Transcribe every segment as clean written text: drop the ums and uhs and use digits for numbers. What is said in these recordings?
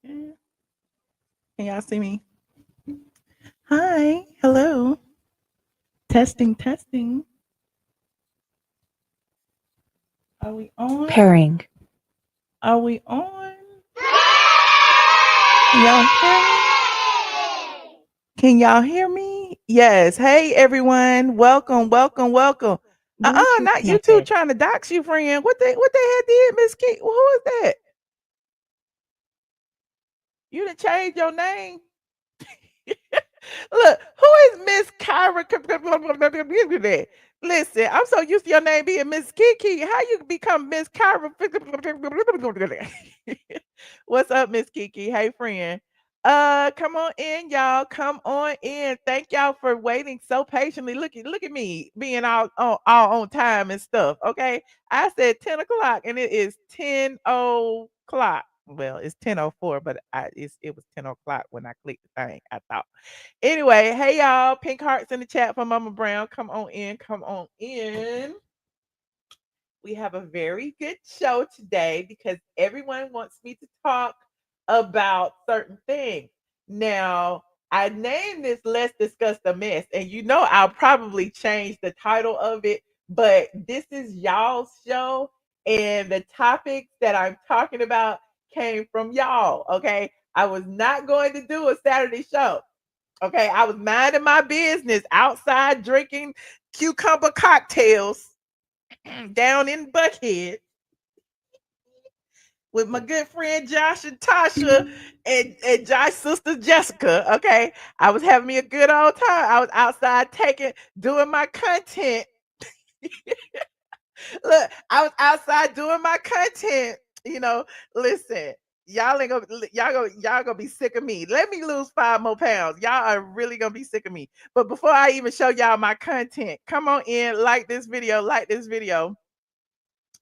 Can y'all see me? Hi. Hello. Testing, testing. Are we on? Pairing. Are we on? Can y'all hear me? Can y'all hear me? Yes. Hey everyone. Welcome, welcome, welcome. Bluetooth Not you two connected. trying to dox you, friend. What they had did, Miss Key? Who is that? You done changed your name? Look, who is Miss Kyra? Listen, I'm so used to your name being Miss Kiki. How you become Miss Kyra? What's up, Miss Kiki? Hey, friend. Come on in, y'all. Come on in. Thank y'all for waiting so patiently. Look at me being all on time and stuff. Okay. I said 10 o'clock and it is 10 o'clock. Well, it's 10:04, but it was 10 o'clock when I clicked the thing, I thought. Anyway, hey y'all, pink hearts in the chat for Mama Brown. Come on in, come on in. We have a very good show today because everyone wants me to talk about certain things. Now, I named this Let's Discuss the Mess, and you know I'll probably change the title of it, but this is y'all's show, and the topics that I'm talking about came from y'all, okay? I was not going to do a Saturday show. Okay, I was minding my business outside drinking cucumber cocktails down in Buckhead with my good friend Josh and Tasha and Josh's sister Jessica. Okay, I was having me a good old time. I was outside doing my content. Look, I was outside doing my content. You know, listen, y'all gonna be sick of me. Let me lose 5 more pounds. Y'all are really gonna be sick of me. But before I even show y'all my content, come on in, like this video,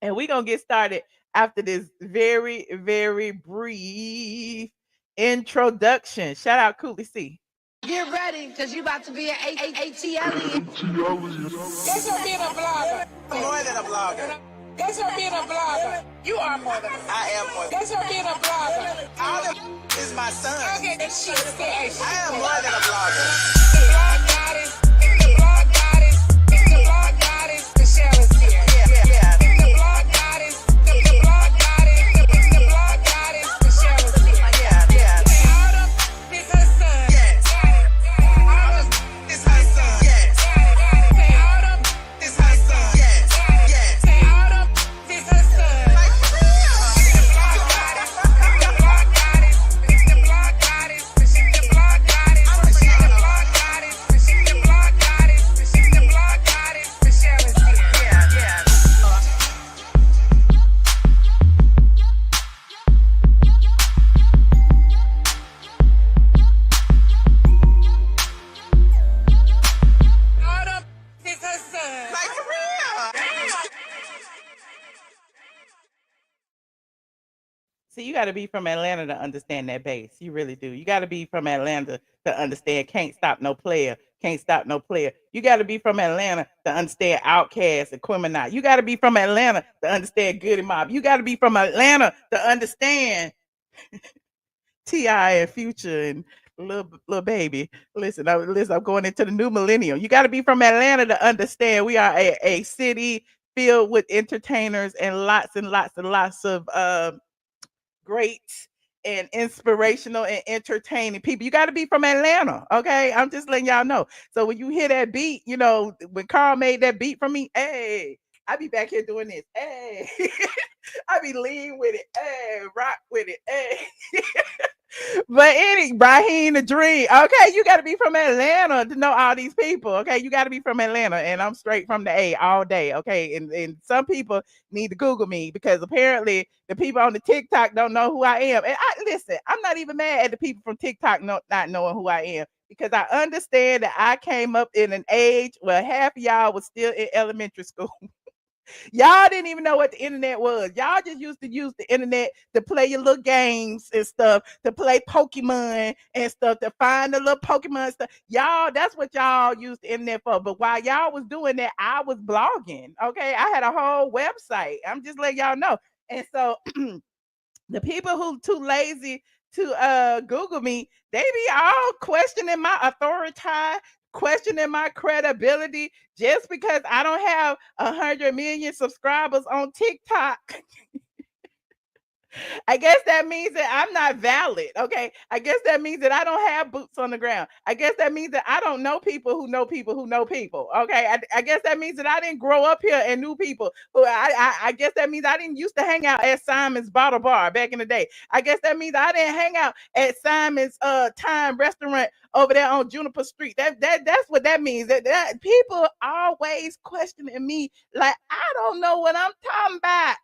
and we gonna get started after this very, very brief introduction. Shout out Cooley C. Get ready, because you about to be an ATL. Guess what being a blogger? More than a blogger. Guess what being a blogger? You are more than a blogger. I am more. Guess what being a blogger? All them is my son. Okay, that shit say I am more than a blogger. the blog goddess, the blog goddess, the blog goddess, Michelle is here. Yeah. The blog goddess, the blog goddess, the blog goddess, Michelle is here. Yeah. Autumn is her son. Yes. Autumn It's her son. Yes. say Autumn It's her son. Yes. say Autumn is her son. Like for real. The blog goddess, the blog goddess, the blog goddess, the blog goddess, the blog goddess, the blog goddess, the blog goddess, Michelle is here. Yeah. Autumn is her son. Like for real. See, you got to be from Atlanta to understand that bass. You really do. You got to be from Atlanta to understand Can't Stop No Player. Can't Stop No Player. You got to be from Atlanta to understand Outkast and Criminal. You got to be from Atlanta to understand Goody Mob. You got to be from Atlanta to understand T.I. and Future and little baby. Listen, I'm going into the new millennium. You got to be from Atlanta to understand we are a city filled with entertainers and lots and lots and lots of great and inspirational and entertaining people. You got to be from Atlanta, okay? I'm just letting y'all know. So when you hear that beat, you know, when Carl made that beat for me, hey, I be back here doing this. Hey, I be lean with it. Hey, rock with it. Hey. But Raheem the Dream. Okay, you got to be from Atlanta to know all these people. Okay, you got to be from Atlanta, and I'm straight from the A all day. Okay, and some people need to Google me because apparently the people on the TikTok don't know who I am. And I listen, I'm not even mad at the people from TikTok not knowing who I am because I understand that I came up in an age where half of y'all was still in elementary school. Y'all didn't even know what the internet was. Y'all just used to use the internet to play your little games and stuff, to play Pokemon and stuff, to find the little Pokemon stuff. Y'all, that's what y'all used the internet for. But while y'all was doing that, I was blogging. Okay. I had a whole website. I'm just letting y'all know. And so The people who too lazy to Google me, they be all questioning my authority, questioning my credibility just because I don't have 100 million subscribers on TikTok. I guess that means that I'm not valid. Okay. I guess that means that I don't have boots on the ground. I guess that means that I don't know people who know people who know people. Okay. I guess that means that I didn't grow up here and knew people who I guess that means I didn't used to hang out at Simon's Bottle Bar back in the day. I guess that means I didn't hang out at Simon's Time restaurant over there on Juniper Street. That's what that means. That people always questioning me like I don't know what I'm talking about.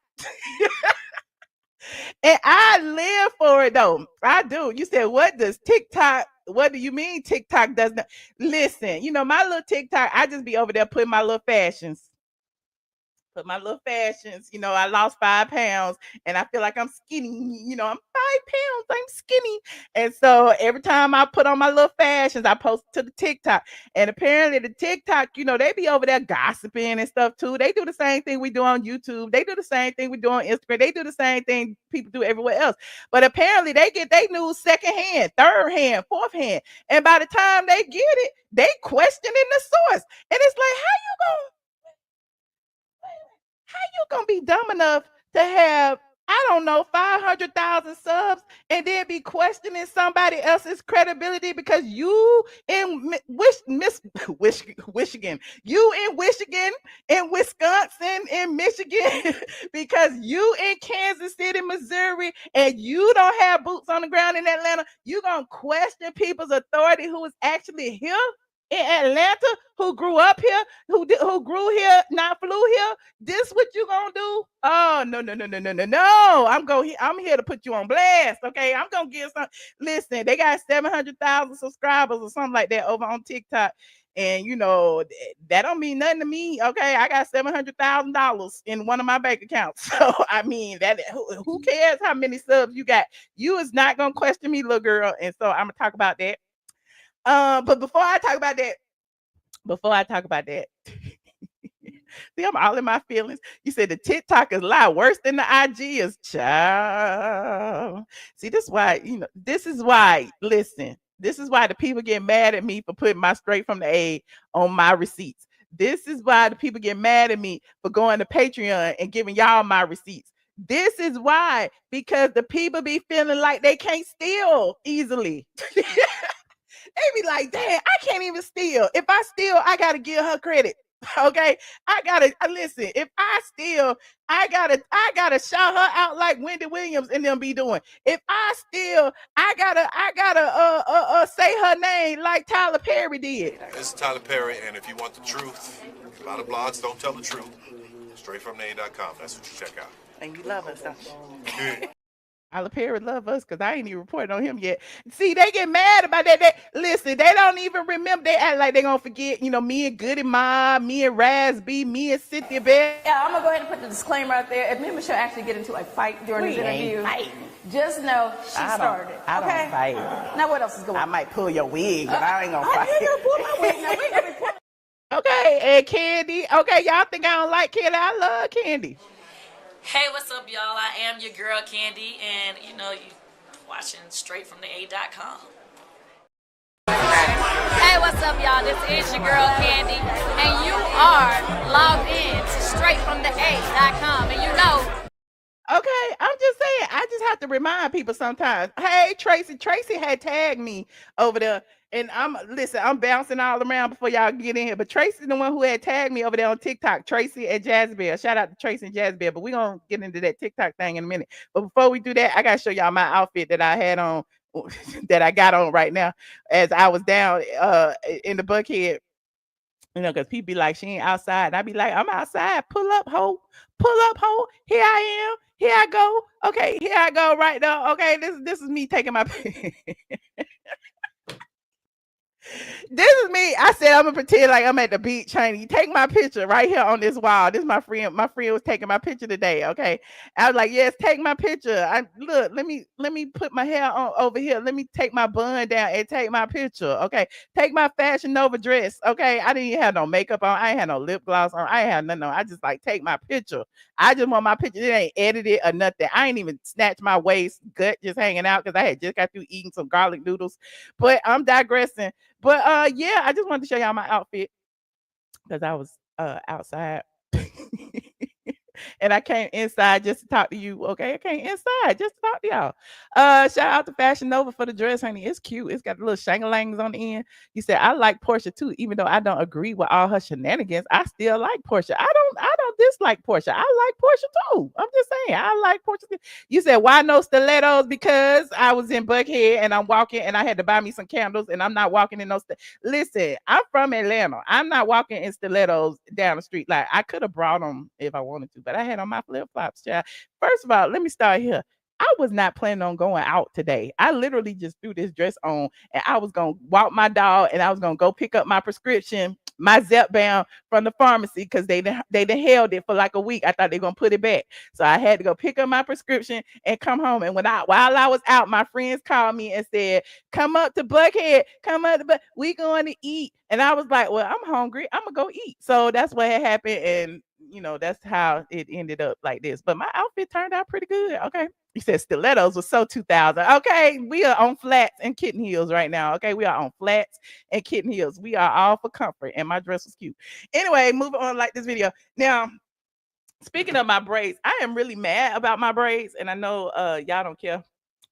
And I live for it though. I do. You said, what does TikTok, what do you mean TikTok does not? Listen, my little TikTok, I just be over there putting my little fashions. Put my little fashions. I lost 5 pounds and I feel like I'm skinny. I'm 5 pounds. I'm skinny. And so every time I put on my little fashions, I post to the TikTok. And apparently the TikTok, they be over there gossiping and stuff too. They do the same thing we do on YouTube. They do the same thing we do on Instagram. They do the same thing people do everywhere else. But apparently they get their news secondhand, third hand, fourth hand. And by the time they get it, they questioning the source. And it's like, how you gonna be dumb enough to have, I don't know, 500,000 subs and then be questioning somebody else's credibility because you in Michigan, you in Michigan, in Wisconsin, in Michigan, because you in Kansas City, Missouri, and you don't have boots on the ground in Atlanta, you gonna question people's authority who is actually here in Atlanta, who grew up here, who grew here, not flew here. This what you gonna do? Oh no! I'm here to put you on blast. Okay, I'm gonna get some. Listen, they got 700,000 subscribers or something like that over on TikTok, and that don't mean nothing to me. Okay, I got $700,000 in one of my bank accounts. So I mean that who cares how many subs you got? You is not gonna question me, little girl. And so I'm gonna talk about that. But before I talk about that, see, I'm all in my feelings. You said the TikTok is lie worse than the IG is, child. See, this is why, listen, this is why the people get mad at me for putting my straight from the A on my receipts. This is why the people get mad at me for going to Patreon and giving y'all my receipts. This is why, because the people be feeling like they can't steal easily. They be like, damn, I can't even steal. If I steal, I gotta give her credit. Okay, I gotta listen. If I steal, I gotta shout her out like Wendy Williams and them be doing. If I steal, I gotta say her name like Tyler Perry did. This is Tyler Perry, and if you want the truth, a lot of blogs don't tell the truth. StraightfromtheA.com. That's what you check out. And you love us, don't you? Tyler Perry love us because I ain't even reported on him yet. See, they get mad about that. Listen, they don't even remember. They act like they gonna forget, me and Goody Mob, me and Razby, me and Cynthia Bear. Yeah, I'm gonna go ahead and put the disclaimer out there. If me and Michelle actually get into a fight during this interview, just know she started. I okay? don't fight. Now what else is going on? I might pull your wig, but I ain't gonna fight. I ain't gonna pull my wig. Now we gonna be pulling. Okay, and Kandi. Okay, y'all think I don't like Kandi? I love Kandi. Hey, what's up, y'all? I am your girl, Kandi, and you watching straightfromtheA.com. Hey, what's up, y'all? This is your girl, Kandi, and you are logged in to straightfromtheA.com, and Okay, I'm just saying, I just have to remind people sometimes. Hey, Tracy. Tracy had tagged me over there, and I'm bouncing all around before y'all get in here. But Tracy's the one who had tagged me over there on TikTok, Tracy and Jazzbell. Shout out to Tracy and Jazzbell. But we're gonna get into that TikTok thing in a minute. But before we do that, I gotta show y'all my outfit that I had on, that I got on right now as I was down in the Buckhead. Because people be like, she ain't outside. And I be like, I'm outside. Pull up, ho. Pull up, ho. Here I am. Here I go. Okay, here I go right now. Okay, this is me taking my This is me. I said I'm gonna pretend like I'm at the beach, honey. Take my picture right here on this wall. This is my friend. My friend was taking my picture today. Okay, I was like, yes, take my picture. I look. Let me put my hair on over here. Let me take my bun down and take my picture. Okay, take my Fashion Nova dress. Okay, I didn't even have no makeup on. I ain't had no lip gloss on. I ain't had nothing on. I just like take my picture. I just want my picture. It ain't edited or nothing. I ain't even snatch my waist gut just hanging out because I had just got through eating some garlic noodles. But I'm digressing. But yeah, I just wanted to show y'all my outfit because I was outside. And I came inside just to talk to you. Okay, I came inside just to talk to y'all. Shout out to Fashion Nova for the dress, honey. It's cute. It's got the little shangalangs on the end. You said I like Porsha too, even though I don't agree with all her shenanigans. I still like Porsha. I don't dislike Porsha. I like Porsha too. I'm just saying I like Porsha too. You said why no stilettos? Because I was in Buckhead and I'm walking and I had to buy me some candles and I'm not walking in those. Listen, I'm from Atlanta. I'm not walking in stilettos down the street. Like I could have brought them if I wanted to, but I had on my flip flops, child. First of all, let me start here. I was not planning on going out today. I literally just threw this dress on and I was going to walk my dog and I was going to go pick up my prescription, my Zepbound from the pharmacy because they held it for like a week. I thought they were going to put it back. So I had to go pick up my prescription and come home. And while I was out, my friends called me and said, come up to Buckhead, we going to eat. And I was like, well, I'm hungry. I'm going to go eat. So that's what had happened. And that's how it ended up like this. But my outfit turned out pretty good. Okay. He said stilettos was so 2000. Okay. We are on flats and kitten heels right now. Okay. We are on flats and kitten heels. We are all for comfort. And my dress was cute. Anyway, moving on like this video. Now, speaking of my braids, I am really mad about my braids. And I know y'all don't care.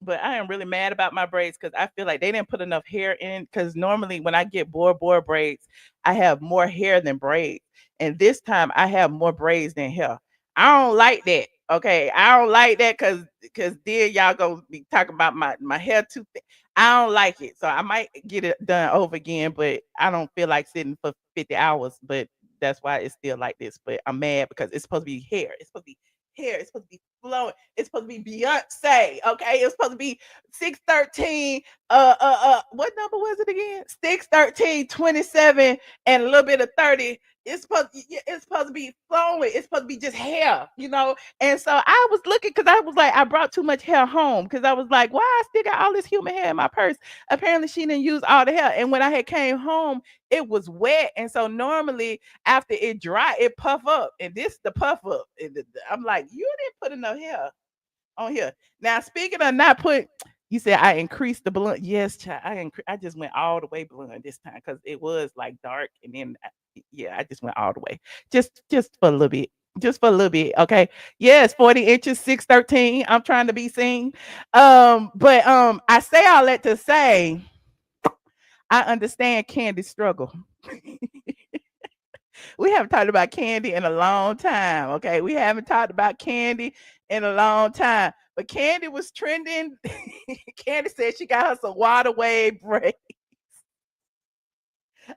But I am really mad about my braids because I feel like they didn't put enough hair in. Because normally when I get boar braids, I have more hair than braids. And this time I have more braids than hair. I don't like that. Okay. I don't like that because then y'all gonna be talking about my hair too thick. I don't like it. So I might get it done over again, but I don't feel like sitting for 50 hours. But that's why it's still like this. But I'm mad because it's supposed to be hair. It's supposed to be hair. It's supposed to be flowing. It's supposed to be Beyonce. Okay. It's supposed to be 613. What number was it again? 613, 27, and a little bit of 30. It's supposed to be flowing. It's supposed to be just hair, And so I was looking because I was like, I brought too much hair home because I was like, why I still got all this human hair in my purse? Apparently, she didn't use all the hair. And when I had came home, it was wet. And so normally after it dry, it puff up. And this the puff up. I'm like, you didn't put enough hair on here. Now, speaking of not put, you said I increased the blonde. Yes, child, I just went all the way blonde this time because it was like dark, and then I just went all the way, just for a little bit, Okay, yes, 40 inches, 613. I'm trying to be seen. But I say all that to say, I understand Kandi's struggle. We haven't talked about Kandi in a long time. Okay, we haven't talked about Kandi in a long time. But Kandi was trending. Kandi said she got her some water wave braids.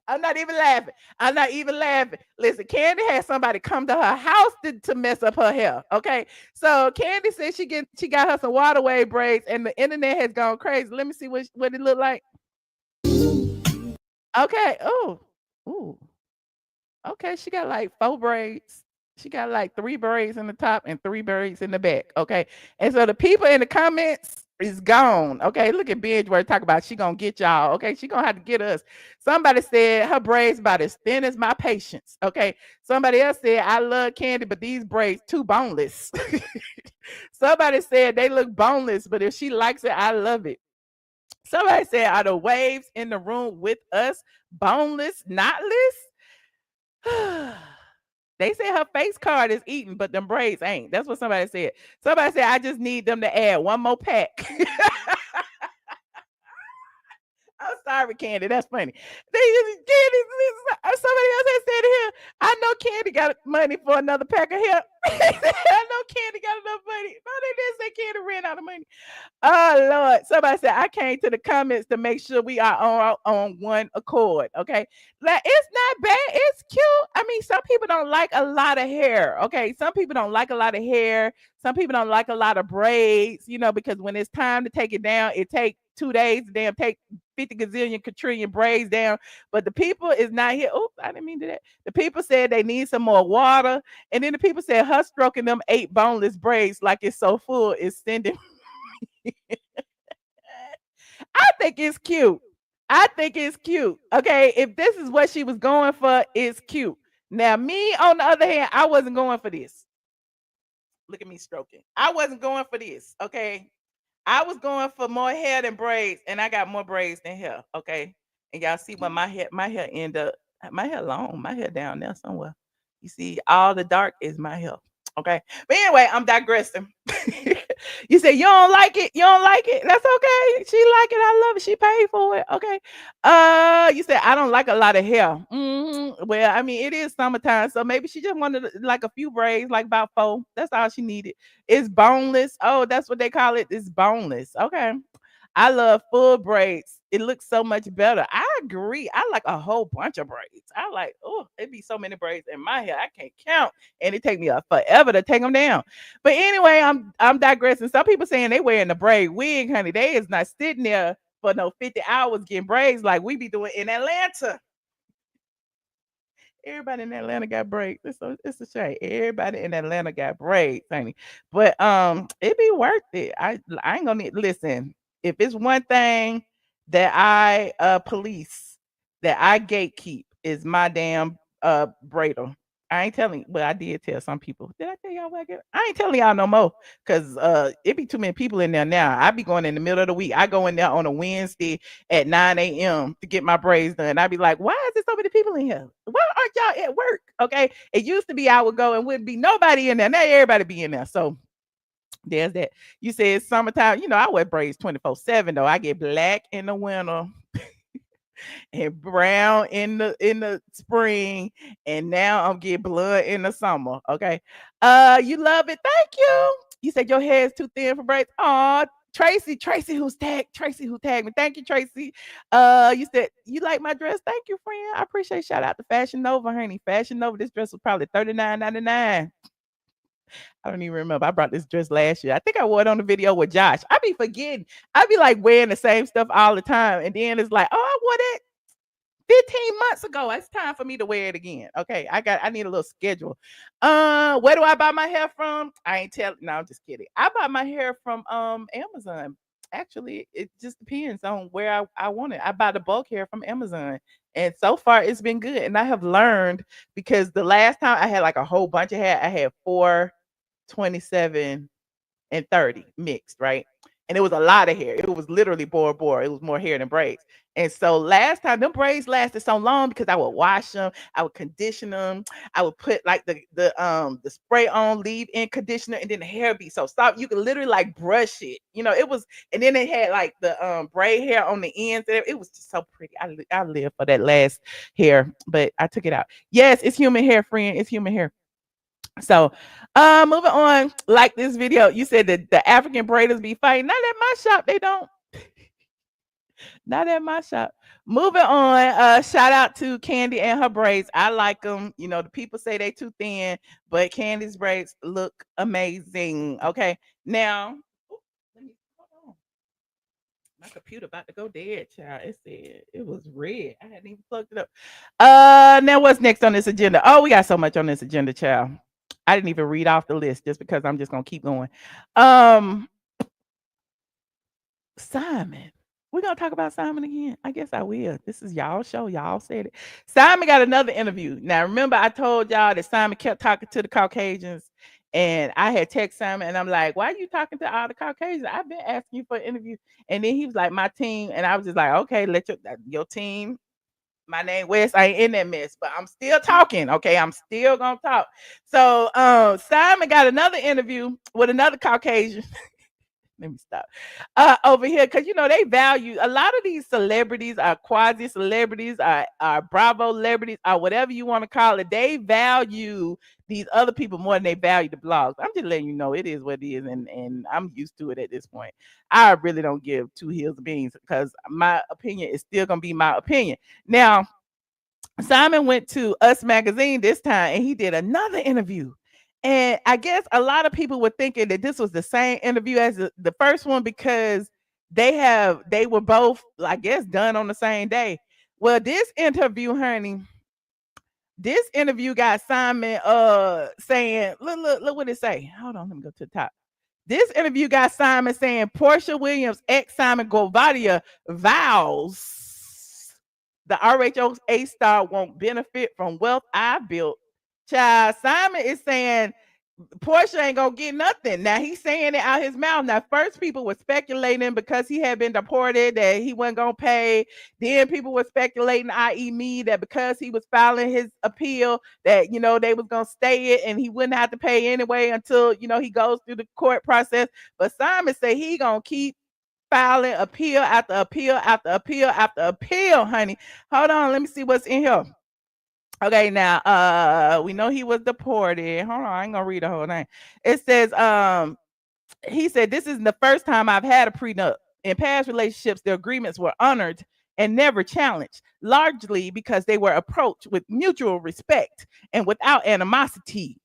I'm not even laughing. Listen, Kandi had somebody come to her house to mess up her hair. Okay, so Kandi said she got her some water wave braids, and the internet has gone crazy. Let me see what it looked like. Okay. Oh. Okay, she got like 4 braids. She got like 3 braids in the top and 3 braids in the back. Okay. And so the people in the comments is gone. Okay. Look at Bingeworth talk about she gonna get y'all. Okay. She gonna have to get us. Somebody said her braids about as thin as my patience. Okay. Somebody else said I love Kandi, but these braids too boneless. Somebody said they look boneless, but if she likes it, I love it. Somebody said, are the waves in the room with us boneless, knotless? They said her face card is eaten, but them braids ain't. That's what somebody said. Somebody said, I just need them to add one more pack. I'm sorry, Kandi. That's funny. Somebody else has said here, I know Kandi got money for another pack of hair. I know Kandi got enough money. No, they didn't say Kandi ran out of money. Oh Lord! Somebody said I came to the comments to make sure we are on one accord. Okay, like it's not bad. It's cute. I mean, some people don't like a lot of hair. Okay, some people don't like a lot of hair. Some people don't like a lot of braids. You know, because when it's time to take it down, it take 2 days. Damn, take 50 gazillion quadrillion braids down. But the people is not here. Oh, I didn't mean to do that. The people said they need some more water, and then the people said her stroking them 8 boneless braids like it's so full is sending. I think it's cute. I think it's cute. Okay, if this is what she was going for, it's cute. Now, me on the other hand, I wasn't going for this. Look at me stroking. I wasn't going for this. Okay, I was going for more hair than braids, and I got more braids than hair. Okay, and y'all see when my hair end up, my hair long, my hair down there somewhere. You see, all the dark is my hair. Okay, but anyway, I'm digressing. You say you don't like it, you don't like it. That's okay. She like it. I love it. She paid for it. Okay. You said I don't like a lot of hair. Well, I mean, it is summertime, so maybe she just wanted like a few braids, like about 4. That's all she needed. It's boneless. Oh, that's what they call it. It's boneless. Okay. I love full braids. It looks so much better. I agree. I like a whole bunch of braids. I like, oh, it'd be so many braids in my hair. I can't count. And it take me forever to take them down. But anyway, I'm digressing. Some people saying they wearing the braid wig, honey. They is not sitting there for no 50 hours getting braids like we be doing in Atlanta. Everybody in Atlanta got braids. It's a shame. Everybody in Atlanta got braids, honey. But it be worth it. I ain't gonna listen. If it's one thing that I police, that I gatekeep, is my damn braider. I ain't telling, but I did tell some people. Did I tell y'all what I get? I ain't telling y'all no more because it be too many people in there now. I be going in the middle of the week. I go in there on a Wednesday at 9 a.m. to get my braids done. I be like, why is there so many people in here? Why aren't y'all at work? Okay. It used to be I would go and wouldn't be nobody in there. Now everybody be in there. So there's that. You said it's summertime. You know, I wear braids 24/7 though. I get black in the winter and brown in the spring, and now I'm getting blood in the summer. Okay. You love it. Thank you. You said your hair is too thin for braids. Oh, Tracy who tagged me. Thank you, Tracy. You said you like my dress. Thank you, friend. I appreciate. Shout out to Fashion Nova, honey. Fashion Nova. This dress was probably $39.99. I don't even remember. I brought this dress last year. I think I wore it on the video with Josh. I be forgetting. I be like wearing the same stuff all the time. And then it's like, oh, I wore that 15 months ago. It's time for me to wear it again. Okay. I need a little schedule. Where do I buy my hair from? I ain't telling. No, I'm just kidding. I buy my hair from Amazon. Actually, it just depends on where I want it. I buy the bulk hair from Amazon. And so far it's been good. And I have learned, because the last time I had like a whole bunch of hair, I had 4, 27, and 30 mixed, right? And it was a lot of hair. It was literally bore. It was more hair than braids. And so last time, them braids lasted so long because I would wash them, I would condition them, I would put like the spray on leave-in conditioner, and then the hair be so soft. You could literally like brush it. You know, it was, and then it had like the braid hair on the ends. It was just so pretty. I live for that last hair, but I took it out. Yes, it's human hair, friend. It's human hair. So moving on, like this video, you said that the African braiders be fighting. Not at my shop, they don't. Not at my shop. Moving on, shout out to Kandi and her braids. I like them. You know, the people say they too thin, but Kandi's braids look amazing. Okay, now let me hold on. My computer about to go dead, child. It said it was red. I hadn't even plugged it up. Now what's next on this agenda? Oh, we got so much on this agenda, child. I didn't even read off the list just because I'm just gonna keep going. Simon. We're gonna talk about Simon again. I guess I will. This is y'all show. Y'all said it. Simon got another interview. Now remember, I told y'all that Simon kept talking to the Caucasians, and I had text Simon, and I'm like, "Why are you talking to all the Caucasians? I've been asking you for an interview." And then he was like, "My team," and I was just like, "Okay, let your team." My name Wes. I ain't in that mess, but I'm still talking. Okay, I'm still gonna talk. So Simon got another interview with another Caucasian. Let me stop over here, because you know they value a lot of these celebrities, are quasi celebrities, are Bravo celebrities, or whatever you want to call it. They value these other people more than they value the blogs. I'm just letting you know it is what it is, and I'm used to it at this point. I really don't give two heels of beans because my opinion is still gonna be my opinion. Now, Simon went to Us Magazine this time and he did another interview. And I guess a lot of people were thinking that this was the same interview as the first one because they were both, I guess, done on the same day. Well, this interview, honey, this interview got Simon saying, look what it say. Hold on, let me go to the top. This interview got Simon saying Porsha Williams ex Simon Guobadia vows the RHOA star won't benefit from wealth I built. Child, Simon is saying Porsha ain't gonna get nothing. Now he's saying it out his mouth. Now, first people were speculating because he had been deported that he wasn't gonna pay. Then people were speculating, i.e., me, that because he was filing his appeal, that they was gonna stay it and he wouldn't have to pay anyway until he goes through the court process. But Simon said he gonna keep filing appeal after appeal after appeal after appeal, honey. Hold on, let me see what's in here. Okay, now we know he was deported. Hold on, I ain't gonna read the whole thing. It says he said this isn't the first time I've had a prenup. In past relationships, the agreements were honored and never challenged, largely because they were approached with mutual respect and without animosity.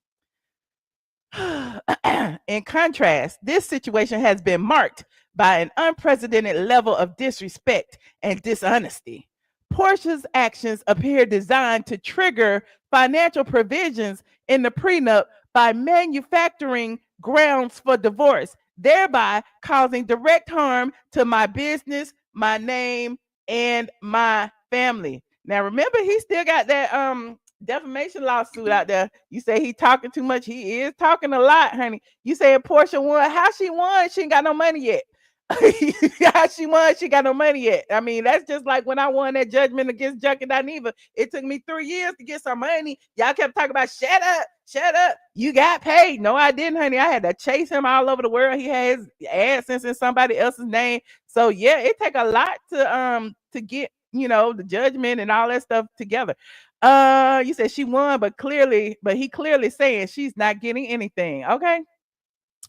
In contrast, this situation has been marked by an unprecedented level of disrespect and dishonesty. Porsha's actions appear designed to trigger financial provisions in the prenup by manufacturing grounds for divorce, thereby causing direct harm to my business, my name, and my family. Now, remember, he still got that defamation lawsuit out there. You say he talking too much. He is talking a lot, honey. You say Porsha won. How she won? She ain't got no money yet. How she won? She got no money yet. I mean, that's just like when I won that judgment against Junkie Dineva. It took me 3 years to get some money. Y'all kept talking about shut up. You got paid. No, I didn't, honey. I had to chase him all over the world. He had his AdSense in somebody else's name. So yeah, it take a lot to get the judgment and all that stuff together. You said she won, but he clearly saying she's not getting anything. Okay.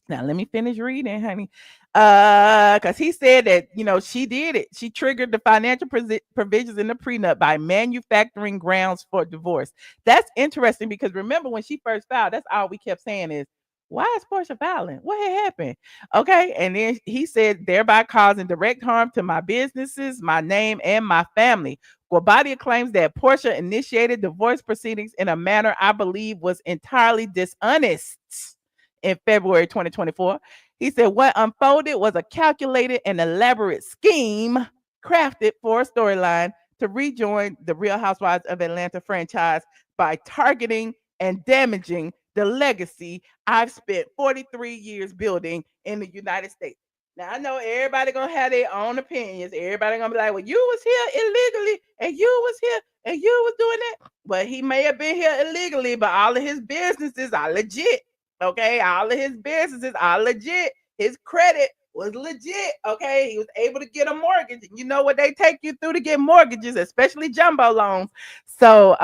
Now let me finish reading, honey. Because he said that she did it. She triggered the financial provisions in the prenup by manufacturing grounds for divorce. That's interesting because remember when she first filed, that's all we kept saying is, why is Porsha filing? What had happened? Okay, and then he said thereby causing direct harm to my businesses, my name, and my family. Guobadia claims that Porsha initiated divorce proceedings in a manner I believe was entirely dishonest. In February 2024, he said what unfolded was a calculated and elaborate scheme crafted for a storyline to rejoin the Real Housewives of Atlanta franchise by targeting and damaging the legacy I've spent 43 years building in the United States. Now, I know everybody gonna have their own opinions. Everybody gonna be like, well, you was here illegally and you was here and you was doing that. Well, he may have been here illegally, but all of his businesses are legit. Okay, all of his businesses are legit. His credit was legit. Okay, he was able to get a mortgage. You know what they take you through to get mortgages, especially jumbo loans. So,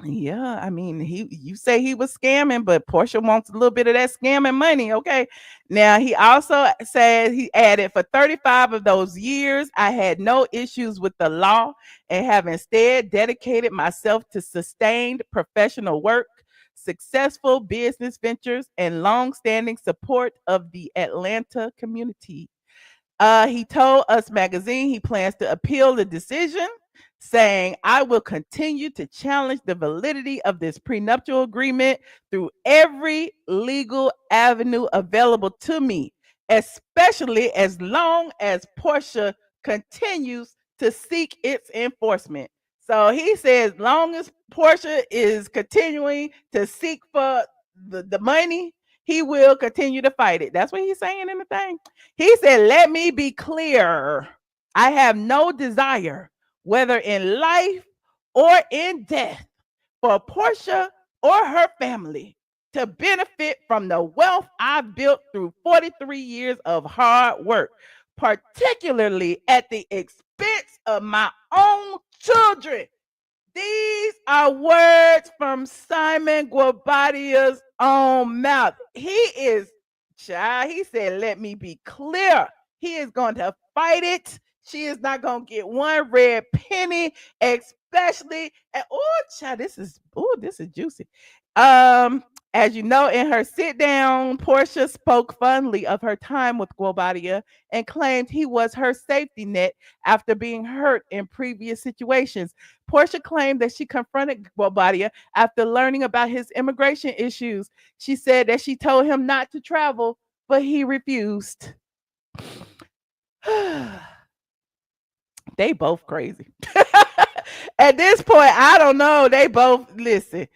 yeah, I mean, you say he was scamming, but Porsha wants a little bit of that scamming money. Okay, now he also said he added for 35 of those years, I had no issues with the law and have instead dedicated myself to sustained professional work, successful business ventures, and long-standing support of the Atlanta community. He told Us Magazine he plans to appeal the decision, saying, I will continue to challenge the validity of this prenuptial agreement through every legal avenue available to me, especially as long as Porsha continues to seek its enforcement. So he says, long as Porsha is continuing to seek for the money, he will continue to fight it. That's what he's saying in the thing. He said, let me be clear. I have no desire, whether in life or in death, for Porsha or her family to benefit from the wealth I've built through 43 years of hard work, particularly at the expense of my own children. These are words from Simon Guobadia's own mouth. He is, child, he said, let me be clear. He is going to fight it. She is not going to get one red penny, especially. And oh, child, this is juicy. As you know, in her sit down, Porsha spoke fondly of her time with Guobadia and claimed he was her safety net after being hurt in previous situations. Porsha claimed that she confronted Guobadia after learning about his immigration issues. She said that she told him not to travel, but he refused. They both crazy. At this point, I don't know. They both listen.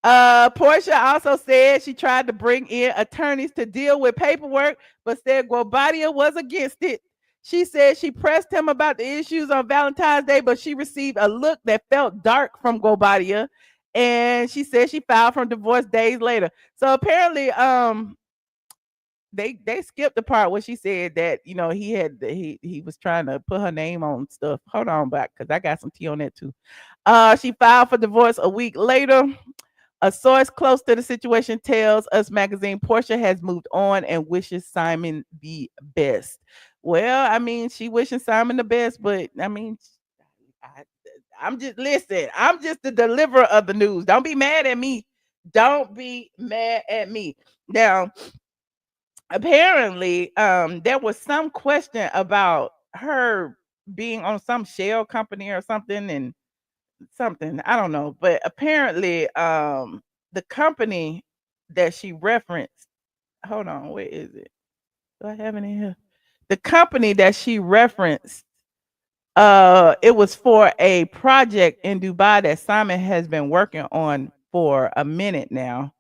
Porsha also said she tried to bring in attorneys to deal with paperwork, but said Guobadia was against it. She said she pressed him about the issues on Valentine's Day, but she received a look that felt dark from Guobadia. And she said she filed for divorce days later. So apparently, they skipped the part where she said that he was trying to put her name on stuff. Hold on back, because I got some tea on that too. She filed for divorce a week later. A source close to the situation tells Us Magazine Porsha has moved on and wishes Simon the best. Well, I mean, she wishing Simon the best, but I mean, I, I'm just listen. I'm just the deliverer of the news. Don't be mad at me. Don't be mad at me. Now, apparently, there was some question about her being on some shell company or something, and something I don't know, but apparently, the company that she referenced. Hold on, where is it? Do I have it in here? The company that she referenced, it was for a project in Dubai that Simon has been working on for a minute now,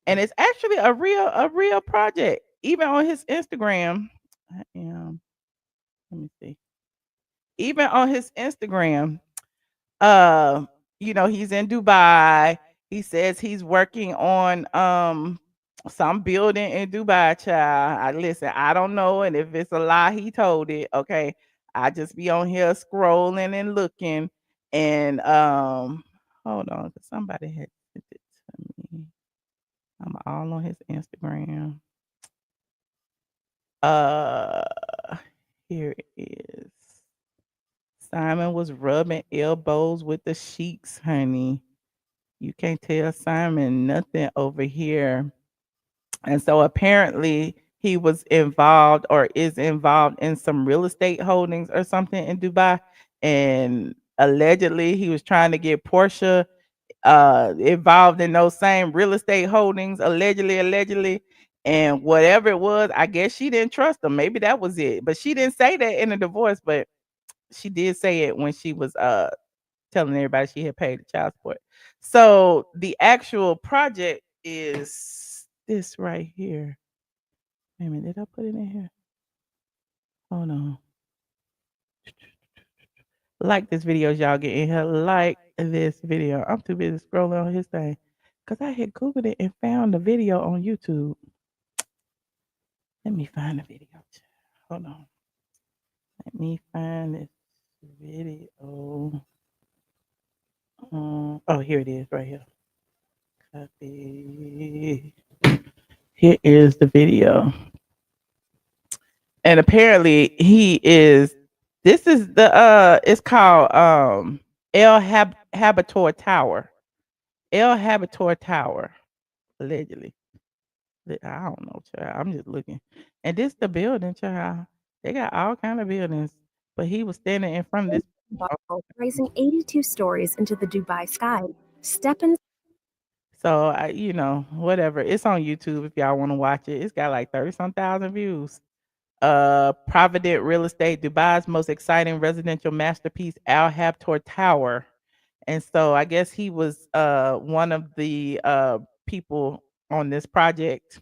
and it's actually a real project. Even on his Instagram, I am. Let me see. Even on his Instagram, uh, he's in Dubai. He says he's working on some building in Dubai, child. Listen, I don't know, and if it's a lie, he told it. Okay. I just be on here scrolling and looking, and hold on, 'cause somebody had sent it to me. I'm all on his Instagram. Uh Here it is. Simon was rubbing elbows with the sheiks, honey. You can't tell Simon nothing over here. And so apparently he was involved or is involved in some real estate holdings or something in Dubai. And allegedly he was trying to get Porsha involved in those same real estate holdings, allegedly. And whatever it was, I guess she didn't trust him. Maybe that was it. But she didn't say that in the divorce, but she did say it when she was telling everybody she had paid the child support. So the actual project is this right here. Wait a minute, did I put it in here? Hold on. Like this video, as y'all get in here. Like this video. I'm too busy scrolling on his thing. Because I had Googled it and found the video on YouTube. Let me find the video. Hold on. Let me find this video. Oh, here it is right here. Copy. Here is the video. And apparently this is the it's called Habitor Tower. El Habitor Tower, allegedly. I don't know, child. I'm just looking. And this the building, child. They got all kind of buildings. But he was standing in front of this rising 82 stories into the Dubai sky. Step in. So whatever. It's on YouTube if y'all want to watch it. It's got like 30-some thousand views. Provident Real Estate, Dubai's most exciting residential masterpiece, Al Habtoor Tower. And so I guess he was one of the people on this project.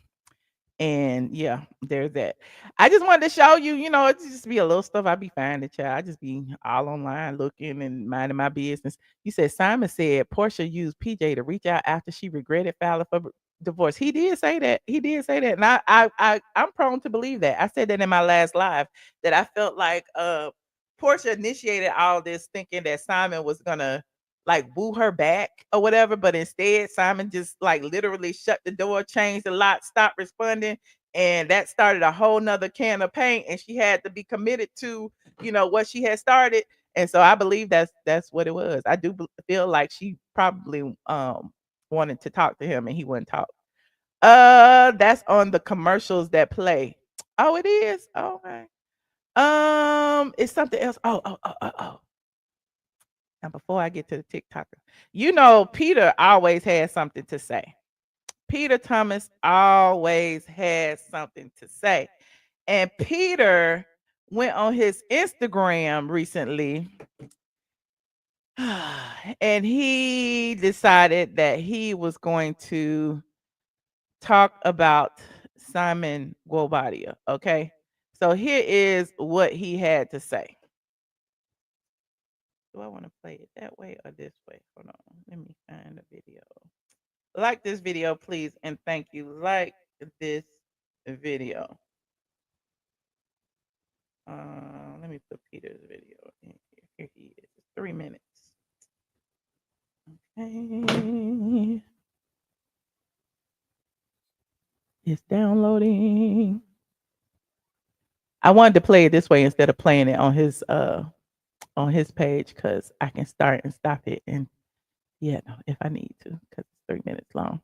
And yeah, there's that. I just wanted to show you, it's just be a little stuff I be finding, child. I just be all online looking and minding my business. You said Simon said Porsha used PJ to reach out after she regretted filing for divorce. He did say that. He did say that. And I'm prone to believe that. I said that in my last live that I felt like Porsha initiated all this thinking that Simon was gonna like woo her back or whatever, but instead Simon just like literally shut the door, changed the lock, stopped responding, and that started a whole nother can of paint, and she had to be committed to, you know, what she had started. And so I believe that's what it was. I do feel like she probably wanted to talk to him and he wouldn't talk. That's on the commercials that play. Oh, it is. Okay. It's something else. Oh. Now, before I get to the TikToker, you know, Peter always has something to say. Peter Thomas always has something to say. And Peter went on his Instagram recently and he decided that he was going to talk about Simon Guobadia. Okay. So here is what he had to say. Do I want to play it that way or this way? Hold on. Let me find the video. Like this video, please, and thank you. Like this video. Let me put Peter's video in here. Here he is. 3 minutes. Okay. It's downloading. I wanted to play it this way instead of playing it on his page because I can start and stop it, and yeah, no, if I need to, because it's 3 minutes long.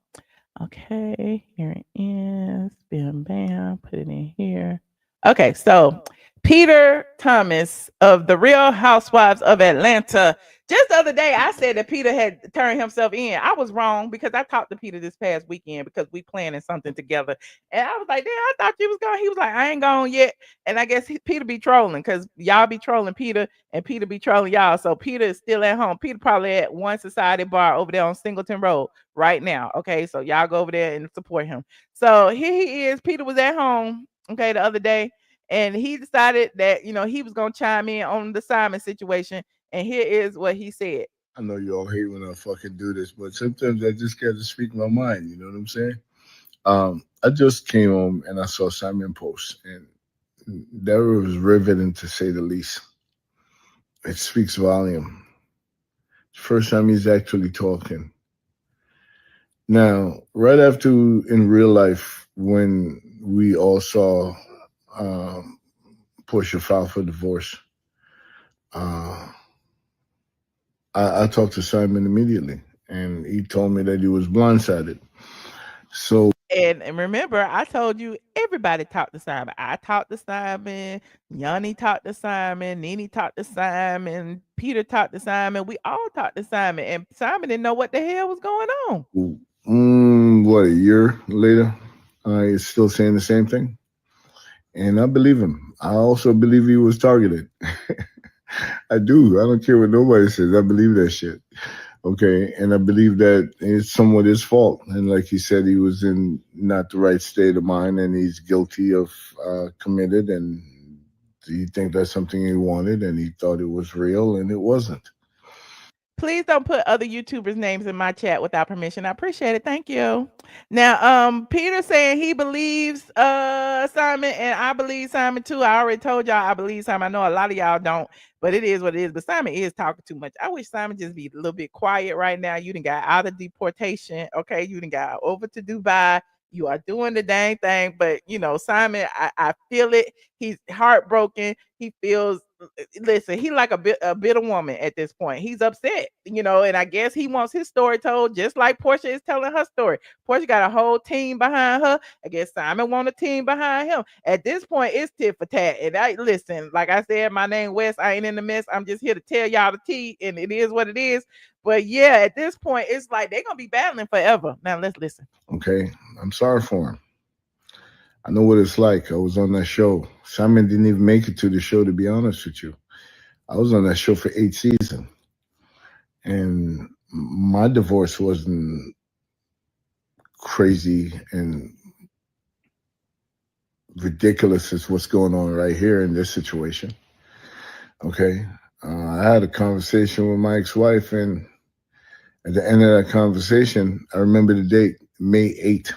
Okay, here it is. Bam, bam. Put it in here. Okay, so Peter Thomas of the Real Housewives of Atlanta. Just the other day, I said that Peter had turned himself in. I was wrong because I talked to Peter this past weekend because we planning something together. And I was like, damn, I thought you was going. He was like, I ain't gone yet. And I guess Peter be trolling because y'all be trolling Peter and Peter be trolling y'all. So Peter is still at home. Peter probably at One Society Bar over there on Singleton Road right now. Okay, so y'all go over there and support him. So here he is. Peter was at home, okay, the other day, and he decided that, you know, he was going to chime in on the Simon situation. And here is what he said. I know you all hate when I fucking do this, but sometimes I just got to speak my mind. You know what I'm saying? I just came home and I saw Simon post, and that was riveting to say the least. It speaks volume. First time he's actually talking. Now, right after in real life, when we all saw Porsha file for divorce, I talked to Simon immediately, and he told me that he was blindsided. So, and remember, I told you everybody talked to Simon. I talked to Simon, Yanni talked to Simon, Nene talked to Simon, Peter talked to Simon. We all talked to Simon, and Simon didn't know what the hell was going on. What, a year later, he's still saying the same thing, and I believe him. I also believe he was targeted. I do. I don't care what nobody says. I believe that shit. Okay. And I believe that it's somewhat his fault. And like he said, he was in not the right state of mind, and he's guilty of committed. And he think that's something he wanted, and he thought it was real, and it wasn't. Please don't put other YouTubers' names in my chat without permission. I appreciate it. Thank you. Now, Peter saying he believes Simon, and I believe Simon too. I already told y'all I believe Simon. I know a lot of y'all don't, but it is what it is. But Simon is talking too much. I wish Simon just be a little bit quiet right now. You done got out of deportation. Okay, you done got over to Dubai. You are doing the dang thing, but you know, Simon, I feel it. He's heartbroken. He feels, listen, he like a bitter woman at this point. He's upset, you know, and I guess he wants his story told just like Porsha is telling her story. Porsha got a whole team behind her. I guess Simon want a team behind him. At this point, it's tit for tat. And I listen, like I said, my name Wes. I ain't in the mess. I'm just here to tell y'all the tea, and it is what it is. But yeah, at this point, it's like they're gonna be battling forever. Now let's listen. Okay, I'm sorry for him. I know what it's like. I was on that show. Simon didn't even make it to the show, to be honest with you. I was on that show for 8 seasons. And my divorce wasn't crazy and ridiculous as what's going on right here in this situation. Okay. I had a conversation with my ex-wife, and at the end of that conversation, I remember the date, May 8th.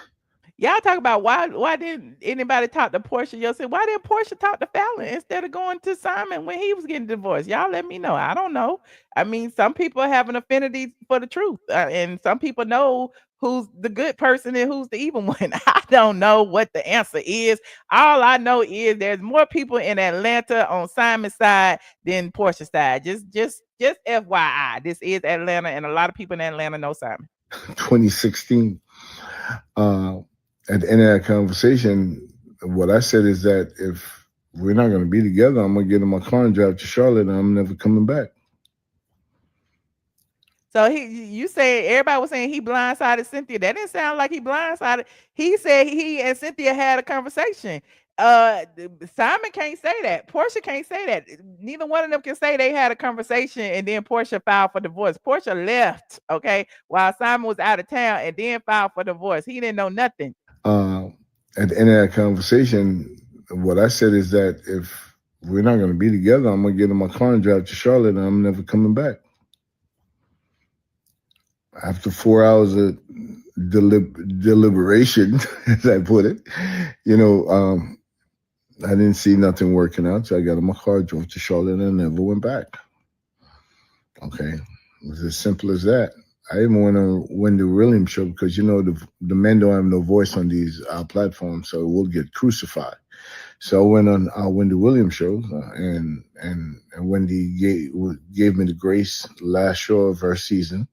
Y'all talk about why didn't anybody talk to Porsha yourself? Why didn't Porsha talk to Fallon instead of going to Simon when he was getting divorced? Y'all let me know. I don't know. I mean, some people have an affinity for the truth, and some people know who's the good person and who's the evil one. I don't know what the answer is. All I know is there's more people in Atlanta on Simon's side than Porsha's side. Just FYI, this is Atlanta, and a lot of people in Atlanta know Simon. 2016. At the end of that conversation, what I said is that if we're not going to be together, I'm going to get in my car and drive to Charlotte, and I'm never coming back. So you say everybody was saying he blindsided Cynthia. That didn't sound like he blindsided. He said he and Cynthia had a conversation. Simon can't say that. Porsha can't say that. Neither one of them can say they had a conversation and then Porsha filed for divorce. Porsha left, okay, while Simon was out of town and then filed for divorce. He didn't know nothing. At the end of that conversation, what I said is that if we're not going to be together, I'm going to get in my car and drive to Charlotte, and I'm never coming back. After 4 hours of deliberation, as I put it, I didn't see nothing working out, so I got in my car, drove to Charlotte, and never went back. Okay, it was as simple as that. I even went on Wendy Williams show because the men don't have no voice on these platforms, so we'll get crucified. So I went on Wendy Williams show, and Wendy gave me the grace last show of her season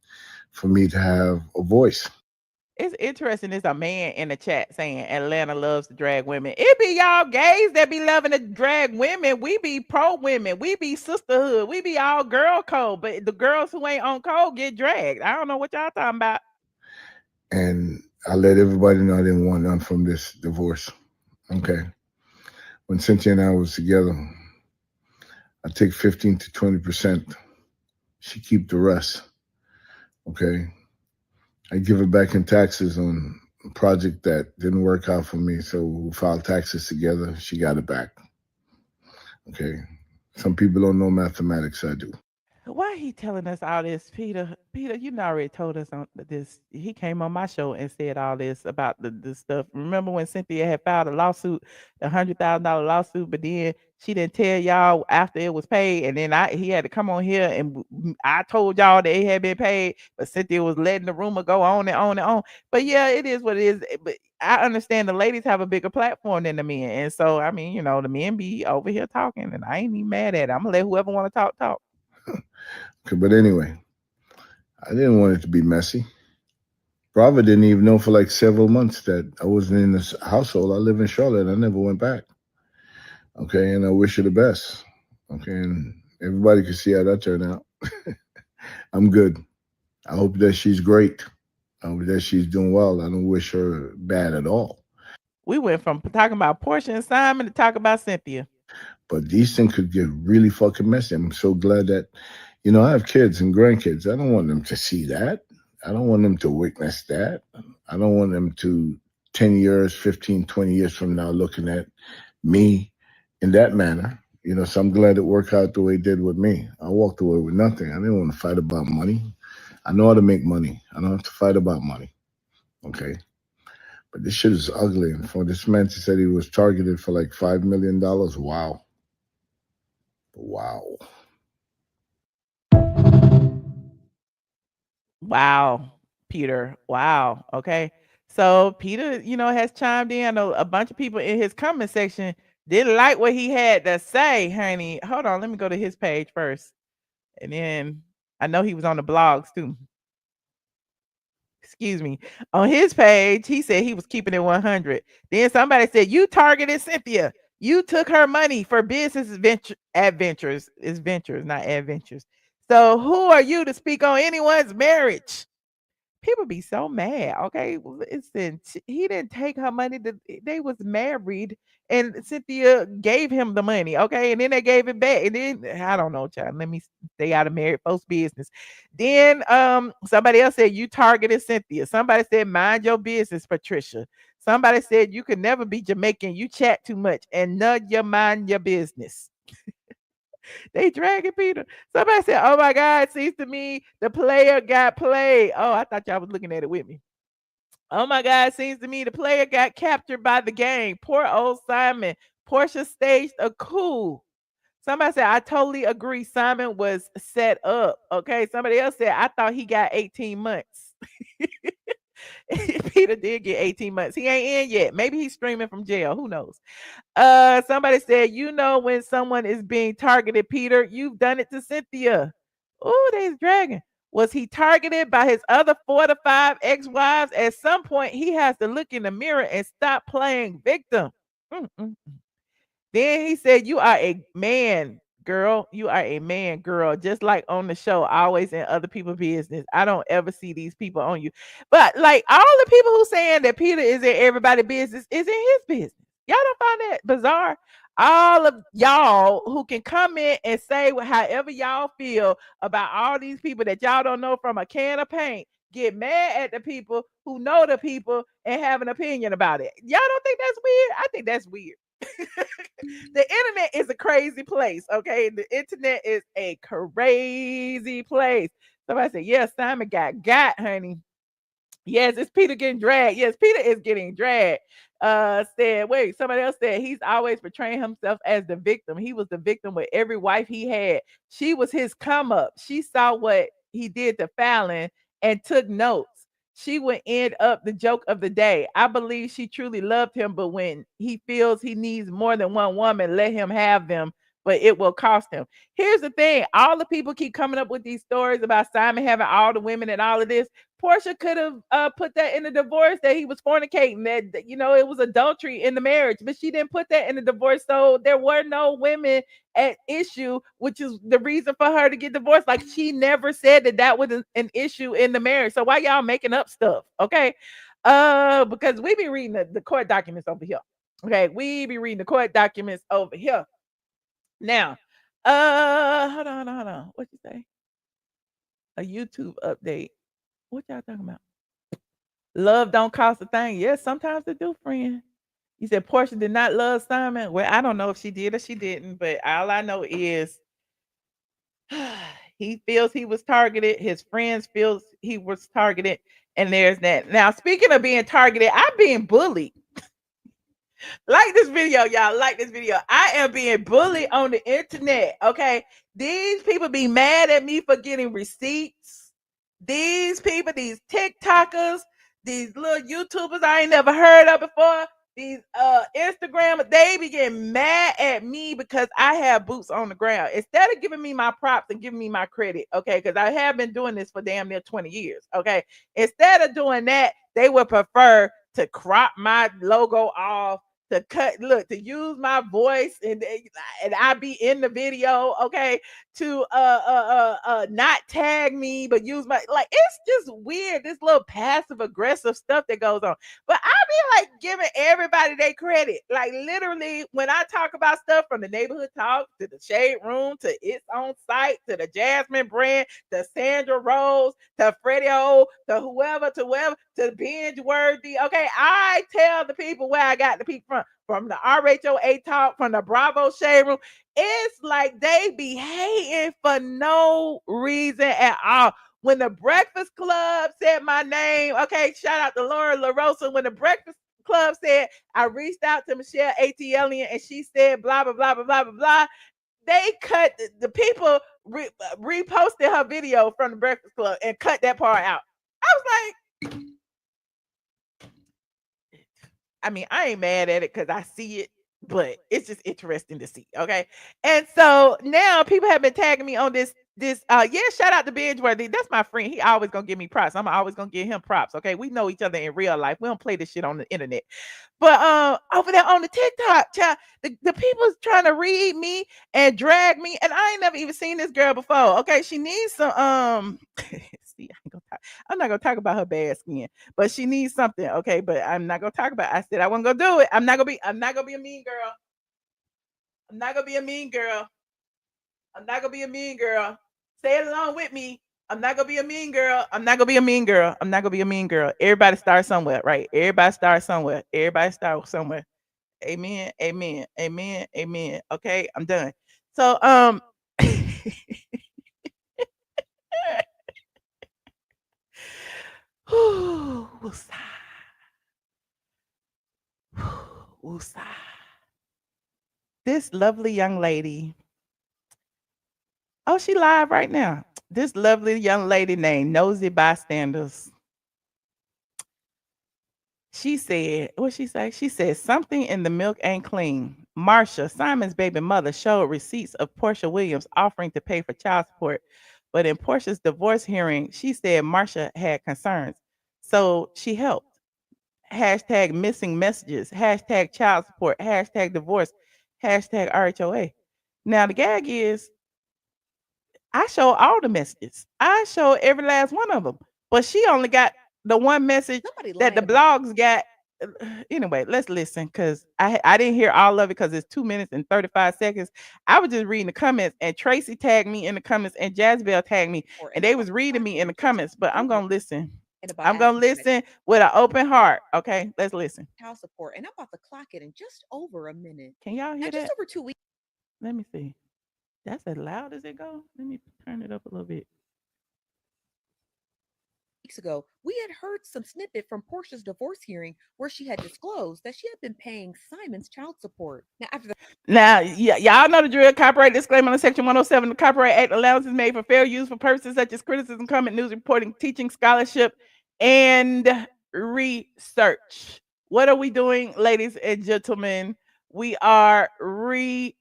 for me to have a voice. It's interesting. There's a man in the chat saying Atlanta loves to drag women. It be y'all gays that be loving to drag women. We be pro women. We be sisterhood. We be all girl code. But the girls who ain't on code get dragged. I don't know what y'all talking about. And I let everybody know I didn't want none from this divorce. Okay. When Cynthia and I was together, I take 15 to 20%. She keep the rest. Okay. I give it back in taxes on a project that didn't work out for me. So we filed taxes together. She got it back. Okay. Some people don't know mathematics. I do. Why he telling us all this, Peter? Peter, you already told us on this. He came on my show and said all this about the stuff. Remember when Cynthia had filed a lawsuit, the $100,000 lawsuit, but then she didn't tell y'all after it was paid, and then he had to come on here and I told y'all that it had been paid, but Cynthia was letting the rumor go on and on and on. But yeah, it is what it is. But I understand the ladies have a bigger platform than the men, and so I mean, the men be over here talking, and I ain't even mad at it. I'm gonna let whoever want to talk. Okay, but anyway, I didn't want it to be messy. Brava didn't even know for like several months that I wasn't in this household. I live in Charlotte. I never went back. Okay, and I wish her the best. Okay, and everybody can see how that turned out. I'm good. I hope that she's great. I hope that she's doing well. I don't wish her bad at all. We went from talking about Porsha and Simon to talk about Cynthia. But these things could get really fucking messy. I'm so glad that, I have kids and grandkids. I don't want them to see that. I don't want them to witness that. I don't want them to 10 years, 15, 20 years from now looking at me in that manner. So I'm glad it worked out the way it did with me. I walked away with nothing. I didn't want to fight about money. I know how to make money. I don't have to fight about money. Okay. But this shit is ugly. And for this man to say he was targeted for like $5 million, wow. Wow. Wow, Peter. Wow. Okay. So Peter, has chimed in. A bunch of people in his comment section didn't like what he had to say, honey. Hold on. Let me go to his page first. And then I know he was on the blogs too. Excuse me. On his page, he said he was keeping it 100. Then somebody said, you targeted Cynthia. You took her money for business adventures. It's ventures, not adventures. So who are you to speak on anyone's marriage? People be so mad. Okay, listen, he didn't take her money. They was married, and Cynthia gave him the money. Okay, and then they gave it back. And then I don't know, child. Let me stay out of married folks' business. Then somebody else said you targeted Cynthia. Somebody said mind your business, Patricia. Somebody said you could never be Jamaican. You chat too much, and none you mind your business. They dragging Peter. Somebody said, oh my God, it seems to me the player got played. Oh, I thought y'all was looking at it with me. Oh my God, seems to me the player got captured by the game. Poor old Simon. Porsha staged a coup. Somebody said, I totally agree. Simon was set up. Okay. Somebody else said, I thought he got 18 months. Peter did get 18 months. He ain't in yet. Maybe he's streaming from jail. Who knows? Somebody said, you know, when someone is being targeted, Peter, you've done it to Cynthia. Oh, they's dragging. Was he targeted by his other 4 to 5 ex-wives? At some point, he has to look in the mirror and stop playing victim. Mm-mm. Then he said, you are a man, girl. You are a man, girl. Just like on the show, always in other people's business. I don't ever see these people on you. But like all the people who saying that Peter is in everybody's business is in his business. Y'all don't find that bizarre? All of y'all who can come in and say however y'all feel about all these people that y'all don't know from a can of paint, get mad at the people who know the people and have an opinion about it. Y'all don't think that's weird? I think that's weird. The internet is a crazy place. Okay, the internet is a crazy place. Somebody said, yes, Simon got, honey. Yes, it's Peter getting dragged. Yes, Peter is getting dragged. Somebody else said he's always portraying himself as the victim. He was the victim with every wife he had. She was his come up. She saw what he did to Fallon and took notes. She would end up the joke of the day. I believe she truly loved him, but when he feels he needs more than one woman, let him have them, but it will cost him. Here's the thing. All the people keep coming up with these stories about Simon having all the women and all of this. Porsha could have put that in the divorce that he was fornicating, that you know it was adultery in the marriage, but she didn't put that in the divorce, so there were no women at issue, which is the reason for her to get divorced. Like she never said that was an issue in the marriage. So why y'all making up stuff? Okay, because we be reading the court documents over here. Okay, we be reading the court documents over here. Now, hold on. What you say? A YouTube update. What y'all talking about? Love don't cost a thing. Yes, sometimes it do, friend. You said Porsha did not love Simon. Well, I don't know if she did or she didn't, but all I know is he feels he was targeted. His friends feels he was targeted, and there's that. Now, speaking of being targeted, I'm being bullied. Like this video, y'all. Like this video. I am being bullied on the internet. Okay, these people be mad at me for getting receipts. These people, these TikTokers, these little YouTubers I ain't never heard of before, these Instagrammers, they be getting mad at me because I have boots on the ground. Instead of giving me my props and giving me my credit, okay, because I have been doing this for damn near 20 years, okay? Instead of doing that, they would prefer to crop my logo off, to use my voice and I be in the video, okay, to not tag me but use my, like, it's just weird, this little passive aggressive stuff that goes on. But I be like giving everybody their credit. Like literally when I talk about stuff from the neighborhood talk to the shade room to It's On Site to the Jasmine brand to Sandra Rose to Freddie O to whoever to binge worthy, okay, I tell the people where I got the people from the RHOA talk, from the Bravo shade room. It's like they be hating for no reason at all. When the Breakfast Club said my name, okay, shout out to Laura LaRosa. When the Breakfast Club said I reached out to Michelle ATLian and she said blah, blah, blah, blah, blah, blah, blah, they cut the people reposted her video from the Breakfast Club and cut that part out. I was like, I mean, I ain't mad at it because I see it, but it's just interesting to see. Okay. And so now people have been tagging me on this. Shout out to Bingeworthy. That's my friend. He always gonna give me props. I'm always gonna give him props. Okay. We know each other in real life. We don't play this shit on the internet. But over there on the TikTok, child, the people's trying to read me and drag me, and I ain't never even seen this girl before. Okay, she needs some see, I'm not gonna talk about her bad skin, but she needs something. Okay, but I'm not gonna talk about it. I said I wasn't gonna do it. I'm not gonna be a mean girl. I'm not gonna be a mean girl. I'm not gonna be a mean girl. Say it along with me. I'm not gonna be a mean girl. I'm not gonna be a mean girl. I'm not gonna be a mean girl. Everybody start somewhere, right? Everybody start somewhere. Everybody start somewhere. Amen. Amen. Amen. Amen. Okay, I'm done. So Woosah. This lovely young lady. Oh, she live right now. This lovely young lady named Nosy Bystanders. She said, what she say? She said, something in the milk ain't clean. Marsha, Simon's baby mother, showed receipts of Porsha Williams offering to pay for child support. But in Porsha's divorce hearing, she said Marsha had concerns. So she helped. Hashtag missing messages, hashtag child support, hashtag divorce, hashtag RHOA. Now the gag is I show all the messages. I show every last one of them. But she only got the one message that the blogs got. Anyway, let's listen because I didn't hear all of it because it's 2 minutes and 35 seconds. I was just reading the comments and Tracy tagged me in the comments and Jazzbell tagged me and they was reading me in the comments, but I'm going to listen. I'm going to listen with an open heart. Okay, let's listen. Child support, and I'm about to clock it in just over a minute. Can y'all hear that? Just over 2 weeks. Let me see. That's as loud as it go. Let me turn it up a little bit. Weeks ago, we had heard some snippet from Porsha's divorce hearing where she had disclosed that she had been paying Simon's child support. Now, y'all know the drill. Copyright disclaimer on Section 107. The Copyright Act allowances made for fair use for purposes such as criticism, comment, news reporting, teaching, scholarship, and research. What are we doing, ladies and gentlemen? We are researching.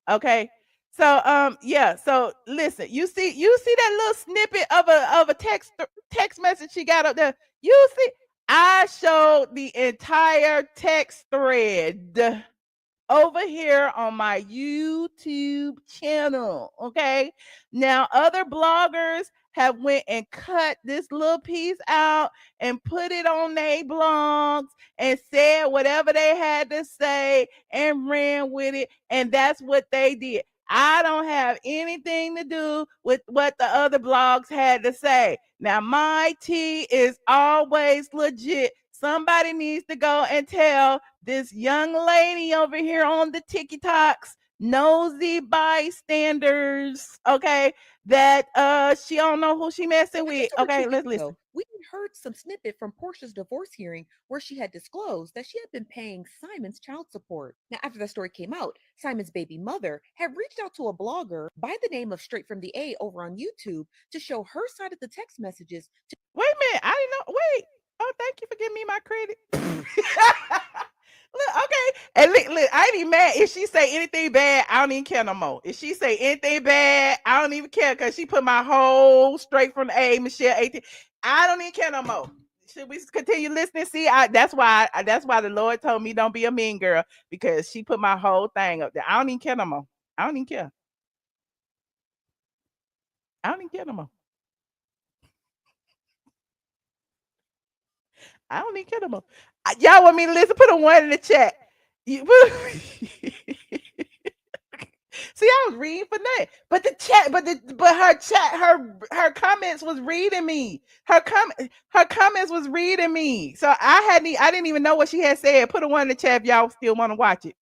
Okay. So yeah, so listen, you see that little snippet of a text message she got up there. You see, I showed the entire text thread over here on my YouTube channel. Okay. Now other bloggers have went and cut this little piece out and put it on their blogs and said whatever they had to say and ran with it. And that's what they did. I don't have anything to do with what the other blogs had to say. Now, my tea is always legit. Somebody needs to go and tell this young lady over here on the TikToks, nosy bystanders, okay, that she don't know who she messing with. Okay, let's listen. We had heard some snippet from Porsha's divorce hearing where she had disclosed that she had been paying Simon's child support. Now, after the story came out, Simon's baby mother had reached out to a blogger by the name of Straight from the A over on YouTube to show her side of the text messages. Wait a minute, I didn't know. Wait. Oh, thank you for giving me my credit. Look, okay. And look, I ain't even mad. If she say anything bad, I don't even care no more. If she say anything bad, I don't even care because she put my whole Straight from the A, Michelle 18. I don't even care no more. Should we continue listening? See, that's why the Lord told me don't be a mean girl, because she put my whole thing up there. I don't even care no more. I don't even care. I don't even care no more. I don't even care no more. Y'all want me to listen? Put a 1 in the chat. See, I was reading for that, but the chat, her comments was reading me. Her comments was reading me. So I didn't even know what she had said. Put a 1 in the chat if y'all still want to watch it.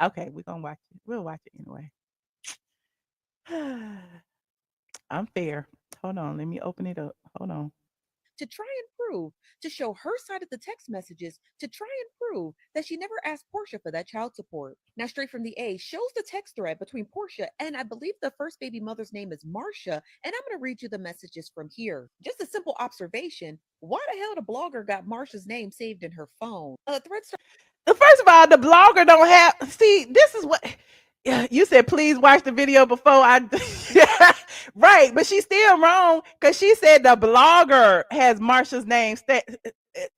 Okay, we're gonna watch it. We'll watch it anyway. I'm fair. Hold on, let me open it up. Hold on. To try and prove, to show her side of the text messages, to try and prove that she never asked Porsha for that child support. Now, Straight from the A shows the text thread between Porsha and I believe the first baby mother's name is Marsha, and I'm going to read you the messages from here. Just a simple observation. Why the hell the blogger got Marsha's name saved in her phone? First of all, the blogger don't have, see, this is what, you said, please watch the video before I, right, but she's still wrong because she said the blogger has Marsha's name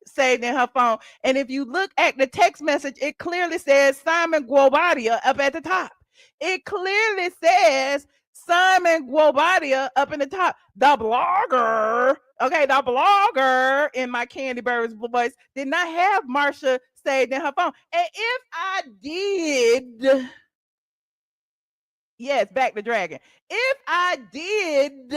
saved in her phone. And if you look at the text message, it clearly says Simon Guobadia up at the top. It clearly says Simon Guobadia up in the top. The blogger, okay, the blogger in my Kandi BURRUSS voice did not have Marsha saved in her phone. And if I did, yes, back to dragon. If I did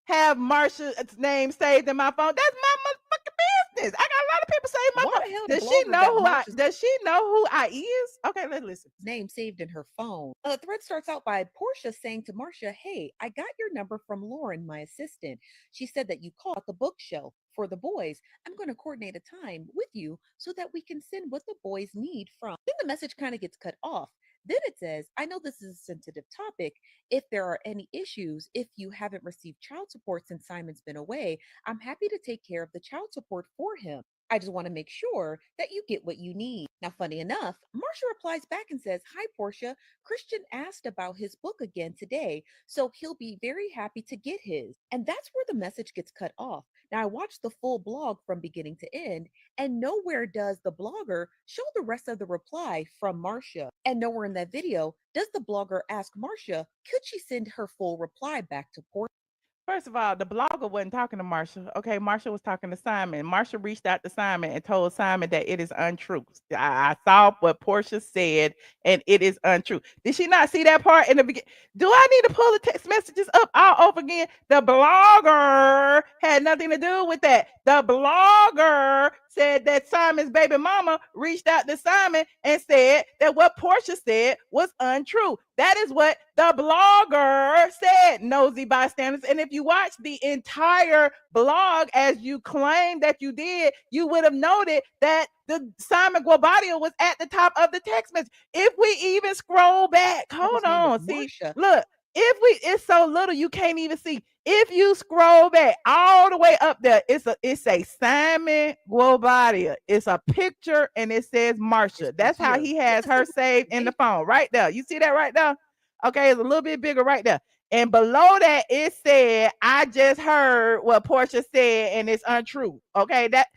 have Marsha's name saved in my phone, that's my motherfucking this. I got a lot of people saying my Why the hell the does she blogger know got who I Marsha's does she know who I is? Okay, let's listen. name saved in her phone? The thread starts out by Porsha saying to Marsha, "Hey, I got your number from Lauren, my assistant. She said that you called the bookshelf for the boys. I'm going to coordinate a time with you so that we can send what the boys need from." Then the message kind of gets cut off. Then it says, "I know this is a sensitive topic. If there are any issues, if you haven't received child support since Simon's been away, I'm happy to take care of the child support for him. I just want to make sure that you get what you need." Now, funny enough, Marsha replies back and says, "Hi, Portia. Christian asked about his book again today, so he'll be very happy to get his." And that's where the message gets cut off. Now, I watched the full blog from beginning to end, and nowhere does the blogger show the rest of the reply from Marsha. And nowhere in that video does the blogger ask Marsha, could she send her full reply back to Portia? First of all, the blogger wasn't talking to Marsha. Okay, Marsha was talking to Simon. Marsha reached out to Simon and told Simon that it is untrue. I saw what Porsha said, and it is untrue. Did she not see that part in the beginning? Do I need to pull the text messages up all over again? The blogger had nothing to do with that. The blogger said that Simon's baby mama reached out to Simon and said that what Porsha said was untrue. That is what the blogger said, nosy bystanders. And if you watch the entire blog as you claim that you did, you would have noted that the Simon Guobadia was at the top of the text message. If we even scroll back, hold on, see, look, if we, it's so little you can't even see. If you scroll back all the way up there, it's a Simon Guobadia. It's a picture and it says Marsha. That's how he has her saved in the phone right there. You see that right there? Okay, it's a little bit bigger right there. And below that, it said, "I just heard what Porsha said and it's untrue." Okay, that,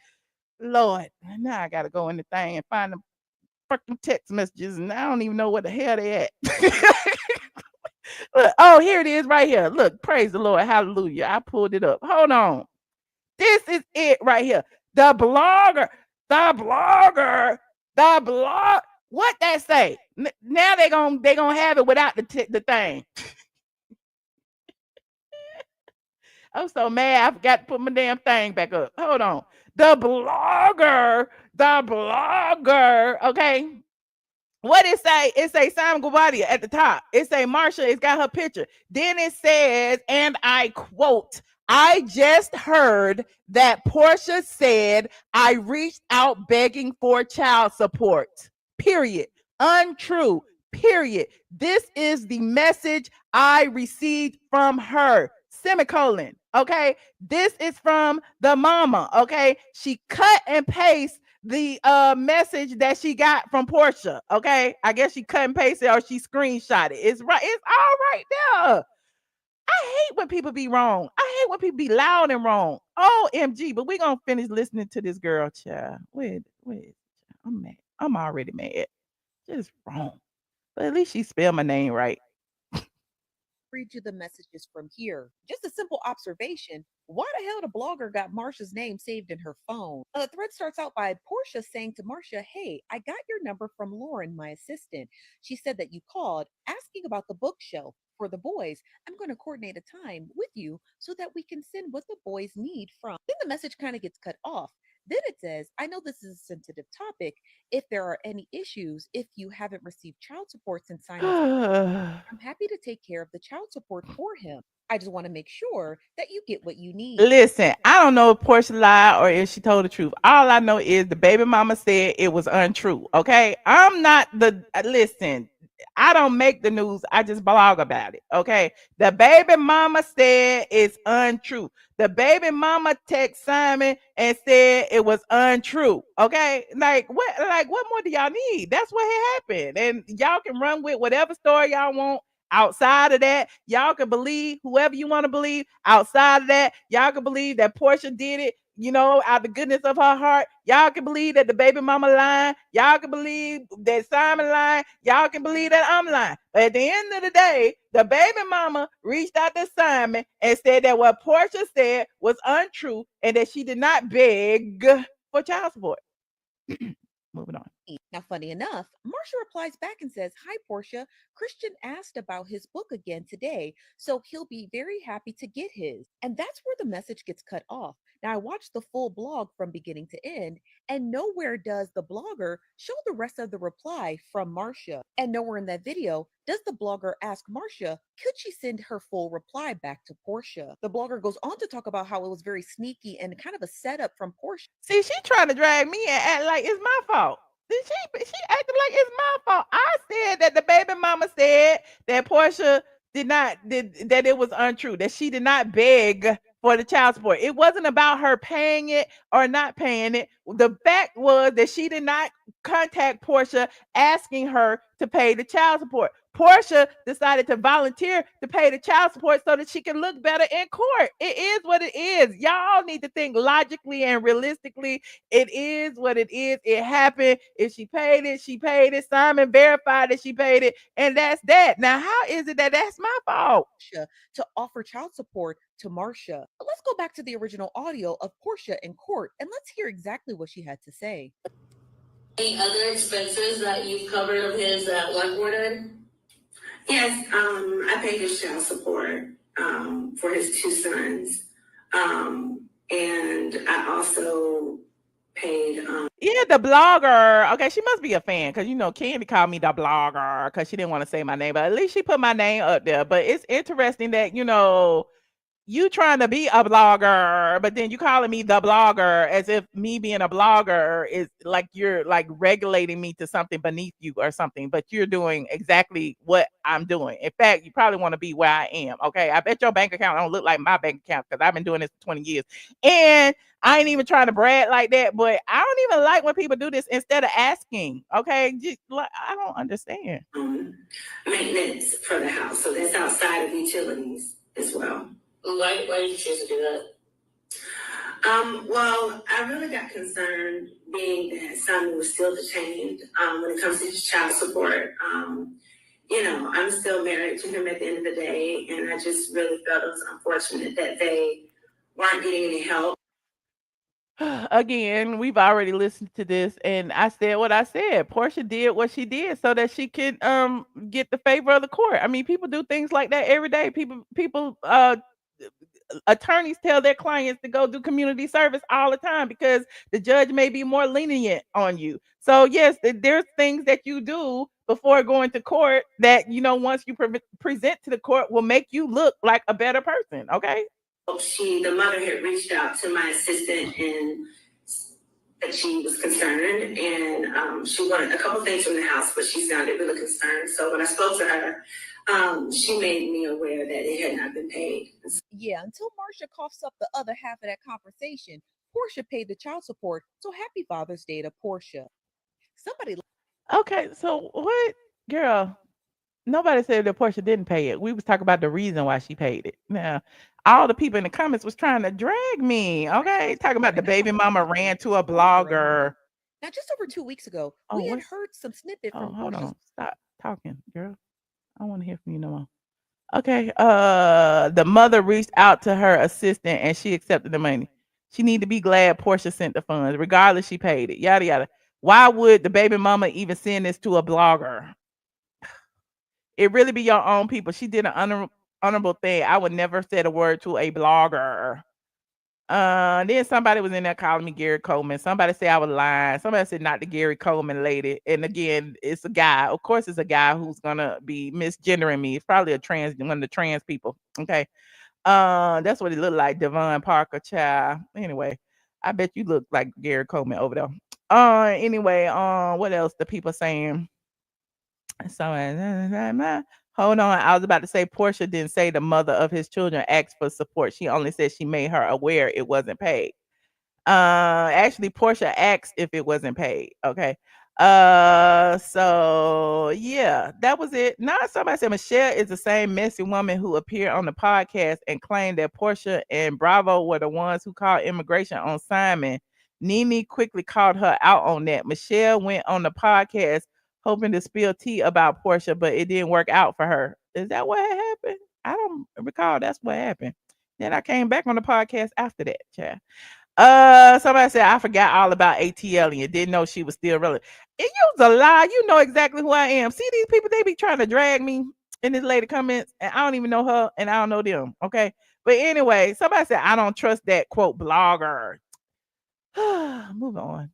Lord, now I gotta go in the thing and find the fucking text messages, and I don't even know where the hell they at. Look, oh, here it is right here. Look, praise the Lord, hallelujah. I pulled it up. Hold on. This is it right here. The blogger. What that say? Now they gonna have it without the thing. I'm so mad. I forgot to put my damn thing back up. Hold on. The blogger. Okay. What it say? It say Simon Guobadia at the top. It say Marsha. It's got her picture. Then it says, and I quote, "I just heard that Porsha said I reached out begging for child support. Period. Untrue. Period. This is the message I received from her. Semicolon. Okay. This is from the mama. Okay. She cut and paste the message that she got from Porsha. Okay. I guess she cut and paste it or she screenshot it. It's right. It's all right there. I hate when people be wrong. I hate when people be loud and wrong. OMG. But we're gonna finish listening to this girl, child. Wait. I'm mad. I'm already mad. Just wrong. But at least she spelled my name right. Read you the messages from here. Just a simple observation. Why the hell the blogger got Marsha's name saved in her phone? The thread starts out by Porsha saying to Marsha, "Hey, I got your number from Lauren, my assistant. She said that you called asking about the bookshelf for the boys. I'm going to coordinate a time with you so that we can send what the boys need from." Then the message kind of gets cut off. Then it says, "I know this is a sensitive topic. If there are any issues, if you haven't received child support since I'm happy to take care of the child support for him. I just want to make sure that you get what you need." Listen, I don't know if Porsha lied or if she told the truth. All I know is the baby mama said it was untrue. Okay. I'm not listen, I don't make the news. I just blog about it. Okay. The baby mama said it's untrue. The baby mama text Simon and said it was untrue. Okay. Like what more do y'all need? That's what had happened. And y'all can run with whatever story y'all want. Outside of that, y'all can believe whoever you want to believe. Outside of that, y'all can believe that Porsha did it, out of the goodness of her heart. Y'all can believe that the baby mama lying. Y'all can believe that Simon lying. Y'all can believe that I'm lying. But at the end of the day, the baby mama reached out to Simon and said that what Porsha said was untrue and that she did not beg for child support. Moving on. Now, funny enough, Marsha replies back and says, "Hi, Porsha. Christian asked about his book again today, so he'll be very happy to get his." And that's where the message gets cut off. Now, I watched the full blog from beginning to end, and nowhere does the blogger show the rest of the reply from Marsha. And nowhere in that video does the blogger ask Marsha, could she send her full reply back to Porsha? The blogger goes on to talk about how it was very sneaky and kind of a setup from Porsha. See, she trying to drag me and act like it's my fault. She acting like it's my fault. I said that the baby mama said that Porsha that it was untrue, that she did not beg for the child support. It wasn't about her paying it or not paying it. The fact was that she did not contact Porsha asking her to pay the child support. Porsha decided to volunteer to pay the child support so that she can look better in court. It is what it is. Y'all need to think logically and realistically. It is what it is. It happened. If she paid it, she paid it. Simon verified that she paid it, and that's that. Now, how is it that that's my fault? To offer child support to Marsha. Let's go back to the original audio of Porsha in court and let's hear exactly what she had to say. Any other expenses that you've covered of his work order? Yes, I paid his child support for his two sons. And I also paid. Yeah, the blogger. Okay, she must be a fan because, Kandi called me the blogger because she didn't want to say my name, but at least she put my name up there. But it's interesting that, you trying to be a blogger, but then you calling me the blogger as if me being a blogger is like you're like regulating me to something beneath you or something, but you're doing exactly what I'm doing. In fact, you probably want to be where I am. Okay. I bet your bank account don't look like my bank account because I've been doing this for 20 years. And I ain't even trying to brag like that, but I don't even like when people do this instead of asking. Okay. I don't understand. Maintenance for the house. So that's outside of utilities as well. Why did you choose to do that? Well, I really got concerned being that Simon was still detained when it comes to his child support. I'm still married to him at the end of the day, and I just really felt it was unfortunate that they weren't getting any help. Again, we've already listened to this, and I said what I said. Porsha did what she did so that she could get the favor of the court. I mean, people do things like that every day. People attorneys tell their clients to go do community service all the time because the judge may be more lenient on you. So yes, there's things that you do before going to court that once you present to the court will make you look like a better person. Okay. The mother had reached out to my assistant and that she was concerned, and she wanted a couple things from the house, but she sounded really concerned. So when I spoke to her, she made me aware that it had not been paid. Yeah, until Marsha coughs up the other half of that conversation, Porsha paid the child support. So happy Father's Day to Porsha. Okay, so what, girl? Nobody said that Porsha didn't pay it. We was talking about the reason why she paid it. Now, all the people in the comments was trying to drag me. Okay, talking about the baby mama ran to a blogger. Now, just over 2 weeks ago, we had heard some snippet from hold Porsha's. on, stop talking, girl. I want to hear from you no more. Okay, the mother reached out to her assistant and she accepted the money. She need to be glad Porsha sent the funds, regardless she paid it. Yada yada. Why would the baby mama even send this to a blogger? It really be your own people. She did an honorable thing. I would never said a word to a blogger. Then somebody was in there calling me Gary Coleman. Somebody said I was lying. Somebody said not the Gary Coleman lady. And again, it's a guy. Of course, it's a guy who's gonna be misgendering me. It's probably one of the trans people. Okay. That's what it looked like, Devon Parker, child. Anyway, I bet you look like Gary Coleman over there. Anyway, what else the people saying? So hold on. I was about to say Porsha didn't say the mother of his children asked for support. She only said she made her aware it wasn't paid. Actually, Porsha asked if it wasn't paid. Okay. So yeah, that was it. Now somebody said Michelle is the same messy woman who appeared on the podcast and claimed that Porsha and Bravo were the ones who called immigration on Simon. Nene quickly called her out on that. Michelle went on the podcast hoping to spill tea about Porsha, but it didn't work out for her. Is that what happened? I don't recall that's what happened. Then I came back on the podcast after that, child. Somebody said I forgot all about ATL and didn't know she was still relevant. It was a lie. You know exactly who I am. See these people, they be trying to drag me in this lady comments, and I don't even know her, and I don't know them. Okay, but anyway, somebody said I don't trust that quote blogger. Moving on.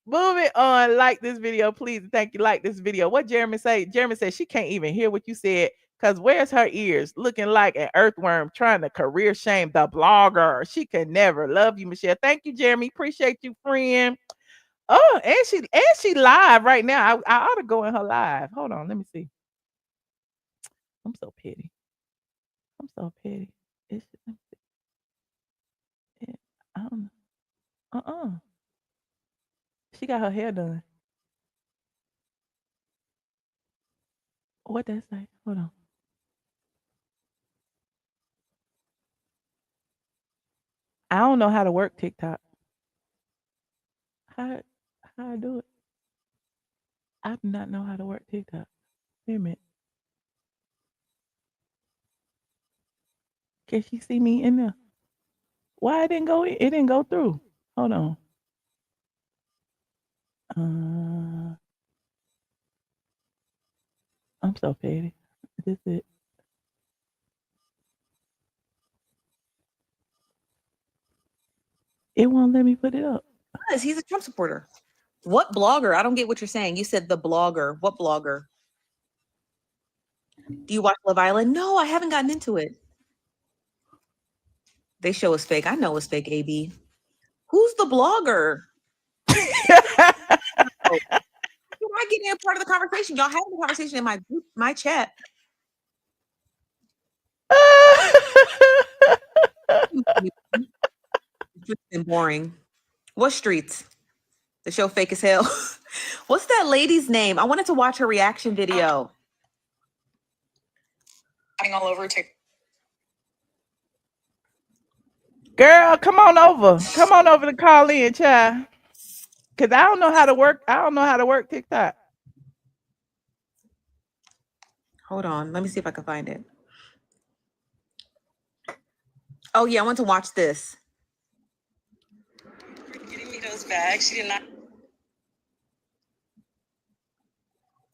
Moving on. Like this video, please. Thank you. Like this video. What Jeremy say? Jeremy said she can't even hear what you said. Cause where's her ears? Looking like an earthworm trying to career shame the blogger. She can never. Love you, Michelle. Thank you, Jeremy. Appreciate you, friend. Oh, and she live right now. I ought to go in her live. Hold on, let me see. I'm so petty. I'm so petty. Let me see. I don't know. She got her hair done. What that say? Hold on. I don't know how to work TikTok. How I do it? I do not know how to work TikTok. Wait a minute. Can she see me in there? Why it didn't go in? It didn't go through. Hold on. I'm so petty. This is it. It won't let me put it up. Because he's a Trump supporter. What blogger? I don't get what you're saying. You said the blogger. What blogger? Do you watch Love Island? No, I haven't gotten into it. They show us fake. I know it's fake, AB. Who's the blogger? I get in part of the conversation. Y'all having the conversation in my group, my chat. It's been boring. What streets? The show fake as hell. What's that lady's name? I wanted to watch her reaction video. All over TikTok. Girl, come on over. Come on over to call in, child. Cause I don't know how to work. I don't know how to work TikTok. Hold on. Let me see if I can find it. Oh yeah, I want to watch this. Getting me those bags. She did not.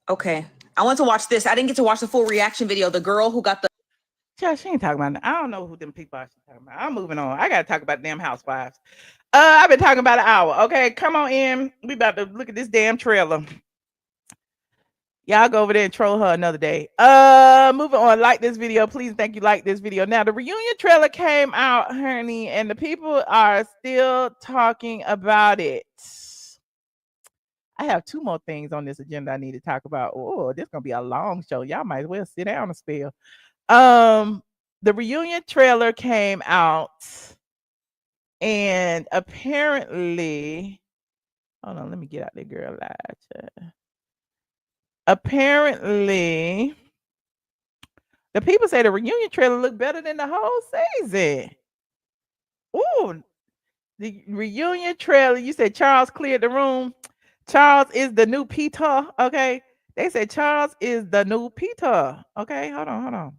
Okay. I want to watch this. I didn't get to watch the full reaction video. The girl who got the Child, she ain't talking about that. I don't know who them people are she's talking about. I'm moving on. I gotta talk about damn Housewives. I've been talking about an hour. Okay, come on in. We about to look at this damn trailer. Y'all go over there and troll her another day. Moving on. Like this video, please. Thank you. Like this video. Now the reunion trailer came out, honey, and the people are still talking about it. I have 2 more things on this agenda I need to talk about. Oh, this is gonna be a long show. Y'all might as well sit down a spell. The reunion trailer came out, and apparently, hold on, let me get out there, girl. Apparently, the people say the reunion trailer looked better than the whole season. Ooh, the reunion trailer. You said Charles cleared the room. Charles is the new Peter. Okay, they said Charles is the new Peter. Okay, hold on.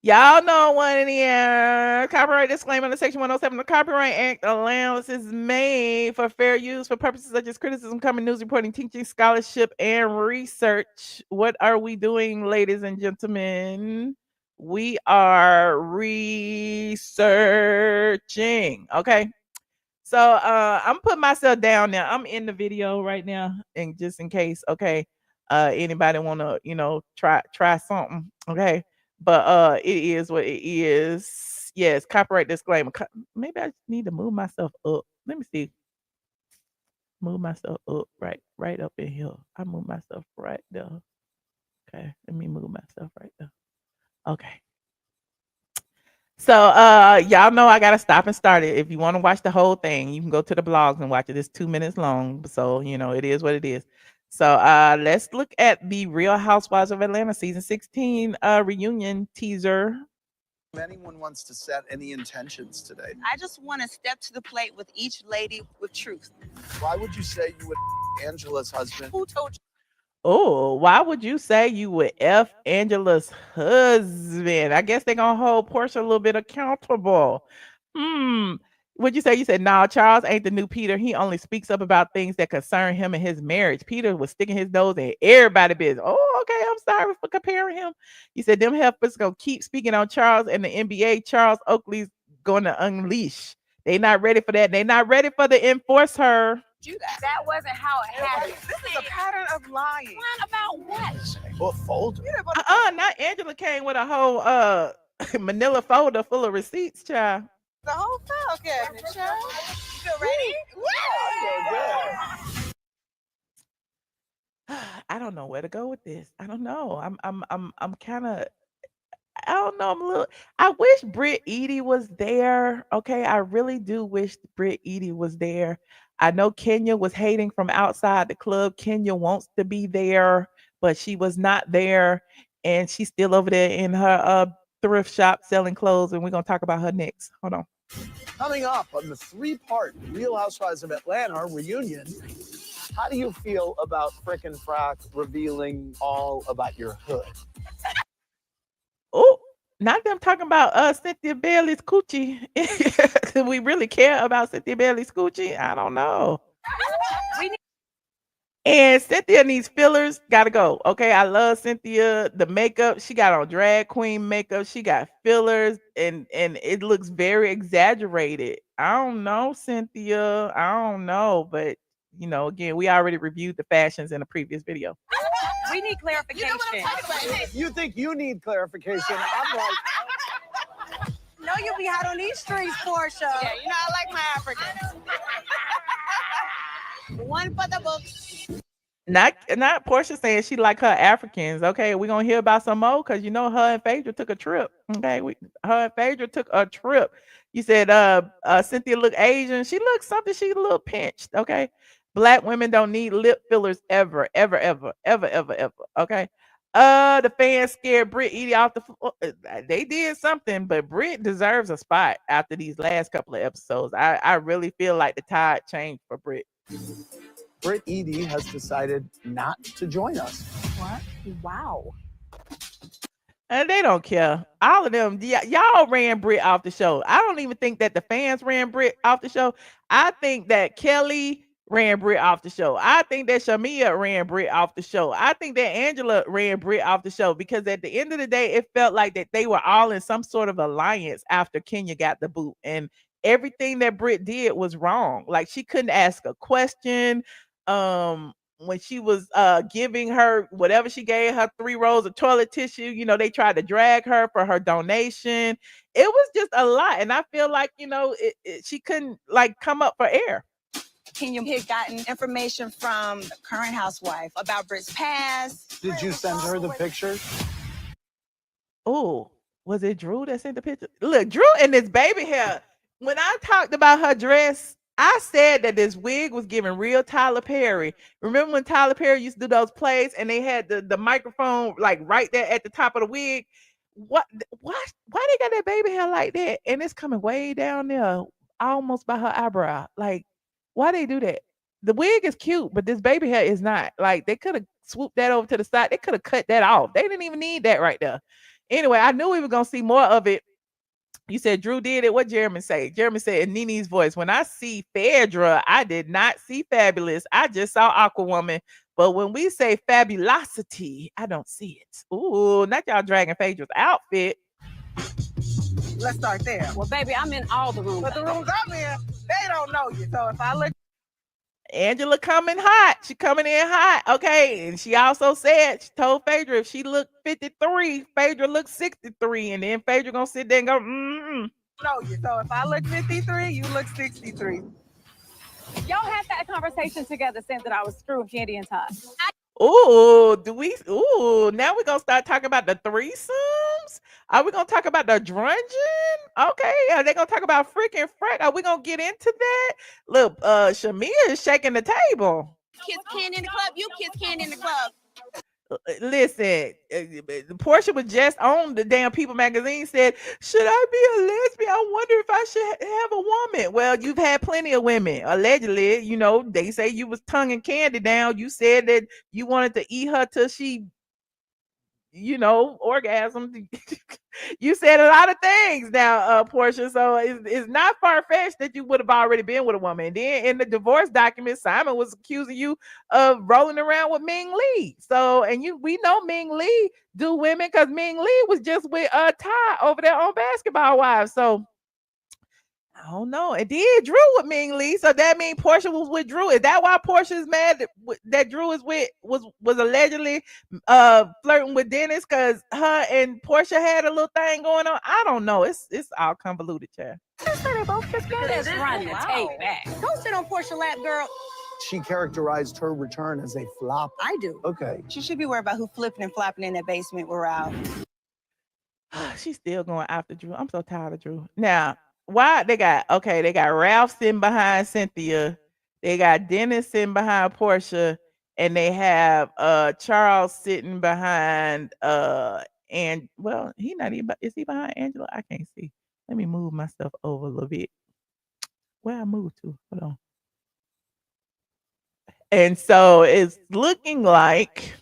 Y'all know one in the copyright disclaimer under Section 107 of the Copyright Act. Allowance is made for fair use for purposes such as criticism, comment, news reporting, teaching, scholarship, and research. What are we doing, ladies and gentlemen? We are researching. Okay. So I'm putting myself down now. I'm in the video right now, and just in case, okay, anybody wanna, try something, okay. But it is what it is. Yes, copyright disclaimer. Maybe I just need to move myself up. Let me see. Move myself up right up in here. I move myself right there. Okay, let me move myself right there. Okay. So y'all know I gotta stop and start it. If you want to watch the whole thing, you can go to the blogs and watch it. It's 2 minutes long. So it is what it is. So let's look at the Real Housewives of Atlanta season 16 reunion teaser. If anyone wants to set any intentions today, I just want to step to the plate with each lady with truth. why would you say you would Angela's husband? Who told you? Oh, why would you say you would F Angela's husband? I guess they're gonna hold Porsha a little bit accountable. Hmm. What'd you say? You said, nah, Charles ain't the new Peter. He only speaks up about things that concern him and his marriage. Peter was sticking his nose in everybody's business. Oh, okay. I'm sorry for comparing him. You said them helpers gonna keep speaking on Charles and the NBA. Charles Oakley's gonna unleash. They not ready for that. They not ready for the enforce her. That wasn't how it happened. This is a pattern of lying. Lying about what? What folder? Not Angela came with a whole manila folder full of receipts, child. The whole file cabinet, child. You feel ready? Yeah. I don't know where to go with this. I don't know. I'm kind of. I don't know. I'm a little. I wish Britt Edie was there. Okay, I really do wish Britt Edie was there. I know Kenya was hating from outside the club. Kenya wants to be there, but she was not there, and she's still over there in her thrift shop selling clothes. And we're gonna talk about her next. Hold on. Coming up on the 3-part Real Housewives of Atlanta reunion, how do you feel about Frickin' Frock revealing all about your hood? Oh, not them talking about Cynthia Bailey's coochie. Do we really care about Cynthia Bailey's coochie? I don't know. And Cynthia needs fillers. Gotta go. Okay, I love Cynthia. The makeup she got on drag queen makeup. She got fillers, and it looks very exaggerated. I don't know, Cynthia. I don't know, but you know, again, we already reviewed the fashions in a previous video. We need clarification. You think you need clarification? I'm like, No, you'll be hot on these streets, Porsha. Yeah, you know, I like my Africans. One for the books. Not Porsha saying she like her Africans. Okay, we're gonna hear about some more because you know her and Phaedra took a trip. Okay, her and Phaedra took a trip. You said Cynthia look Asian. She looks something. She a little pinched. Okay, Black women don't need lip fillers ever. Okay. The fans scared Britt Edie off the floor. They did something, but Britt deserves a spot after these last couple of episodes. I really feel like the tide changed for Britt. Britt Edie has decided not to join us. What? Wow. And they don't care. All of them, y'all ran Britt off the show. I don't even think that the fans ran Britt off the show. I think that Kelly ran Britt off the show. I think that Shamia ran Britt off the show. I think that Angela ran Britt off the show because at the end of the day, it felt like that they were all in some sort of alliance after Kenya got the boot. And everything that Britt did was wrong. Like she couldn't ask a question. When she was giving her whatever she gave her 3 rolls of toilet tissue, you know, they tried to drag her for her donation. It was just a lot. And I feel like, you know, she couldn't like come up for air. Kenya had gotten information from the current housewife about Britt's past. Did you send her the picture? Oh, was it Drew that sent the picture? Look, Drew and this baby hair. When I talked about her dress, I said that this wig was giving real Tyler Perry. Remember when Tyler Perry used to do those plays and they had the microphone like right there at the top of the wig? Why they got that baby hair like that? And it's coming way down there, almost by her eyebrow. Like, why they do that? The wig is cute, but this baby hair is not. Like, they could have swooped that over to the side. They could have cut that off. They didn't even need that right there. Anyway, I knew we were gonna see more of it. You said Drew did it. What Jeremy say? Jeremy said in Nene's voice, when I see Phaedra, I did not see Fabulous. I just saw Aquawoman. But when we say fabulosity, I don't see it. Ooh, not y'all dragging Phaedra's outfit. Let's start there. Well, baby, I'm in all the rooms. But the rooms I'm in, they don't know you. So if I look. Angela coming hot. She coming in hot. Okay. And she also said, she told Phaedra if she looked 53, Phaedra looked 63. And then Phaedra gonna sit there and go, No, you. So if I look 53, you look 63. Y'all had that conversation together since that I was screwing Kandi and Todd. ooh, now we're gonna start talking about the threesomes. Are we gonna talk about the drunging? Okay, are they gonna talk about freaking frack? Are we gonna get into that? Look, Shamia is shaking the table. Kiss Kandi in the club, you kiss Kandi in the club. Listen, Porsha was just on the damn People magazine. Said, "Should I be a lesbian? I wonder if I should have a woman." Well, you've had plenty of women. Allegedly, you know, they say you was tonguing Kandi down. You said that you wanted to eat her till she, you know, orgasm. You said a lot of things now, Porsha. So it's not far fetched that you would have already been with a woman. And then in the divorce document, Simon was accusing you of rolling around with Ming Lee. So, and we know Ming Lee do women because Ming Lee was just with Ty over there on Basketball Wives. So I don't know. And then Drew with Ming Lee, so that means Porsha was with Drew. Is that why Porsha is mad that Drew is with was allegedly flirting with Dennis because her and Porsha had a little thing going on? I don't know. It's all convoluted, child. They both just got Let's run the tape back. Don't sit on Porsche lap, girl. She characterized her return as a flop. I do. Okay. She should be worried about who flipping and flopping in that basement with Ralph. She's still going after Drew. I'm so tired of Drew. Now, why they got Ralph sitting behind Cynthia, they got Dennis sitting behind Porsha, and they have Charles sitting behind and well, he not even, is he behind Angela? I can't see. Let me move myself over a little bit. Where I moved to? Hold on. And so it's looking like,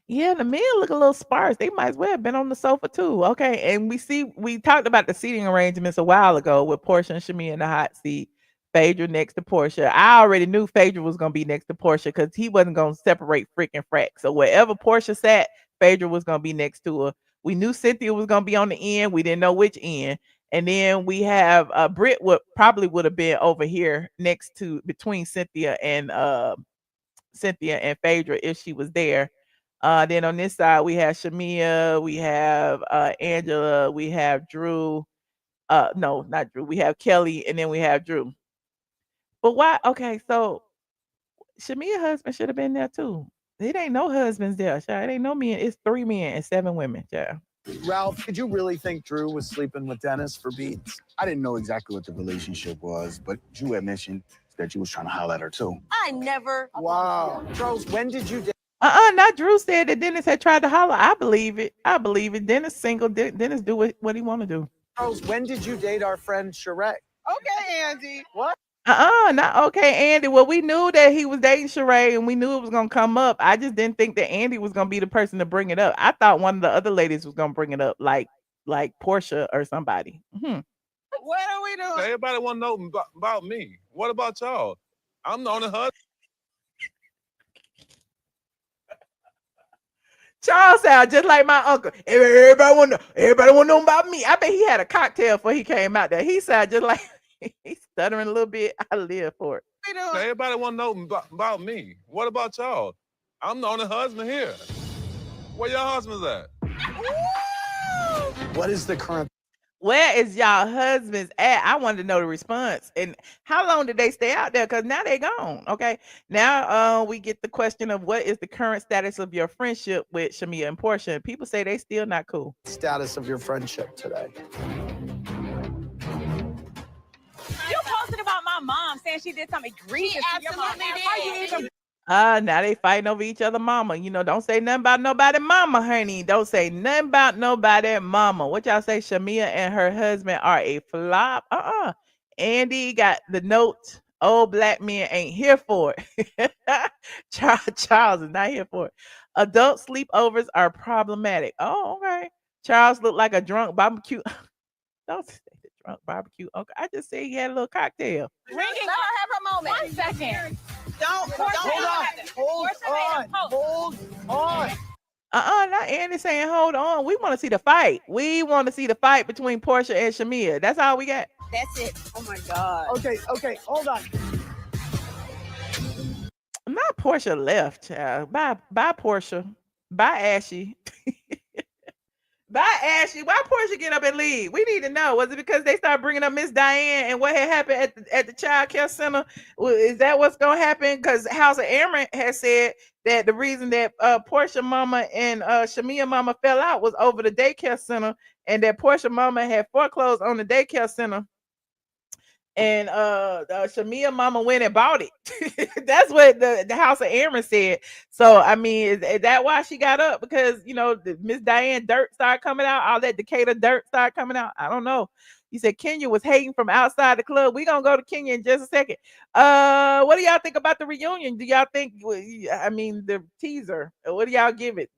yeah, the men look a little sparse. They might as well have been on the sofa too. Okay. And we talked about the seating arrangements a while ago with Porsha and Shamia in the hot seat, Phaedra next to Porsha. I already knew Phaedra was going to be next to Porsha because he wasn't going to separate freaking frack. So wherever Porsha sat, Phaedra was going to be next to her. We knew Cynthia was going to be on the end. We didn't know which end. And then we have Britt would have been over here next to between Cynthia and Phaedra if she was there. Then on this side we have Shamia, we have Angela, we have Drew. No, not Drew. We have Kelly, and then we have Drew. But why? Okay, so Shamia's husband should have been there too. It ain't no husbands there, child. It ain't no men. It's 3 men and 7 women, child. Ralph, did you really think Drew was sleeping with Dennis for beats? I didn't know exactly what the relationship was, but Drew had mentioned that you was trying to holler at her too. I never. Wow. Charles, when did you date? Not Drew said that Dennis had tried to holler. I believe it. Dennis single. Dennis do what he want to do. Charles, when did you date our friend Sheree? Okay, Andy. What? Not okay, Andy. Well, we knew that he was dating Sheree, and we knew it was gonna come up. I just didn't think that Andy was gonna be the person to bring it up. I thought one of the other ladies was gonna bring it up, like Porsha or somebody. What are we doing? Everybody want to know about me. What about y'all? I'm the only husband. Charles sound just like my uncle. Everybody want to know about me. I bet he had a cocktail before he came out there. He sound just like he's stuttering a little bit. I live for it. Everybody want to know about me. What about y'all? I'm the only husband here. Where your husbands at? What is the current? Where is y'all husbands at? I wanted to know the response. And how long did they stay out there? Because now they gone. Okay. Now we get the question of what is the current status of your friendship with Shamia and Porsha? People say they still not cool. Status of your friendship today. You posted about my mom saying she did something egregious to your mom. Now they fighting over each other mama. You know, don't say nothing about nobody mama, honey. Don't say nothing about nobody mama. What y'all say? Shamia and her husband are a flop? Andy got the note. Old black men ain't here for it. Charles is not here for it. Adult sleepovers are problematic. Oh, okay. Charles looked like a drunk barbecue. Don't say the drunk barbecue. Okay, I just said he had a little cocktail. Let her have her moment. 1 second. Don't. Hold on. Not Andy saying hold on. We want to see the fight. We want to see the fight between Porsha and Shamia. That's all we got. That's it. Oh my God. Okay, hold on. Not Porsha left, child. Bye Porsha. Bye Ashy. Bye Ashley. Why Porsha get up and leave? We need to know. Was it because they started bringing up Miss Diane and what had happened at the child care center? Is that what's going to happen? Because House of Aaron has said that the reason that Porsha mama and Shamia mama fell out was over the daycare center, and that Porsha mama had foreclosed on the daycare center. and Shamia mama went and bought it. That's what the House of Aaron said. So I mean, is that why she got up? Because Miss Diane dirt started coming out, all that Decatur dirt started coming out. I don't know. You said Kenya was hating from outside the club. We're gonna go to Kenya in just a second. What do y'all think about the reunion? Do y'all think, I mean, the teaser, what do y'all give it?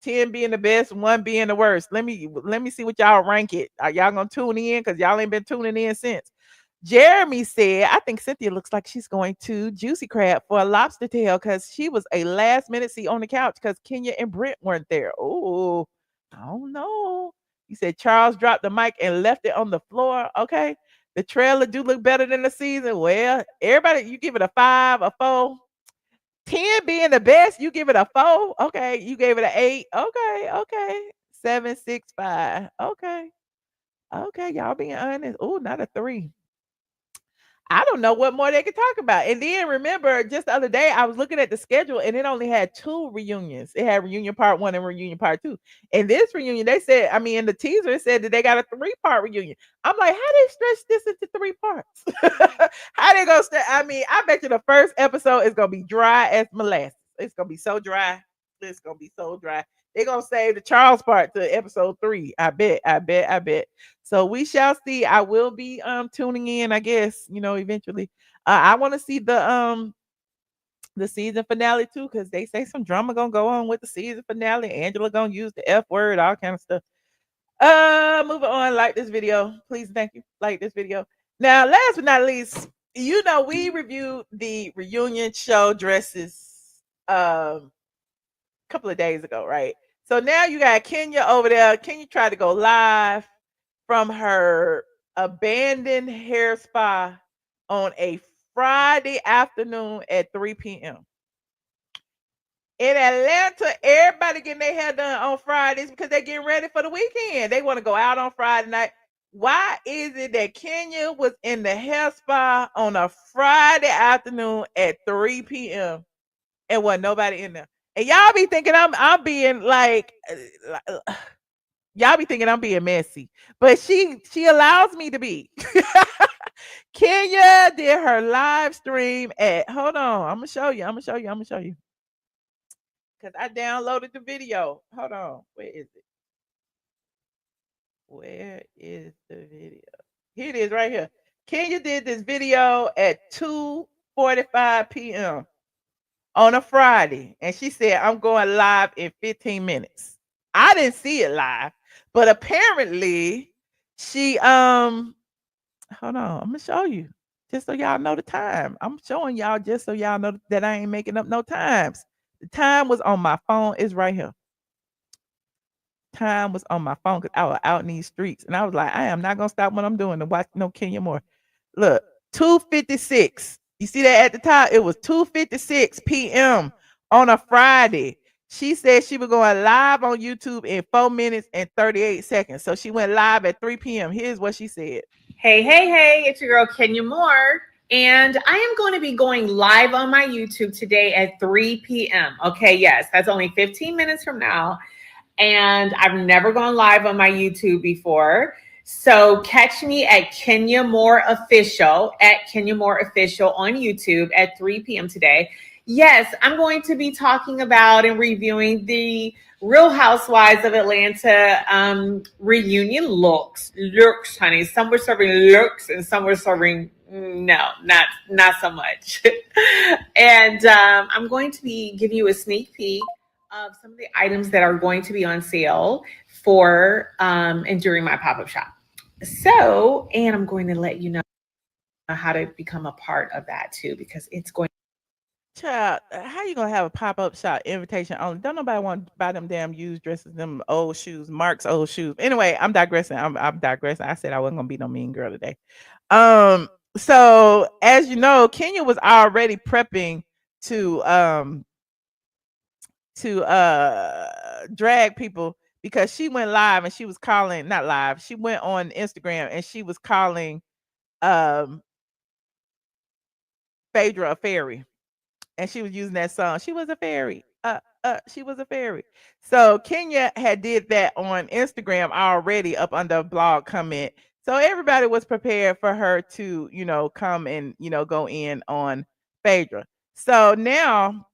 10 being the best, 1 being the worst. Let me see what y'all rank it. Are y'all gonna tune in? Because y'all ain't been tuning in since. Jeremy said, I think Cynthia looks like she's going to Juicy Crab for a lobster tail because she was a last minute seat on the couch because Kenya and Brent weren't there. Oh, I don't know. He said Charles dropped the mic and left it on the floor. Okay. The trailer do look better than the season. Well, everybody, you give it a 5, a 4. 10 being the best, you give it a 4. Okay. You gave it an 8. Okay. 7, 6, 5. Okay. Y'all being honest. Oh, not a 3. I don't know what more they could talk about. And then remember, just the other day, I was looking at the schedule and it only had 2 reunions. It had reunion part 1 and reunion part 2. And this reunion, they said, I mean, in the teaser, it said that they got a 3-part reunion. I'm like, how they stretch this into 3 parts? How they gonna stretch? I mean, I bet you the first episode is gonna be dry as molasses. It's gonna be so dry. It's gonna be so dry. They're gonna save the Charles part to episode 3. I bet. So we shall see. I will be tuning in, I guess, eventually. I want to see the season finale too, because they say some drama gonna go on with the season finale. Angela gonna use the F word, all kind of stuff. Moving on, like this video. Please, thank you. Like this video. Now, last but not least, we reviewed the reunion show dresses a couple of days ago, right? So now you got Kenya over there. Kenya tried to go live from her abandoned hair spa on a Friday afternoon at 3 p.m. In Atlanta, everybody getting their hair done on Fridays because they're getting ready for the weekend. They want to go out on Friday night. Why is it that Kenya was in the hair spa on a Friday afternoon at 3 p.m. and wasn't nobody in there? And y'all be thinking I'm being like y'all be thinking I'm being messy, but she allows me to be. Kenya did her live stream at, hold on, I'm gonna show you because I downloaded the video. Hold on, where is the video? Here it is, right here. Kenya did this video at 2:45 p.m. on a Friday, and she said, I'm going live in 15 minutes. I didn't see it live, but apparently she hold on, I'm gonna show you just so y'all know the time. I'm showing y'all just so y'all know that I ain't making up no times. The time was on my phone. It's right here. Time was on my phone because I was out in these streets, and I was like, I am not gonna stop what I'm doing to watch no Kenya Moore. Look, 2:56. You see that at the top? It was 2:56 p.m. on a Friday. She said she was going live on YouTube in 4 minutes and 38 seconds. So she went live at 3 p.m. Here's what she said. Hey, it's your girl Kenya Moore, and I am going to be going live on my YouTube today at 3 p.m. Okay, yes, that's only 15 minutes from now, and I've never gone live on my YouTube before. So catch me at Kenya Moore Official, on YouTube at 3 p.m. today. Yes, I'm going to be talking about and reviewing the Real Housewives of Atlanta reunion looks, honey. Some were serving looks and some were serving not so much. And I'm going to be giving you a sneak peek of some of the items that are going to be on sale for and during my pop-up shop. So, and I'm going to let you know how to become a part of that too, because it's going. Child, how you gonna have a pop-up shop invitation only? Don't nobody want to buy them damn used dresses, them old shoes, Marc's old shoes. Anyway, I'm digressing. I'm digressing. I said I wasn't gonna be no mean girl today. So as you know, Kenya was already prepping to drag people because she went live and she was calling, not live, she went on Instagram and she was calling Phaedra a fairy. And she was using that song. She was a fairy. She was a fairy. So Kenya had did that on Instagram already up under a blog comment So everybody was prepared for her to, come and, go in on Phaedra. So now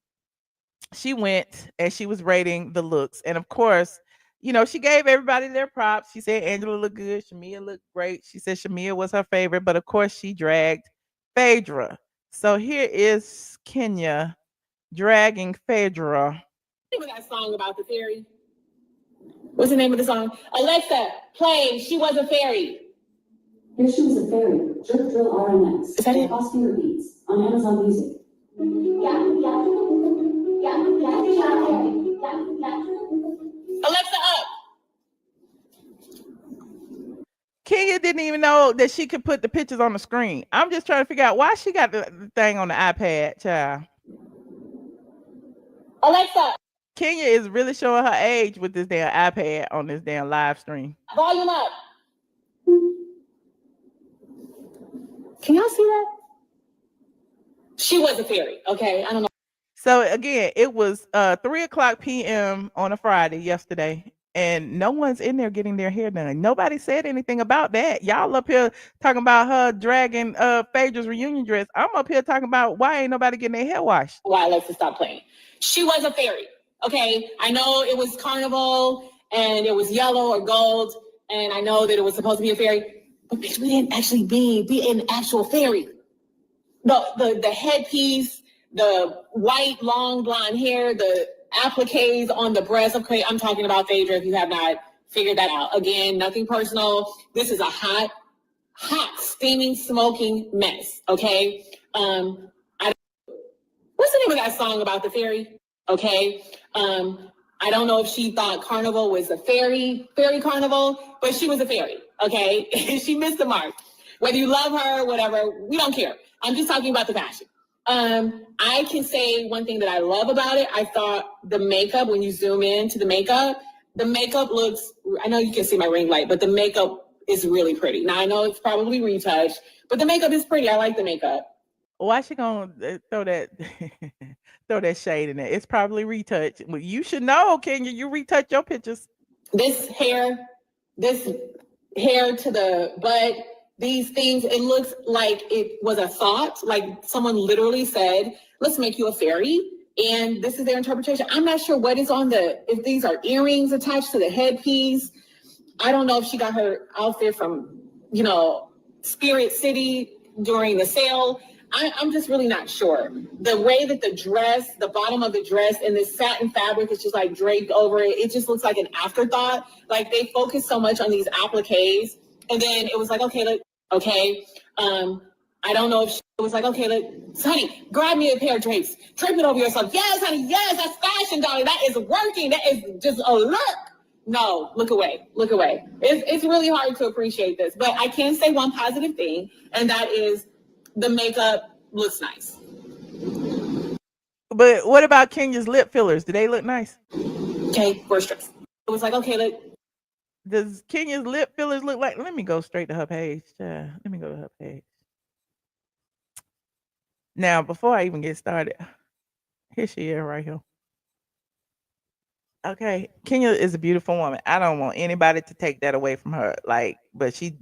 she went and she was rating the looks. And of course, she gave everybody their props. She said Angela looked good. Shamia looked great. She said Shamia was her favorite, but of course she dragged Phaedra. So here is Kenya dragging Phaedra. What's that song about the fairy? What's the name of the song? Alexa, play She Was a Fairy. Here She Was a Fairy, Drip Drill RMX. Is that it? Finger Beats on Amazon Music. Alexa, up. Kenya didn't even know that she could put the pictures on the screen. I'm just trying to figure out why she got the thing on the iPad, child. Alexa. Kenya is really showing her age with this damn iPad on this damn live stream. Volume up. Can y'all see that? She was a fairy, okay? I don't know. So again, it was 3:00 p.m. on a Friday yesterday, and no one's in there getting their hair done. Nobody said anything about that. Y'all up here talking about her dragging Phaedra's reunion dress. I'm up here talking about why ain't nobody getting their hair washed. Why? Let's stop playing. She was a fairy, okay? I know it was carnival and it was yellow or gold, and I know that it was supposed to be a fairy, but bitch, we didn't actually be an actual fairy. The headpiece, the white long blonde hair, the appliques on the breast. Okay, I'm talking about Phaedra if you have not figured that out. Again, nothing personal. This is a hot, steaming, smoking mess. Okay. What's the name of that song about the fairy? Okay. I don't know if she thought carnival was a fairy carnival, but she was a fairy. Okay. She missed the mark. Whether you love her, whatever, we don't care. I'm just talking about the fashion. I can say one thing that I love about it. I thought the makeup, when you zoom in to the makeup looks, I know you can see my ring light, but the makeup is really pretty. Now I know it's probably retouched, but the makeup is pretty. I like the makeup. Why she gonna throw that throw that shade in there? It's probably retouched. Well, you should know, Kenya. You retouch your pictures. This hair to the butt, these things, it looks like it was a thought, like someone literally said, let's make you a fairy. And this is their interpretation. I'm not sure what is on if these are earrings attached to the headpiece. I don't know if she got her outfit from, Spirit City during the sale. I'm just really not sure. The way that the bottom of the dress and this satin fabric is just like draped over it. It just looks like an afterthought. Like they focus so much on these appliques. And then it was like, okay. I don't know if she was like, okay, honey, grab me a pair of drapes. Drape it over yourself. Yes, honey, yes, that's fashion, darling. That is working. That is just a look. No, look away. It's really hard to appreciate this. But I can say one positive thing, and that is the makeup looks nice. But what about Kenya's lip fillers? Do they look nice? Okay, first dress. It was like, okay, does Kenya's lip fillers look like? Let me go straight to her page. Let me go to her page. Now, before I even get started, here she is right here. Okay, Kenya is a beautiful woman. I don't want anybody to take that away from her. But she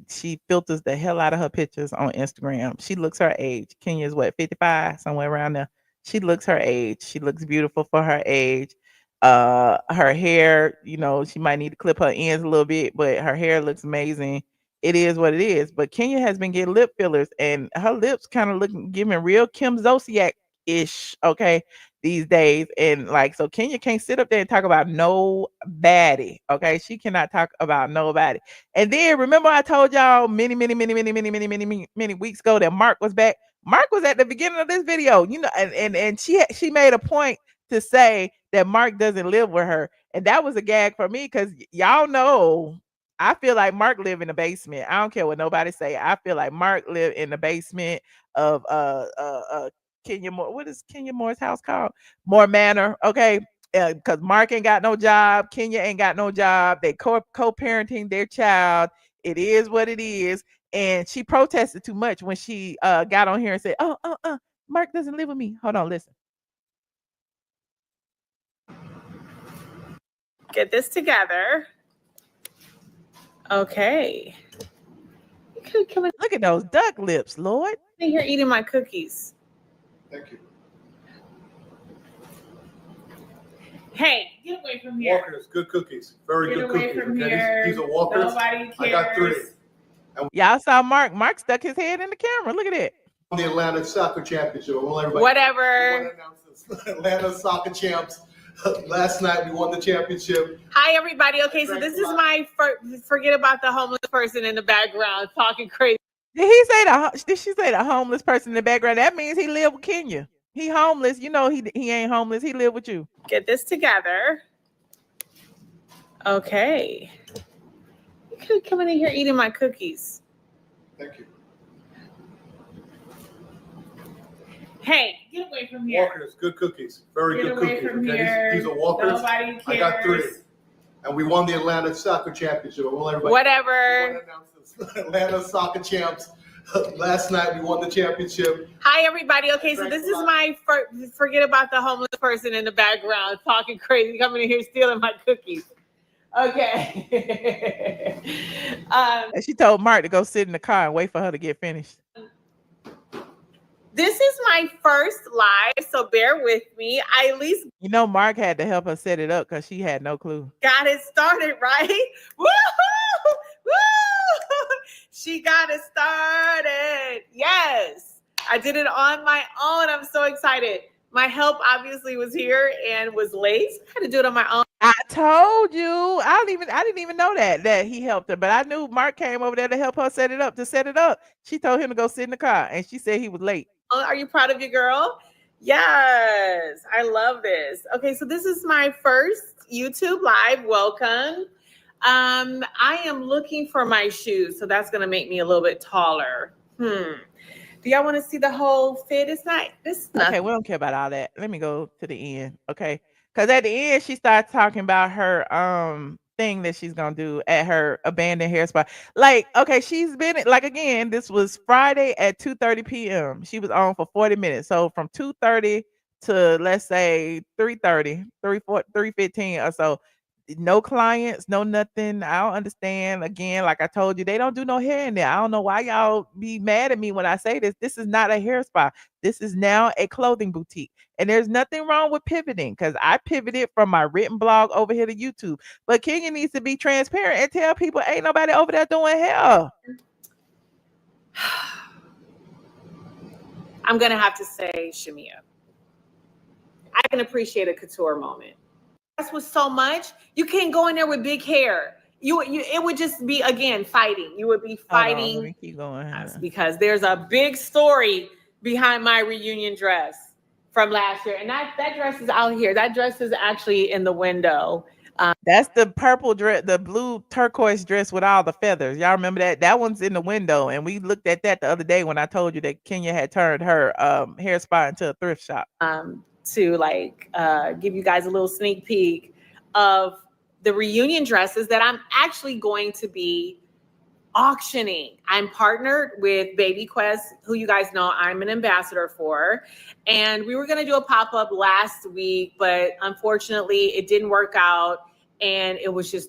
filters the hell out of her pictures on Instagram. She looks her age. Kenya is what, 55, somewhere around there. She looks her age. She looks beautiful for her age. Her hair, she might need to clip her ends a little bit, but her hair looks amazing. It is what it is. But Kenya has been getting lip fillers, and her lips kind of giving real Kim Zolciak-ish, okay, these days. And so Kenya can't sit up there and talk about nobody, okay? She cannot talk about nobody. And then remember I told y'all many weeks ago that Marc was back. Marc was at the beginning of this video, and she made a point to say that Marc doesn't live with her. And that was a gag for me, because y'all know I feel like Marc live in the basement. I don't care what nobody say. I feel like Marc live in the basement of Kenya Moore. What is Kenya Moore's house called? Moore Manor. Okay. Because Marc ain't got no job. Kenya ain't got no job. They co-parenting their child. It is what it is. And she protested too much when she got on here and said, Marc doesn't live with me. Hold on, listen. Get this together. Okay. Look at those duck lips, Lord. I'm here eating my cookies. Thank you. Hey, get away from here. Walkers, good cookies. Very Get good away cookies. from Okay, here. these are Walkers. Nobody I got 3. cares. Y'all saw Mark. Mark stuck his head in the camera. Look at that. The Atlanta Soccer Championship. I want everybody. Whatever. Atlanta Soccer Champs. Last night we won the championship. Hi, everybody. Okay, so this is my forget about the homeless person in the background talking crazy. Did she say the homeless person in the background? That means he live with Kenya. He homeless. You know he ain't homeless. He live with you. Get this together. Okay. You could come in here eating my cookies. Thank you. Hey, get away from here. Walkers, good cookies. Very Get good away cookies. from Okay, here. these are Walkers. Nobody cares. I got 3. And we won the Atlanta Soccer Championship. I want everybody. Whatever. Atlanta Soccer Champs. Last night we won the championship. Hi, everybody. Okay, so this is my forget about the homeless person in the background talking crazy, coming in here stealing my cookies. Okay. And she told Mark to go sit in the car and wait for her to get finished. This is my first live, so bear with me. I at least Mark had to help her set it up because she had no clue. got it started, right? Woo-hoo! Woo! She got it started. Yes. I did it on my own. I'm so excited. My help obviously was here and was late. I had to do it on my own. I told you. I didn't even know that he helped her, but I knew Mark came over there to help her set it up. She told him to go sit in the car and she said he was late. Oh, are you proud of your girl? Yes, I love this. Okay, so this is my first YouTube live. Welcome. I am looking for my shoes, so that's gonna make me a little bit taller. Do y'all want to see the whole fit? It's not. Okay, we don't care about all that. Let me go to the end, okay? Because at the end she starts talking about her thing that she's gonna do at her abandoned hair spa. Like, okay, she's been like, again, this was Friday at 2:30 p.m. She was on for 40 minutes. So from 2:30 to, let's say, 3:30, 3:15 or so. No clients, no nothing. I don't understand. Again, like I told you, they don't do no hair in there. I don't know why y'all be mad at me when I say this. This is not a hair spa. This is now a clothing boutique. And there's nothing wrong with pivoting, because I pivoted from my written blog over here to YouTube. But Kenya needs to be transparent and tell people ain't nobody over there doing hair. I'm gonna have to say, Shamia, I can appreciate a couture moment. That's with so much. You can't go in there with big hair. It would just be, again, fighting. You would be fighting. Let me keep going. Because there's a big story behind my reunion dress from last year. And that dress is out here. That dress is actually in the window. That's the purple dress, the blue turquoise dress with all the feathers. Y'all remember that? That one's in the window. And we looked at that the other day when I told you that Kenya had turned her hair spa into a thrift shop. To give you guys a little sneak peek of the reunion dresses that I'm actually going to be auctioning. I'm partnered with Baby Quest, who you guys know I'm an ambassador for. And we were going to do a pop-up last week, but unfortunately it didn't work out. And it was just.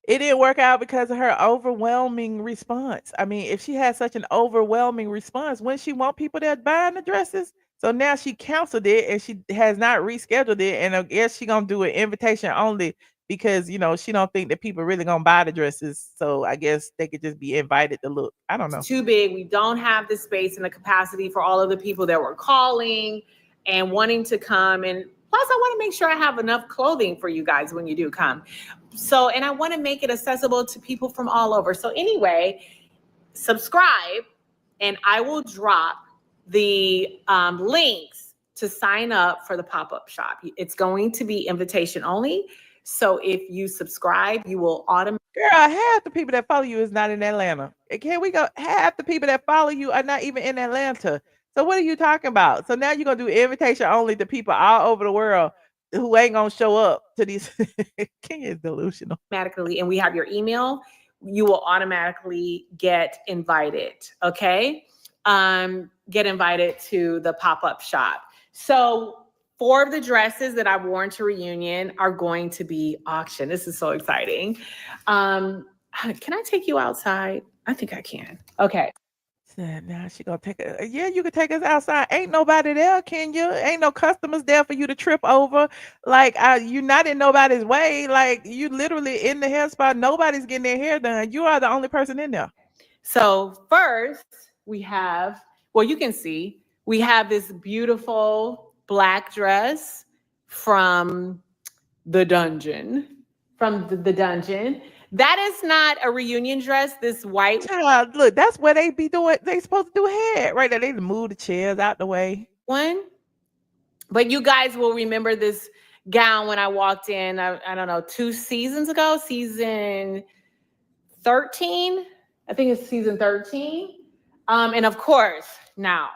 It didn't work out because of her overwhelming response. I mean, if she had such an overwhelming response, wouldn't she want people that buying the dresses? So now she canceled it and she has not rescheduled it. And I guess she's going to do an invitation only because, she don't think that people really going to buy the dresses. So I guess they could just be invited to look. I don't know. It's too big. We don't have the space and the capacity for all of the people that were calling and wanting to come. And plus, I want to make sure I have enough clothing for you guys when you do come. So, and I want to make it accessible to people from all over. So anyway, subscribe and I will drop the links to sign up for the pop-up shop. It's going to be invitation only. So if you subscribe, you will automatically. Girl, half the people that follow you is not in Atlanta. Can we go? Half the people that follow you are not even in Atlanta. So what are you talking about? So now you're going to do invitation only to people all over the world who ain't going to show up to these. Kenya is delusional. Automatically, and we have your email. You will automatically get invited. Okay. Get invited to the pop-up shop. So 4 of the dresses that I've worn to Reunion are going to be auctioned. This is so exciting. Can I take you outside? I think I can. Okay. Said, now she gonna take it. Yeah, you can take us outside. Ain't nobody there, can you? Ain't no customers there for you to trip over. Like, you not in nobody's way. Like, you literally in the hair spa. Nobody's getting their hair done. You are the only person in there. So first we have, well, you can see, we have this beautiful black dress from the dungeon. The dungeon. That is not a reunion dress. This white. Child, look, that's where they be doing. They supposed to do hair right there. They move the chairs out the way. One. But you guys will remember this gown when I walked in, I don't know, 2 seasons ago, season 13. I think it's season 13. And of course, now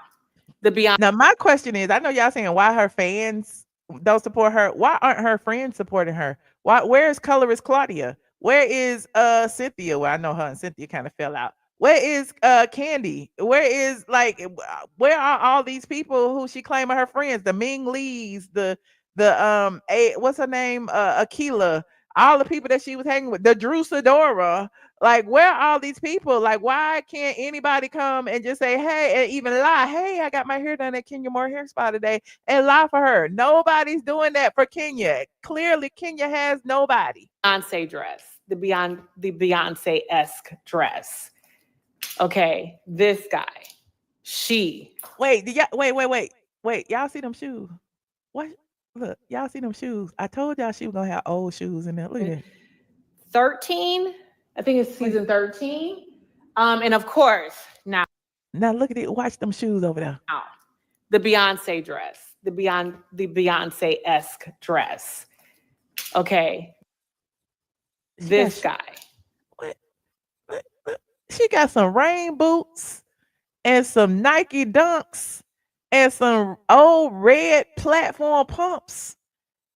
the Beyonce. Now, my question is, I know y'all saying why her fans don't support her. Why aren't her friends supporting her? Where is colorist Claudia? Where is Cynthia? Well, I know her and Cynthia kind of fell out. Where is Kandi? Where is where are all these people who she claiming her friends? The Ming Lees, what's her name? Akila, all the people that she was hanging with, the Drew Sidora. Like, where are all these people? Like, why can't anybody come and just say, hey, and even lie? Hey, I got my hair done at Kenya Moore Hair Spa today, and lie for her. Nobody's doing that for Kenya. Clearly, Kenya has nobody. Beyonce dress, the Beyonce-esque dress. Okay, this guy, wait, y'all see them shoes? What? Look, y'all see them shoes? I told y'all she was gonna have old shoes in there. Look at that. 13. I think it's season 13. And of course, now look at it. Watch them shoes over there. The Beyonce dress, the Beyonce-esque dress. Okay. This guy. She got some rain boots and some Nike Dunks and some old red platform pumps.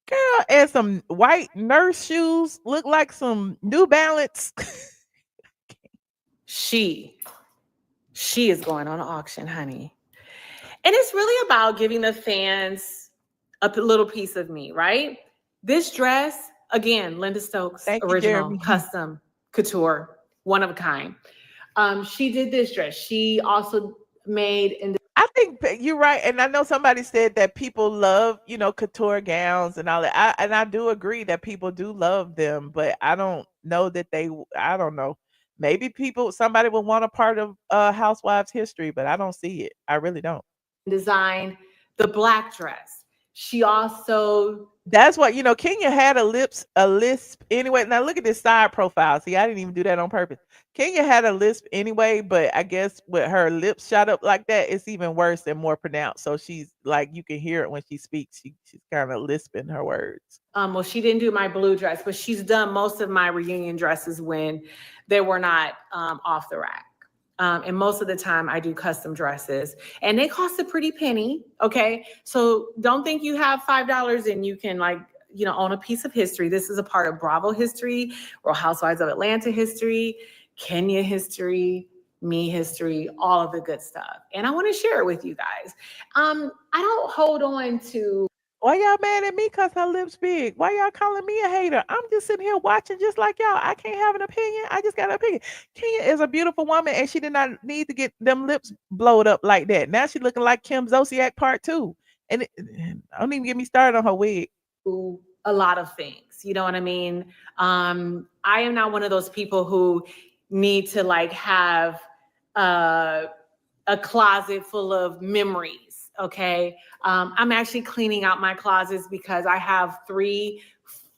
Girl, and some white nurse shoes. Look like some New Balance. She is going on auction, honey. And it's really about giving the fans a little piece of me, right? This dress, again, Linda Stokes, original, custom, couture, one of a kind. She did this dress. She also made. I think you're right. And I know somebody said that people love, couture gowns and all that. I do agree that people do love them, but I don't know that I don't know. Maybe somebody would want a part of Housewives history, but I don't see it. I really don't. Designed the black dress. She also. That's what, Kenya had a lisp anyway. Now look at this side profile. See, I didn't even do that on purpose. Kenya had a lisp anyway, but I guess with her lips shot up like that, it's even worse and more pronounced. So she's like, you can hear it when she speaks. She's kind of lisping her words. Well, she didn't do my blue dress, but she's done most of my reunion dresses when they were not off the rack. And most of the time I do custom dresses and they cost a pretty penny. Okay. So don't think you have $5 and you can own a piece of history. This is a part of Bravo history, Real Housewives of Atlanta history, Kenya history, me history, all of the good stuff. And I want to share it with you guys. I don't hold on to. Why y'all mad at me because her lips big? Why y'all calling me a hater? I'm just sitting here watching just like y'all. I can't have an opinion. I just got an opinion. Kenya is a beautiful woman and she did not need to get them lips blowed up like that. Now she's looking like Kim Zolciak part 2. And don't even get me started on her wig. A lot of things, you know what I mean? I am not one of those people who need to have a closet full of memories. Okay. I'm actually cleaning out my closets because I have 3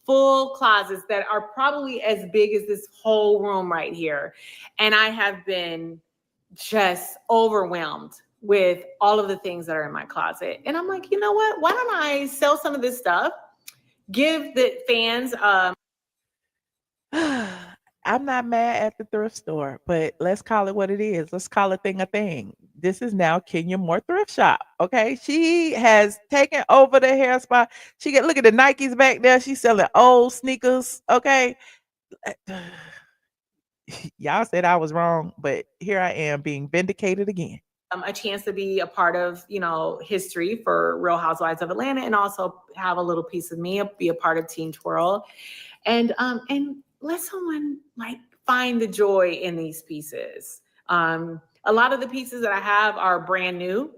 full closets that are probably as big as this whole room right here. And I have been just overwhelmed with all of the things that are in my closet. And I'm like, you know what? Why don't I sell some of this stuff? Give the fans. I'm not mad at the thrift store, but let's call it what it is. Let's call a thing. This is now Kenya Moore Thrift Shop. Okay. She has taken over the hair spa. Look at the Nikes back there. She's selling old sneakers. Okay. Y'all said I was wrong, but here I am being vindicated again. A chance to be a part of, history for Real Housewives of Atlanta and also have a little piece of me, be a part of Teen Twirl and let someone find the joy in these pieces. A lot of the pieces that I have are brand new.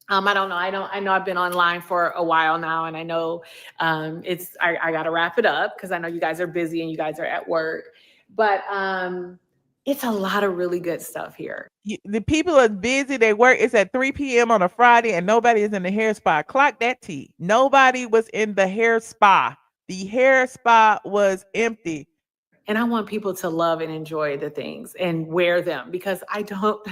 I don't know. I know I've been online for a while now, and I know I got to wrap it up because I know you guys are busy and you guys are at work. But it's a lot of really good stuff here. The people are busy. They work. It's at 3 p.m. on a Friday, and nobody is in the hair spa. Clock that T. Nobody was in the hair spa. The hair spa was empty. And I want people to love and enjoy the things and wear them because I don't.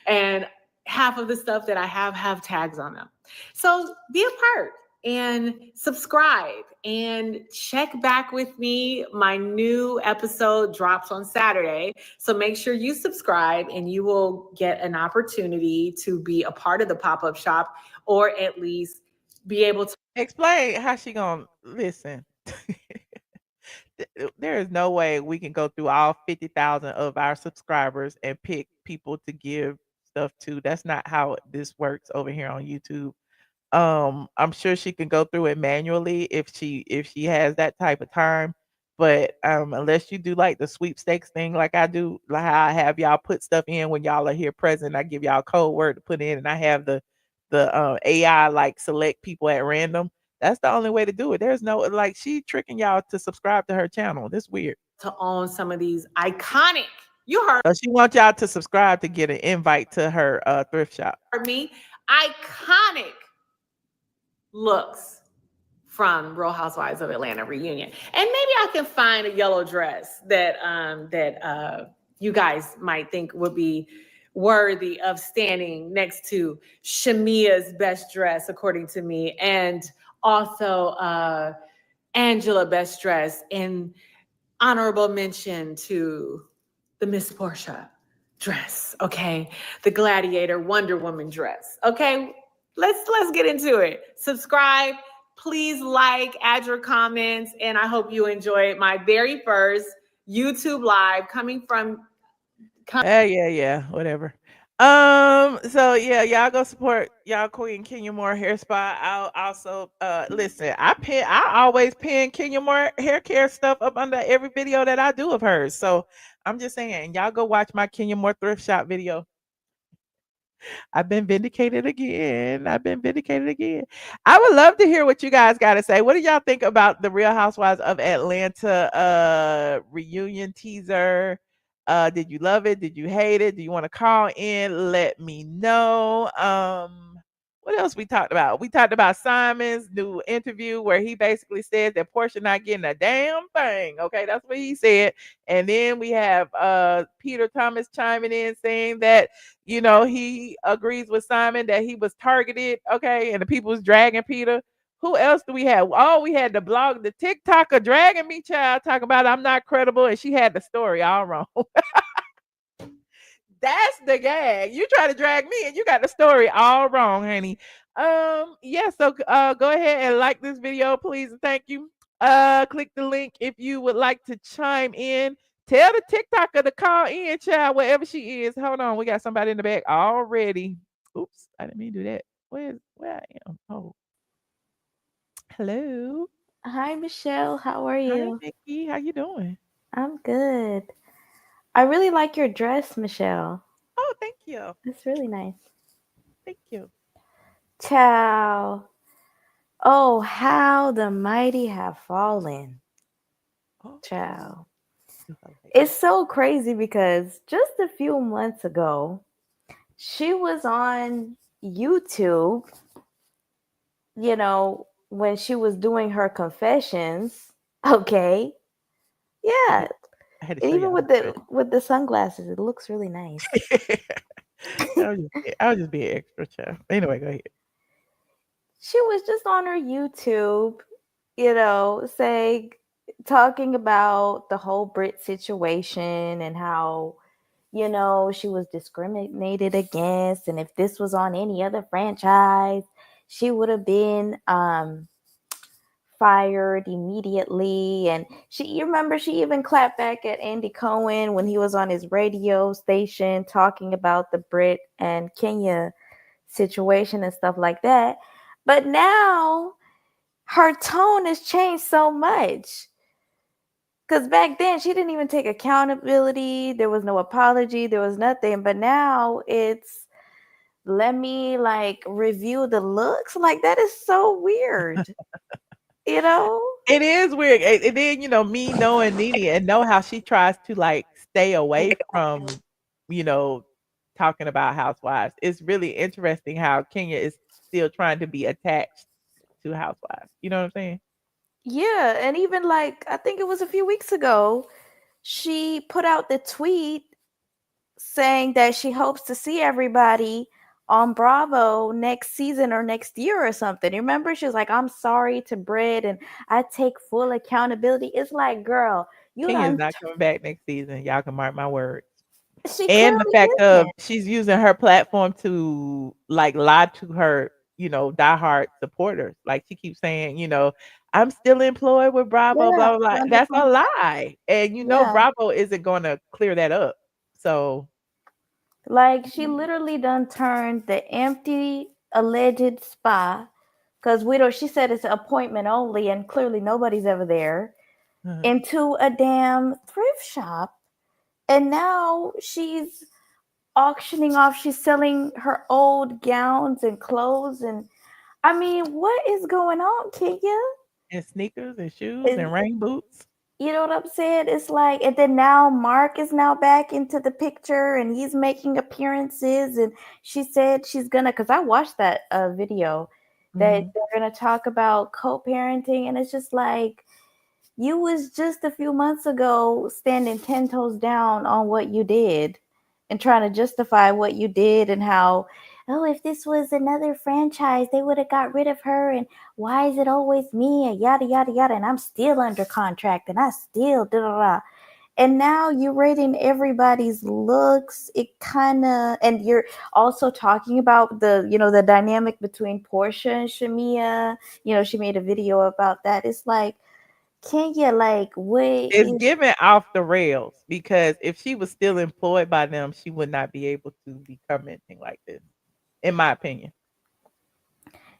And half of the stuff that I have tags on them. So be a part and subscribe and check back with me. My new episode drops on Saturday. So make sure you subscribe and you will get an opportunity to be a part of the pop-up shop or at least be able to explain how she gonna listen. There is no way we can go through all 50,000 of our subscribers and pick people to give stuff to. That's not how this works over here on YouTube. I'm sure she can go through it manually if she has that type of time. But unless you do like the sweepstakes thing like I do, like how I have y'all put stuff in when y'all are here present, I give y'all a code word to put in, and I have the AI like select people at random. That's the only way to do it. There's no like she tricking y'all to subscribe to her channel. This weird. To own some of these iconic. You heard she wants y'all to subscribe to get an invite to her thrift shop. Me, iconic looks from Real Housewives of Atlanta Reunion. And maybe I can find a yellow dress that you guys might think would be worthy of standing next to Shamia's best dress, according to me, and also Angela best dress, in honorable mention to the Miss Porsha dress, okay? The Gladiator Wonder Woman dress, okay? Let's get into it. Subscribe, please like, add your comments, and I hope you enjoyed my very first YouTube live coming from yeah, whatever. So yeah, y'all go support y'all Queen Kenya Moore hair spa. I'll also listen, I always pin Kenya Moore hair care stuff up under every video that I do of hers. So I'm just saying, y'all go watch my Kenya Moore thrift shop video. I've been vindicated again. I would love to hear what you guys got to say. What do y'all think about the Real Housewives of Atlanta reunion teaser? Did you love it? Did you hate it? Do you want to call in? Let me know. What else we talked about? We talked about Simon's new interview where he basically said that Porsha not getting a damn thing. Okay, that's what he said. And then we have Peter Thomas chiming in saying that, you know, he agrees with Simon that he was targeted. Okay, and the people was dragging Peter. Who else do we have? Oh, we had the TikToker dragging me, child, talking about I'm not credible, and she had the story all wrong. That's the gag. You try to drag me and you got the story all wrong, honey. Yeah, so go ahead and like this video, please, and thank you. Click the link if you would like to chime in. Tell the TikToker to call in, child, wherever she is. Hold on, we got somebody in the back already. Oops, I didn't mean to do that. Where I am? Oh. Hello. Hi, Michelle. How are you? Hi, Nikki. How you doing? I'm good. I really like your dress, Michelle. Oh, thank you. It's really nice. Thank you. Ciao. Oh, how the mighty have fallen. Ciao. It's so crazy because just a few months ago, she was on YouTube, you know, when she was doing her confessions. Okay. Yeah. Even with the sunglasses, it looks really nice. I'll just be an extra child. Anyway, go ahead. She was just on her YouTube, you know, talking about the whole Brit situation and how, you know, she was discriminated against, and if this was on any other franchise, she would have been fired immediately. And you remember she even clapped back at Andy Cohen when he was on his radio station talking about the Brit and Kenya situation and stuff like that. But now her tone has changed so much Because back then she didn't even take accountability. There was no apology. There was nothing. But now it's let me like review the looks. Like that is so weird. You know? It is weird. And then, me knowing Nene and know how she tries to like stay away from, you know, talking about housewives. It's really interesting how Kenya is still trying to be attached to housewives. You know what I'm saying? Yeah. And even like, I think it was a few weeks ago, she put out the tweet saying that she hopes to see everybody on Bravo next season or next year or something. You remember? She was like, I'm sorry to Braid and I take full accountability. It's like, girl, you Kenya's done not coming back next season. Y'all can mark my words. she And the clearly fact of isn't. she's using her platform to like lie to her, diehard supporters. Like she keeps saying, I'm still employed with Bravo, Yeah, blah blah blah. still under That's a contract. lie. And Yeah. Bravo isn't gonna clear that up. So Like she literally done turned the empty alleged spa, because we don't she said it's an appointment only and clearly nobody's ever there, into a damn thrift shop. And now she's auctioning off, she's selling her old gowns and clothes. And I mean, what is going on, Kenya? and sneakers and shoes and rain boots. You know what I'm saying? It's like, and then now Mark is now back into the picture and he's making appearances. And she said she's gonna, because I watched that video that they're gonna talk about co-parenting, and it's just like, you was just a few months ago standing 10 toes down on what you did and trying to justify what you did and how, oh, if this was another franchise, they would have got rid of her. And why is it always me? And yada, yada, yada. And I'm still under contract and I still da da da. And now you're rating everybody's looks. It kind of, and you're also talking about the, the dynamic between Porsha and Shamia. She made a video about that. It's like, Kenya, like, what It's is giving off the rails because if she was still employed by them, she would not be able to be commenting like this, in my opinion.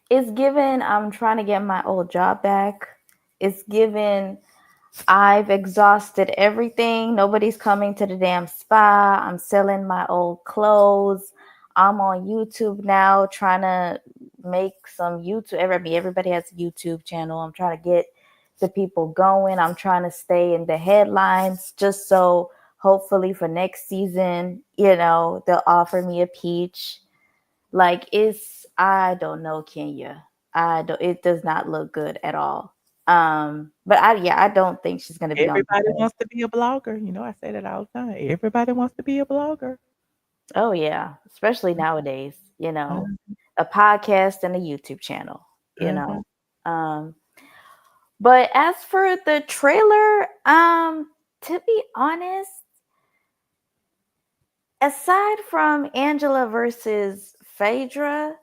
it's given I'm trying to get my old job back. It's given I've exhausted everything. Nobody's coming to the damn spa. I'm selling my old clothes. I'm on YouTube now trying to make some YouTube. Everybody has a YouTube channel. I'm trying to get the people going. I'm trying to stay in the headlines just so hopefully for next season, they'll offer me a peach. Like I don't know, Kenya. It does not look good at all. But I don't think she's gonna be on. Everybody wants to be a blogger. I say that all the time. Everybody wants to be a blogger. Oh yeah, especially nowadays. A podcast and a YouTube channel. But as for the trailer, to be honest, aside from Angela versus Phaedra,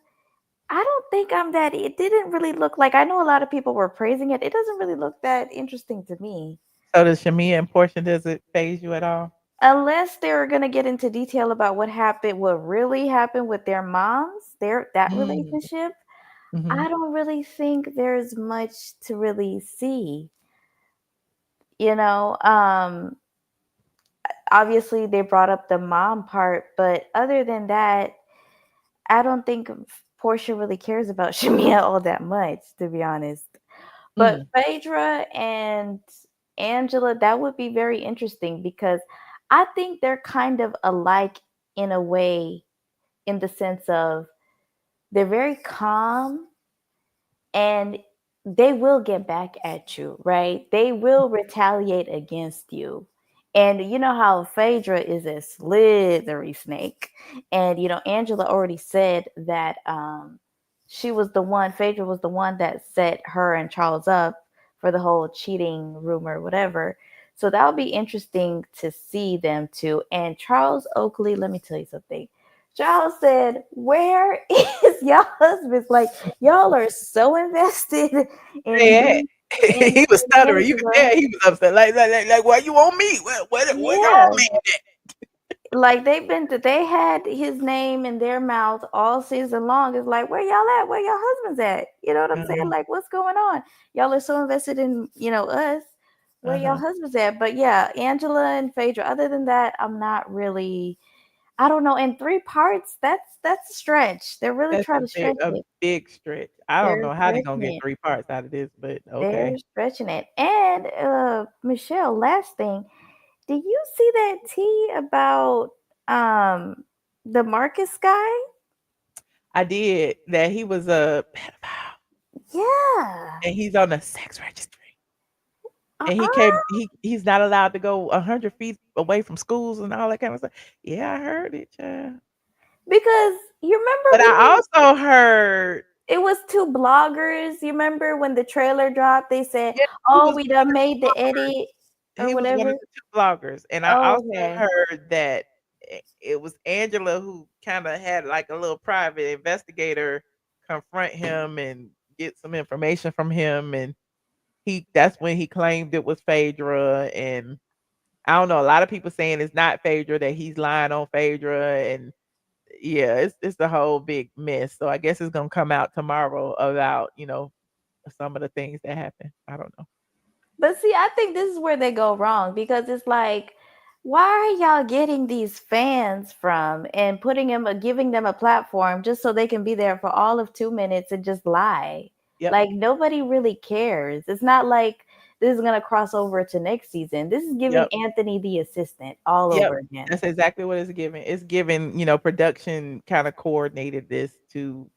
I don't think it didn't really look like, I know a lot of people were praising it. It doesn't really look that interesting to me. So does Shamia and Porsha, does it phase you at all? Unless they're going to get into detail about what really happened with their moms, that relationship, I don't really think there's much to really see. Obviously they brought up the mom part, but other than that, I don't think Porsha really cares about Shamia all that much, to be honest. But Phaedra and Angela, that would be very interesting because I think they're kind of alike in a way, in the sense of they're very calm and they will get back at you, right? They will retaliate against you. And you know how Phaedra is a slithery snake. And, Angela already said that Phaedra was the one that set her and Charles up for the whole cheating rumor, whatever. So that would be interesting to see them two. And Charles Oakley, let me tell you something. Charles said, where is y'all husbands? Like, y'all are so invested in he was stuttering. You could tell he was upset. Like, why you on me? What y'all mean that? Like they had his name in their mouth all season long. It's like, where y'all at? Where your husbands at? You know what I'm saying? Like, what's going on? Y'all are so invested in, us. where your husband's at. But yeah, Angela and Phaedra. Other than that, I'm not really. I don't know. In 3 parts, that's a stretch. They're really That's trying to stretch a it. big stretch. I don't They're know how they gonna stretching get it. 3 parts out of this, but They're okay. stretching it. And Michelle, last thing, did you see that tea about the Marcus guy? I did. That he was a Yeah. and he's on the sex registry. And Uh-uh. he's not allowed to go 100 feet away from schools and all that kind of stuff. Yeah, I heard it, child. Because you remember But I when also heard it was 2 bloggers. You remember when the trailer dropped, they said, yeah, he "Oh, was we one done of the made the bloggers. edit or He was one of whatever." the 2 bloggers, and I Oh, also okay. heard that it was Angela who kinda had, like, a little private investigator confront him and get some information from him, and that's when he claimed it was Phaedra, and I don't know, a lot of people saying it's not Phaedra, that he's lying on Phaedra, and yeah, it's the whole big mess, so I guess it's gonna come out tomorrow about, some of the things that happened. I don't know. But see, I think this is where they go wrong because it's like, why are y'all getting these fans from and giving them a platform just so they can be there for all of 2 minutes and just lie? Yep. Like nobody really cares. It's not like this is gonna cross over to next season. This is giving Yep. Anthony the assistant all Yep. over again. That's exactly what it's giving. It's giving, production kinda coordinated this to,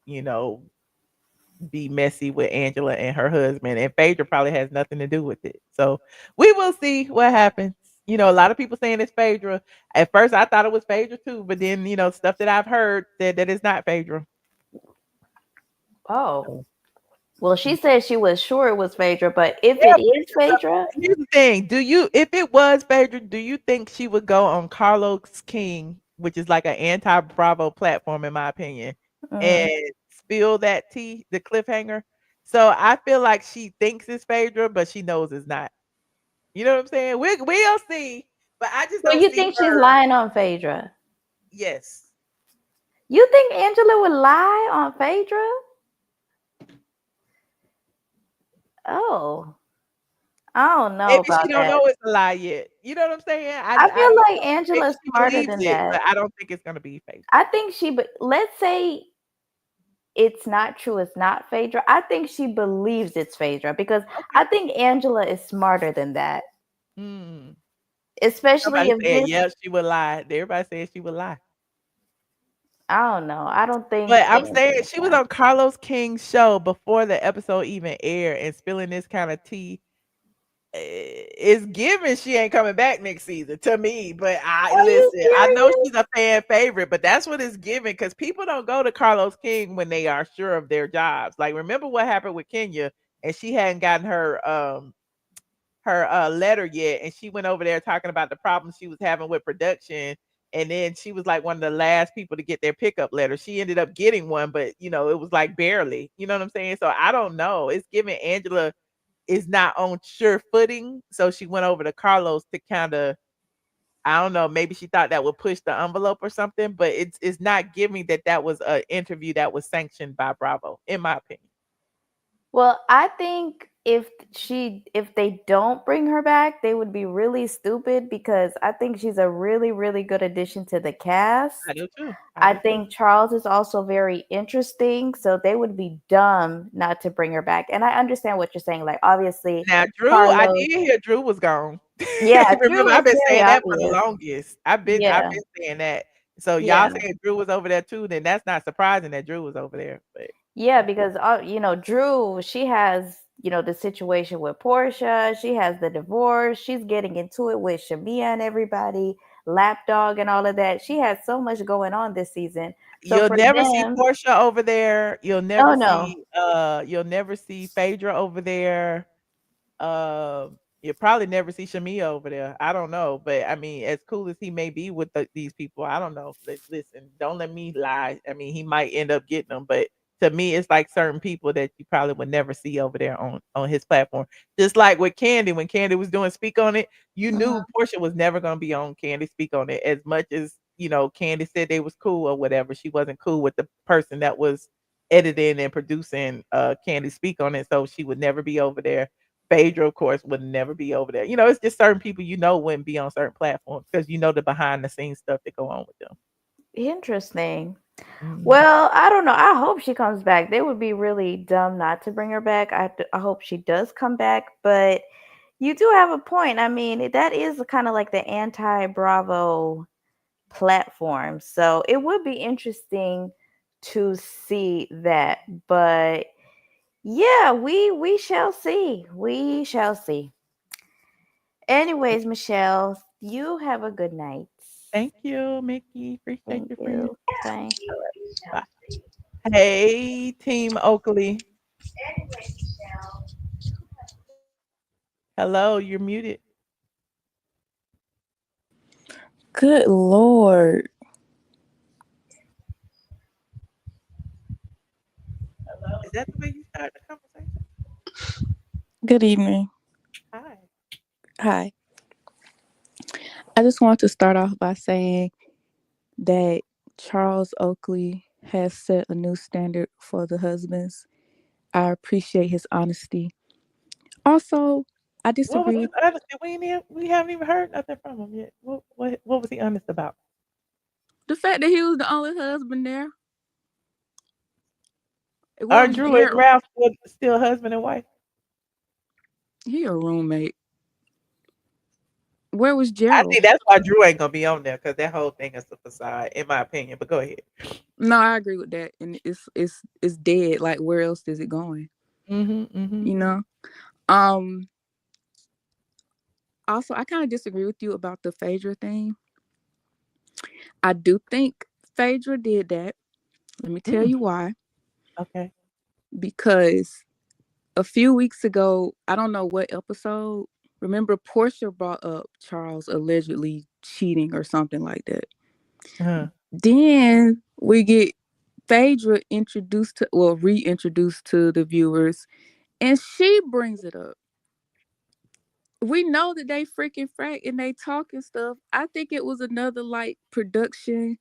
be messy with Angela and her husband, and Phaedra probably has nothing to do with it. So, we will see what happens. A lot of people saying it's Phaedra. At first, I thought it was Phaedra too, but then, stuff that I've heard said that it's not Phaedra. Oh. Well, she said she was sure it was Phaedra, but if Yeah, it is Phaedra, here's the thing. If it was Phaedra, do you think she would go on Carlos King, which is like an anti-Bravo platform, in my opinion, and spill that tea, the cliffhanger? So I feel like she thinks it's Phaedra, but she knows it's not. You know what I'm saying? We'll see, but I just so don't you see think she's her. lying on Phaedra? Yes. You think Angela would lie on Phaedra? Oh. I don't know Maybe she about don't that. know it's a lie yet. You know what I'm saying? I I don't feel know. like Maybe Angela's she smarter believes than it, that. but I don't think it's gonna be Phaedra. I think let's say it's not true, it's not Phaedra. I think she believes it's Phaedra because I think Angela is smarter than that. Mm. Especially Somebody if said, this "Yeah, she would lie." Everybody said she would lie. I don't know. I don't think But I'm saying Angela she was lied. on Carlos King's show before the episode even aired and spilling this kind of tea. It's given she ain't coming back next season to me. But Are you listen, I know serious? she's a fan favorite, but that's what it's given because people don't go to Carlos King when they are sure of their jobs. Like, remember what happened with Kenya, and she hadn't gotten her letter yet, and she went over there talking about the problems she was having with production, and then she was like one of the last people to get their pickup letter. She ended up getting one, but it was like barely. You know what I'm saying? So I don't know. It's giving Angela is not on sure footing, so she went over to Carlos to kind of, I don't know, maybe she thought that would push the envelope or something, but it's not giving that was an interview that was sanctioned by Bravo, in my opinion. Well, I think if they don't bring her back, they would be really stupid because I think she's a really, really good addition to the cast. I do too. I think Charles is also very interesting, so they would be dumb not to bring her back. And I understand what you're saying. Like, obviously, Now, Drew, I Carlos. did hear Drew was gone. Yeah, Drew Remember, is I've been very saying that for the obvious. longest. I've been Yeah. saying that. So Yeah. y'all saying Drew was over there too, then that's not surprising that Drew was over there. But Yeah, because Drew, she has the situation with Porsha. She has the divorce. She's getting into it with Shamia and everybody, Lapdog and all of that. She has so much going on this season. So you'll for never see them, Porsha over there. You'll oh never no, see Phaedra over there. You'll probably never see Shamia over there. I don't know, but I mean, as cool as he may be with these people, I don't know. Listen, don't let me lie. I mean, he might end up getting them, but to me, it's like certain people that you probably would never see over there on his platform. Just like with Kandi, when Kandi was doing Speak on It, you knew Porsha was never going to be on Kandi Speak on It. As much as Kandi said they was cool or whatever, she wasn't cool with the person that was editing and producing Kandi Speak on It, so she would never be over there. Phaedra, of course, would never be over there. You know, it's just certain people wouldn't be on certain platforms because the behind the scenes stuff that go on with them. Interesting. Mhm. Well, I don't know. I hope she comes back. They would be really dumb not to bring her back. I hope she does come back. But you do have a point. I mean, that is kind of like the anti-Bravo platform. So it would be interesting to see that. But yeah, we shall see. We shall see. Anyways, Michelle, you have a good night. Thank you, Mickey. Appreciate Thank you, friend. you. Bye. Bye. Hey, Team Oakley. Hello, you're muted. Good Lord. Is that the way you start the conversation? Good evening. Hi. Hi. I just want to start off by saying that Charles Oakley has set a new standard for the husbands. I appreciate his honesty. Also, I What was disagree his with honesty? We haven't even heard nothing from him yet. What was he honest about? the fact that he was the only husband there. Are Where was Drew and Gerald? Ralph still husband and wife? He a roommate. Where was I Gerald? think that's why Drew ain't gonna be on there because that whole thing is a facade, in my opinion. But go ahead. No, I agree with that. And it's dead. Like, where else is it going? You know? Also, I kind of disagree with you about the Phaedra thing. I do think Phaedra did that. Let me tell you why. Okay. Because a few weeks ago, I don't know what episode, remember Porsha brought up Charles allegedly cheating or something like that. Uh-huh. Then we get Phaedra reintroduced to the viewers, and she brings it up. We know that they freaking frack and they talking stuff. I think it was another like production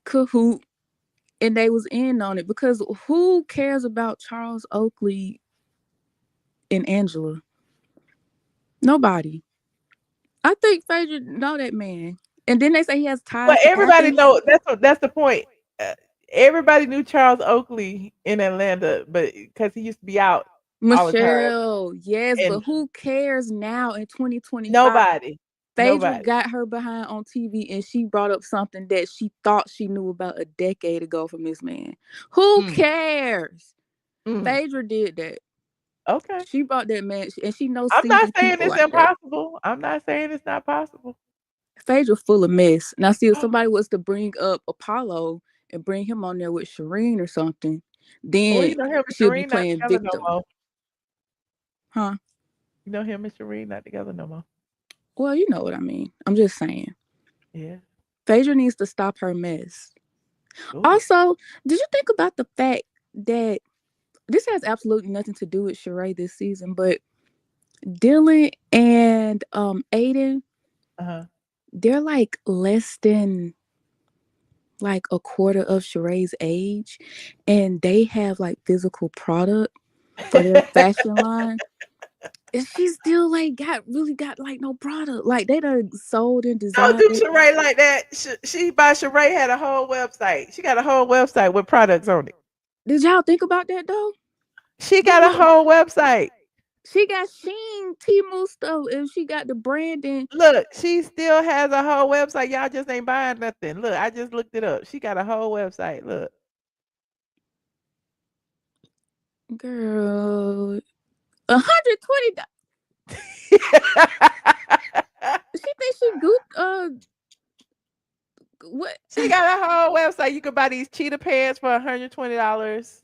cahoot, and they was in on it because who cares about Charles Oakley and Angela? Nobody. I think Phaedra know that man, and then they say he has ties Well, to everybody Athens. know that's the point. Everybody knew Charles Oakley in Atlanta, but because he used to be out all the time, Michelle, yes, and but who cares now in 2025? nobody. Phaedra got her behind on TV and she brought up something that she thought she knew about a decade ago from this man. Who cares? Phaedra did that. Okay. She brought that man and she knows I'm not seasoned saying people it's like that. impossible. I'm not saying it's not possible. Phaedra full of mess. Now, see, if somebody was to bring up Apollo and bring him on there with Shireen or something, then Well, him and she'll be Shireen not playing together no victim. more. Huh? Him and Shireen not together no more. Well, you know what I mean. I'm just saying. Yeah. Phaedra needs to stop her mess. Ooh. Also, did you think about the fact that this has absolutely nothing to do with Sheree this season, but Dylan and Aiden, they're like less than like a quarter of Sheree's age, and they have like physical product for their fashion line. And she still like got like no product. Like they done sold and Don't designed do it. Sheree like that. She by Sheree had a whole website. She got a whole website with products on it. Did y'all think about that though? She got a whole website. She got Sheen, Temu stuff, and she got the branding. Look, she still has a whole website. Y'all just ain't buying nothing. Look, I just looked it up. She got a whole website. Look. Girl, $120. She thinks she what? She got a whole website. You can buy these cheetah pants for $120.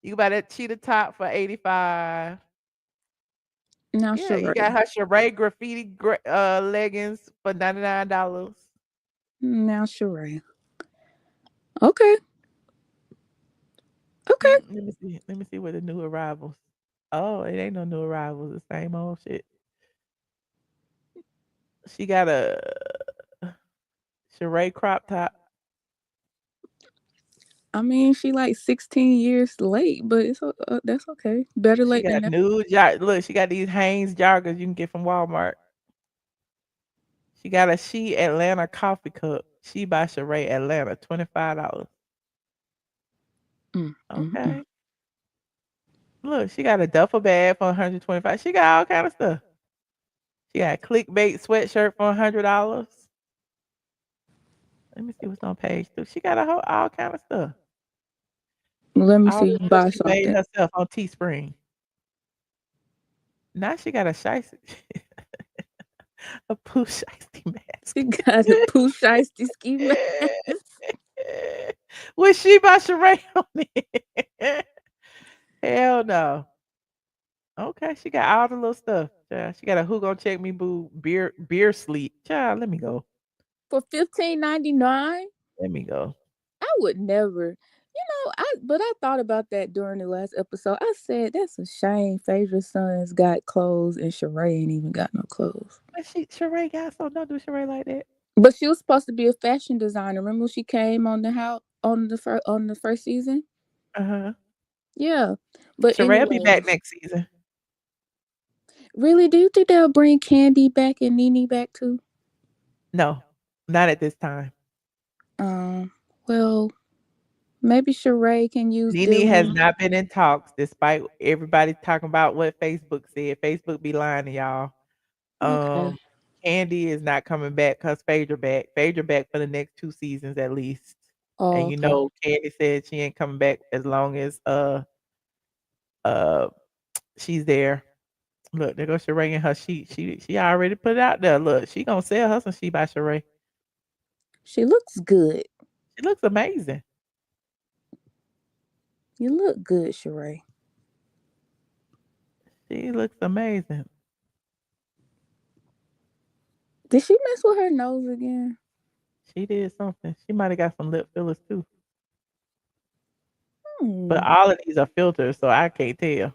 You can buy that cheetah top for $85. Now, Yeah, you got her Sheree graffiti leggings for $99. Now, Sheree. Okay. Let me see what the new arrivals. Oh, it ain't no new arrivals. The same old shit. She got a Sheree crop top. I mean, she like 16 years late, but that's okay. Better She late than got never. new look, she got these Hanes joggers you can get from Walmart. She got a She Atlanta coffee cup. She by Sheree Atlanta, $25. Okay. Look, she got a duffel bag for 125. She got all kind of stuff. She got a clickbait sweatshirt for $100. Let me see what's on page 2. She got all kind of stuff. Let me All see this you stuff buy she made something. herself on Teespring. Now she got a shiesty a poo shiesty mask. She got a poo shiesty ski mask. With She by Sheree on it. Hell no. Okay, she got all the little stuff. Child. She got a Who Gon' Check Me Boo beer sleep. Child, let me go. For $15.99? Let me go. I would never. But I thought about that during the last episode. I said that's a shame. Phaedra's sons got clothes and Sheree ain't even got no clothes. But Sheree got so don't do Sheree like that. But she was supposed to be a fashion designer. Remember when she came on the house on the first season? Uh-huh. Yeah. But Sheree will be back anyways, next season. really, do you think they'll bring Kandi back and Nene back too? No, not at this time. Well, maybe Sheree can use Nene has Dylan. not been in talks despite everybody talking about what Facebook said. Facebook be lying to y'all. Okay. Kandi is not coming back because Phaedra back. Phaedra back for the next 2 seasons at least. Oh, And you okay. know, Kandi said she ain't coming back as long as she's there. Look, there goes Sheree and her sheet. She already put it out there. Look, she gonna sell her some She by Sheree. She looks good. She looks amazing. You look good, Sheree. She looks amazing. Did she mess with her nose again? She did something. She might have got some lip fillers too. But Hmm. all of these are filters, so I can't tell.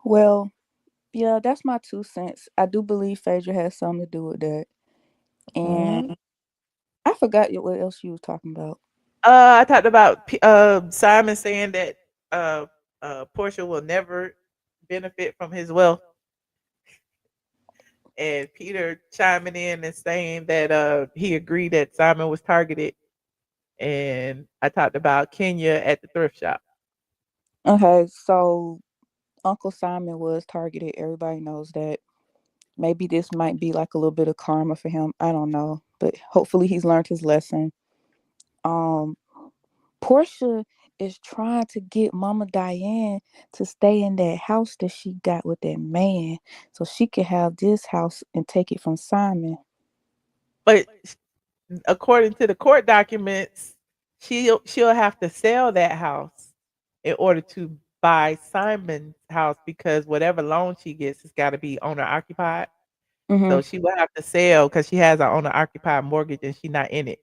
Well, yeah, that's my 2 cents. I do believe Phaedra has something to do with that. And I forgot what else you was talking about. I talked about Simon saying that Porsha will never benefit from his wealth, and Peter chiming in and saying that he agreed that Simon was targeted, and I talked about Kenya at the thrift shop. Okay, so Uncle Simon was targeted. Everybody knows that. Maybe this might be like a little bit of karma for him. I don't know, but hopefully he's learned his lesson. Porsha is trying to get Mama Diane to stay in that house that she got with that man, so she can have this house and take it from Simon. But according to the court documents, she'll have to sell that house in order to buy Simon's house because whatever loan she gets has got to be owner occupied. So she will have to sell because she has an owner occupied mortgage and she's not in it.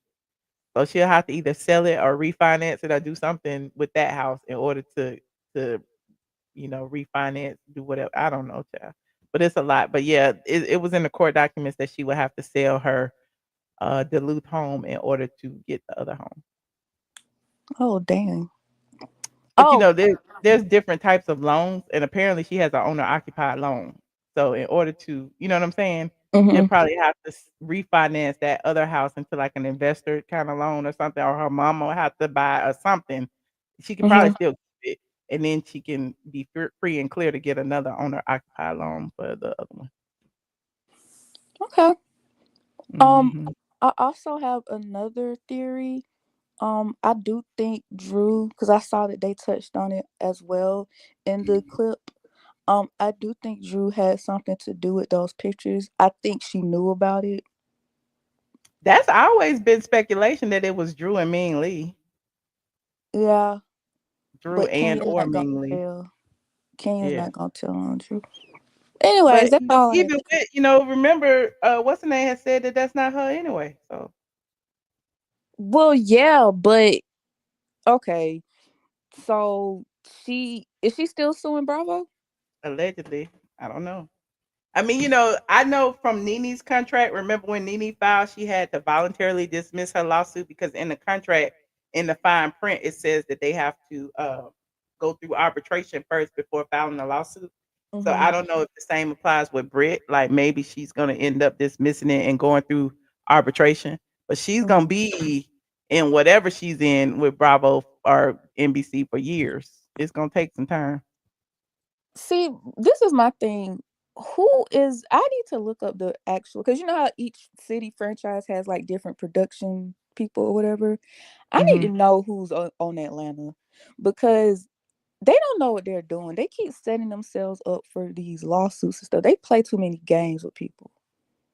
So she'll have to either sell it or refinance it or do something with that house in order to refinance, do whatever. I don't know, child. But it's a lot. But yeah, it was in the court documents that she would have to sell her Duluth home in order to get the other home. Oh, dang. But there's different types of loans, and apparently she has an owner occupied loan. So in order to, you know what I'm saying, she'll probably have to refinance that other house into like an investor kind of loan or something, or her mama will have to buy or something. She could probably still keep it, and then she can be free and clear to get another owner occupied loan for the other one. Okay. I also have another theory. I do think Drew, because I saw that they touched on it as well in the clip. I do think Drew had something to do with those pictures. I think she knew about it. That's always been speculation that it was Drew and Ming Lee. Yeah. Drew But and Kenya's or not gonna Ming Lee. tell. Kenya's Yeah. not gonna tell on Drew. Anyways, But that's all I had. even with, remember, what's the name has said that that's not her anyway. So Well, yeah, but okay. So is she still suing Bravo? allegedly, I don't know. I mean, I know from Nene's contract. Remember when Nene filed, she had to voluntarily dismiss her lawsuit because in the contract, in the fine print, it says that they have to go through arbitration first before filing the lawsuit. So I don't know if the same applies with Britt. Like maybe she's gonna end up dismissing it and going through arbitration, but she's gonna be in whatever she's in with Bravo or NBC for years. It's gonna take some time. See, this is my thing. I need to look up the actual, because you know how each city franchise has like different production people or whatever. I need to know who's on Atlanta, because they don't know what they're doing. They keep setting themselves up for these lawsuits and stuff. They play too many games with people.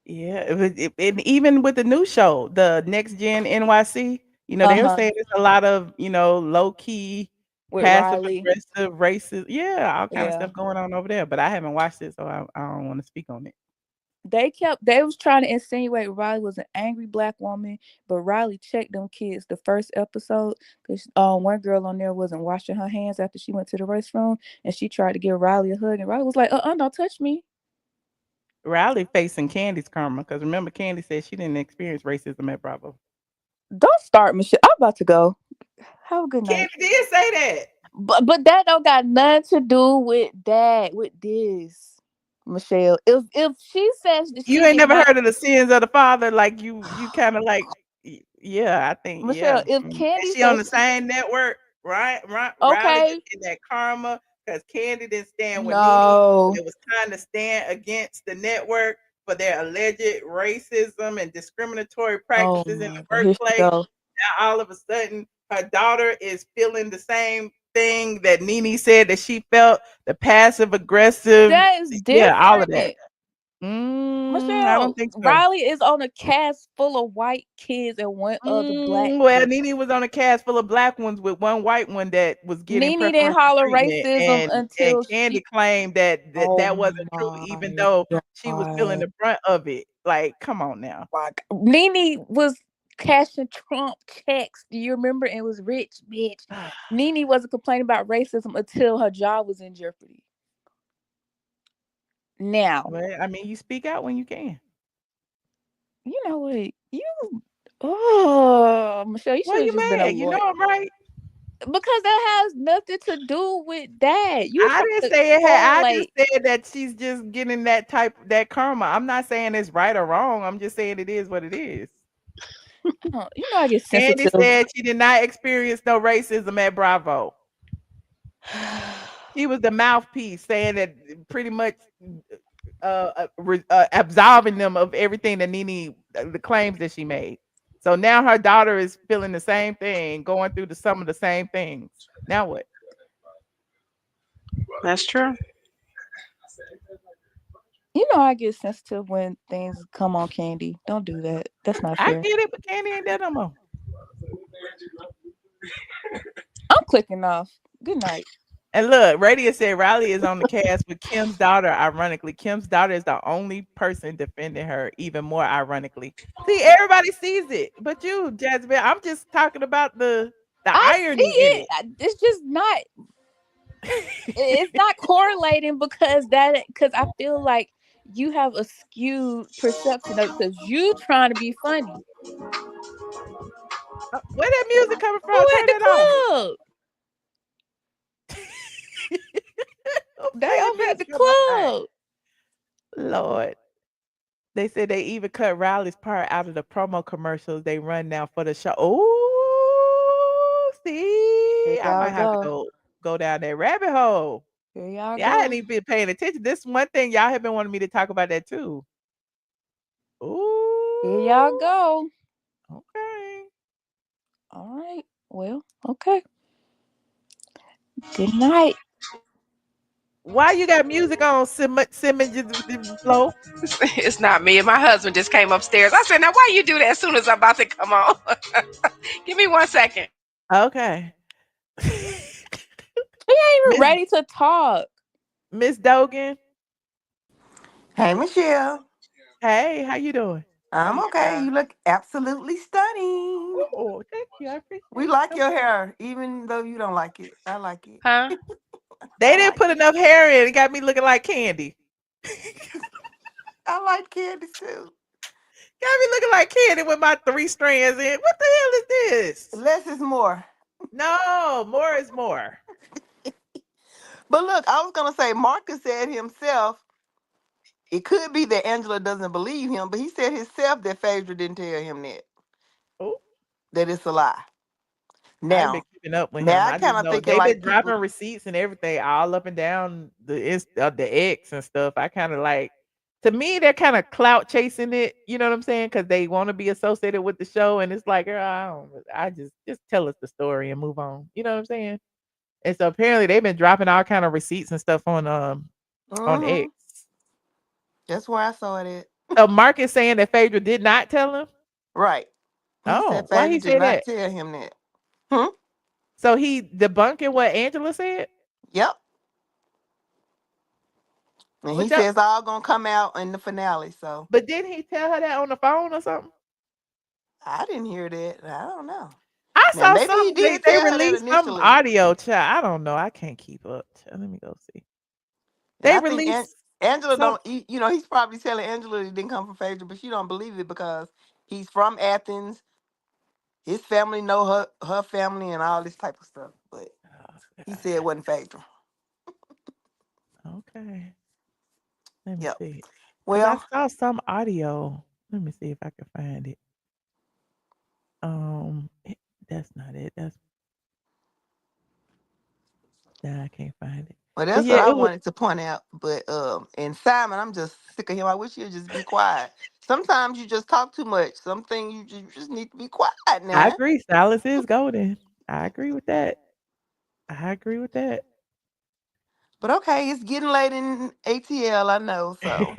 Yeah, and even with the new show, the Next Gen NYC, they were saying there's a lot of, low key, With passive Riley. aggressive, racist, all kind of Yeah. stuff going on over there. But I haven't watched it, so I don't want to speak on it. They was trying to insinuate Riley was an angry black woman, but Riley checked them kids the first episode because one girl on there wasn't washing her hands after she went to the restroom, and she tried to give Riley a hug, and Riley was like, don't touch me. Riley facing Candy's karma, because remember Candy said she didn't experience racism at Bravo. Don't start, Michelle. I'm about to go. Have a good night. Candy did say that. But that don't got nothing to do with that, with this, Michelle. If she says that You ain't never heard of the sins of the father, like you kind of like, I think, Michelle, if And Kandi she on the says same network, right? Riley Okay. in that karma, because Kandi didn't stand with No. Nene. It was trying to stand against the network for their alleged racism and discriminatory practices in the Here she workplace. go. Now all of a sudden, her daughter is feeling the same thing that Nene said that she felt, the passive aggressive, That is different. all of that. I Michelle, don't think so. Riley is on a cast full of white kids and one other black Well, kid. Nene was on a cast full of black ones with one white one that was getting Nene didn't preferential holler treatment, racism and until Candy she claimed that that wasn't true, my even though she was feeling God. the brunt of it. Like, come on now. Nene was cashing Trump checks. Do you remember? It was rich, bitch. Nene wasn't complaining about racism until her job was in jeopardy. Now, Well, I mean, you speak out when you can. you know what? Michelle, you should Why have you just been a mad? You know lawyer. I'm right. Because that has nothing to do with that. I didn't say it had. I just said that she's just getting that karma. I'm not saying it's right or wrong. I'm just saying it is what it is. I get sensitive. Candy said she did not experience no racism at Bravo. She was the mouthpiece saying that, pretty much absolving them of everything that Nene, the claims that she made. So now her daughter is feeling the same thing, going through some of the same things. Now what? That's true. I get sensitive when things come on Kandi. Don't do that. That's not I fair. get it, but Kandi ain't that no more. I'm clicking off. Good night. And look, Radio said Riley is on the cast with Kim's daughter. Ironically, Kim's daughter is the only person defending her, even more ironically. See, everybody sees it, but you, Jasmine, I'm just talking about the irony in it. It's just not. It's not correlating because I feel like you have a skewed perception of it because you trying to be funny. Where that music coming from? Who Turn at the it off. club? They over at the club. Lord. They said they even cut Riley's part out of the promo commercials they run now for the show. Oh, see, I might have to go down that rabbit hole. Here y'all Yeah, I go. hadn't even been paying attention. This one thing y'all have been wanting me to talk about that too. Ooh. Here y'all go. Okay. All right. Well, okay. Good night. Why you got music on, Simmons flow? It's not me. My husband just came upstairs. I said, now why you do that as soon as I'm about to come on? Give me 1 second. Okay. He ain't even ready to talk. Miss Dogan. Hey, Michelle. Hey, how you doing? I'm okay. You look absolutely stunning. Oh, thank you. I appreciate it. We like your hair, even though you don't like it. I like it. Huh? They didn't put enough hair in. It got me looking like Kandi. I like Candy's too. Got me looking like Kandi with my 3 strands in. What the hell is this? Less is more. No, more is more. But look, I was gonna say Marcus said himself, it could be that Angela doesn't believe him, but he said himself that Phaedra didn't tell him that. Oh. That it's a lie. I ain't been Now keeping up with him. I I kind just of know thinking they've been like people. dropping receipts and everything all up and down the X and stuff. I kind of like, to me, they're kind of clout chasing it. You know what I'm saying? Because they want to be associated with the show, and it's like, girl, I just tell us the story and move on. You know what I'm saying? And so apparently they've been dropping all kind of receipts and stuff on X. That's where I saw it at. So Mark is saying that Phaedra did not tell him. Right. He Oh, said why Phaedra he did say not that? tell him that. So he debunking what Angela said? Yep. And he says all gonna come out in the finale. So, but didn't he tell her that on the phone or something? I didn't hear that. I don't know. I Now, saw maybe he something. did They tell her that released some initially. audio, child. I don't know. I can't keep up. Child. Let me go see. And They I think released Angela some. don't. He's probably telling Angela he didn't come from Phaedra, but she don't believe it because he's from Athens. His family know her family and all this type of stuff. But he said it wasn't Phaedra. Okay. Let me Yep. see. Because Well, I saw some audio. Let me see if I can find it. That's not it. Nah, I can't find it. well, But that's yeah, what I it was. wanted to point out. But and Simon, I'm just sick of him. I wish he'd just be quiet. Sometimes you just talk too much. Something you just need to be quiet I now. agree. Silence is golden. I agree with that. I agree with that. But okay, it's getting late in ATL, I know. So,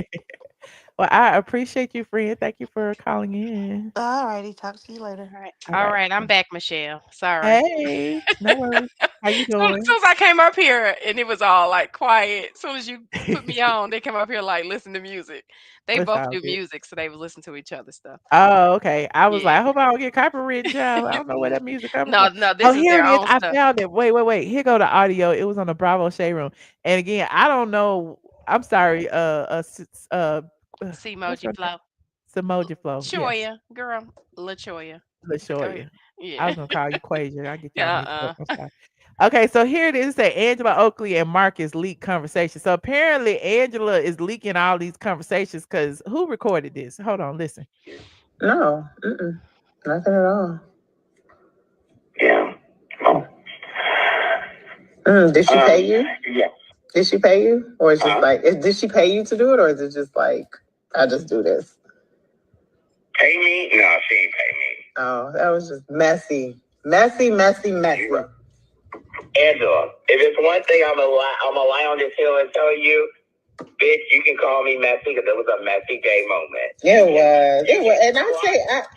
Well, I appreciate you, friend. Thank you for calling in. all righty, talk to you later. All right, I'm back, Michelle. Sorry. Hey, no worries. How you Soon doing? as I came up here and it was all like quiet. As soon as you put me on, they came up here like listen to music. They It's both all do good. music, so they would listen to each other's stuff. Oh, okay. I was like, Yeah. I hope I don't get copyrighted, child. I don't know where that music coming No, from. no, Oh, this is here their it is. own I stuff. found it. Wait. Here go the audio. It was on the Bravo Shade Room. And again, I don't know. I'm sorry. What's C-Moji her name? Flow. Samoja Flow. Yes. Choya, girl. LaChoya. Go ahead. LaShoya. I Yeah. was gonna call you Quasia. I get y'all mixed up. I'm Uh-uh. sorry. Okay, so here it is. Say Angela Oakley and Marcus leak conversation. So apparently Angela is leaking all these conversations because who recorded this? Hold on, listen. No, nothing at all. Yeah. Did she pay you? Yeah. Did she pay you, or is just like? Did she pay you to do it, or is it just like I just do this? Pay me? No, she ain't pay me. Oh, that was just messy. Angela, if it's one thing I'm gonna lie on this hill and tell you, bitch, you can call me messy because it was a messy gay moment. It was, and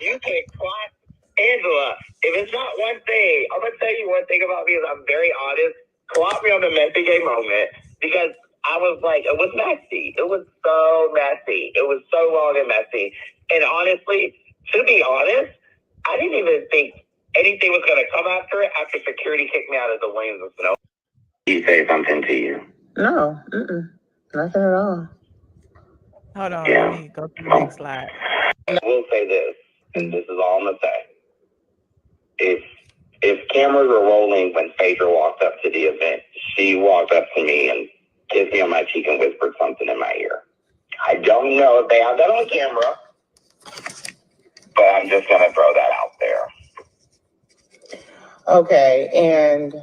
you can clock Angela. If it's not one thing, I'm gonna tell you one thing about me is I'm very honest. Clock me on the messy gay moment because I was like, it was messy. It was so messy. It was so long and messy. And honestly, to be honest, I didn't even think anything was going to come after it after security kicked me out of the Williams and Snow. He say something to you? No, nothing at all. Hold on, let me go to the next slide. I will say this, and this is all I'm going to say. If cameras were rolling when Phaedra walked up to the event, she walked up to me and kissed me on my cheek and whispered something in my ear. I don't know if they have that on camera, but I'm just going to throw that out there. Okay, and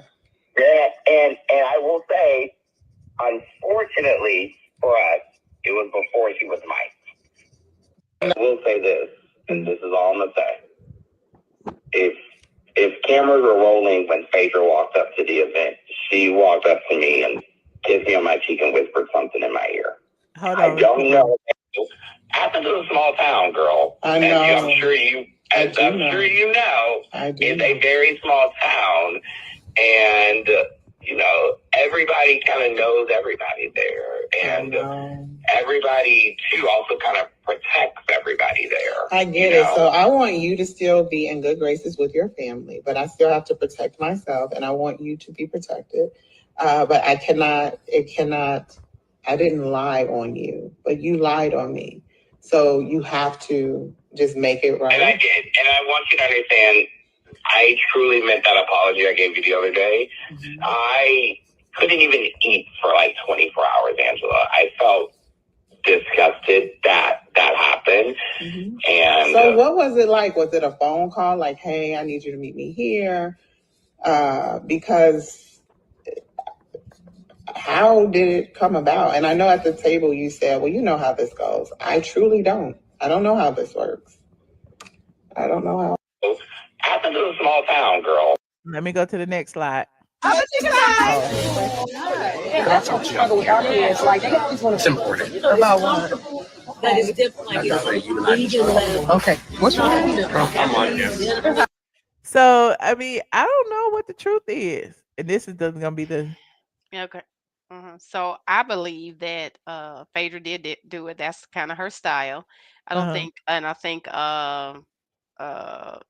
I will say, unfortunately for us, it was before she was mine. I will say this, and this is all I'm gonna say. If cameras were rolling when Phaedra walked up to the event, she walked up to me and kissed me on my cheek and whispered something in my ear. I don't know. Athens is a small town, girl. I know. And I'm sure you know, it's a very small town. And, everybody kind of knows everybody there. And everybody, too, also kind of protects everybody there. I get it. So I want you to still be in good graces with your family, but I still have to protect myself, and I want you to be protected. But it cannot I didn't lie on you, but you lied on me. So you have to just make it right. And I did. And I want you to understand, I truly meant that apology I gave you the other day. I couldn't even eat for like 24 hours, Angela. I felt disgusted that happened. And so what was it like? Was it a phone call like, hey, I need you to meet me here? Because how did it come about? And I know at the table you said, well, you know how this goes. I truly don't. I don't know how this works. I don't know how. Athens is a small town, girl. Let me go to the next slide. It's important. About what? That is different. Okay. What's wrong? I'm on you. So I mean, I don't know what the truth is, and this is gonna be the Okay. So I believe that Phaedra did do it. That's kind of her style. I don't think, and I think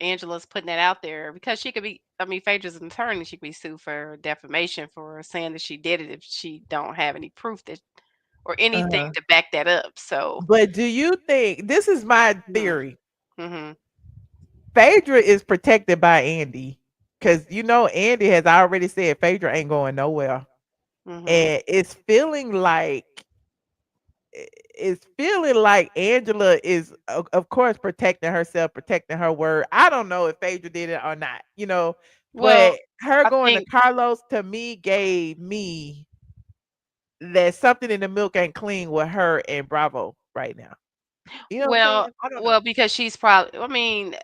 Angela's putting that out there because she could be. I mean, Phaedra's an attorney. She could be sued for defamation for saying that she did it if she don't have any proof that or anything to back that up. So, But do you think this is my theory? hmm Phaedra is protected by Andy because Andy has already said Phaedra ain't going nowhere, and it's feeling like Angela is, of course, protecting herself, protecting her word. I don't know if Phaedra did it or not, well, but her I going to think Carlos to me gave me that something in the milk ain't clean with her and Bravo right now. You know what I'm well, saying? I don't know. well, because she's probably. I mean,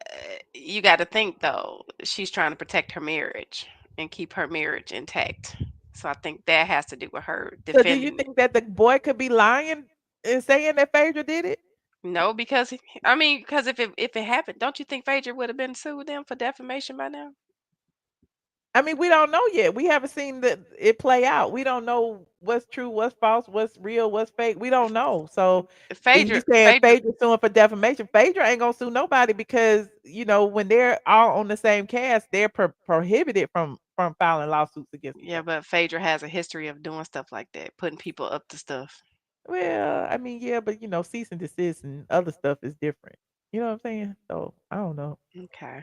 you got to think though. She's trying to protect her marriage and keep her marriage intact. So I think that has to do with her So do you defending. think that the boy could be lying and saying that Phaedra did it? No, because I mean, because if it happened, don't you think Phaedra would have been sued them for defamation by now? I mean, we don't know yet. We haven't seen it play out. We don't know what's true, what's false, what's real, what's fake. We don't know. So if you Phaedra, saying Phaedra, Phaedra suing for defamation, Phaedra ain't gonna sue nobody because when they're all on the same cast, they're prohibited from filing lawsuits against each yeah, other. but Phaedra has a history of doing stuff like that, putting people up to stuff. Well, I mean, yeah, but cease and desist and other stuff is different. You know what I'm saying? So I don't know. Okay.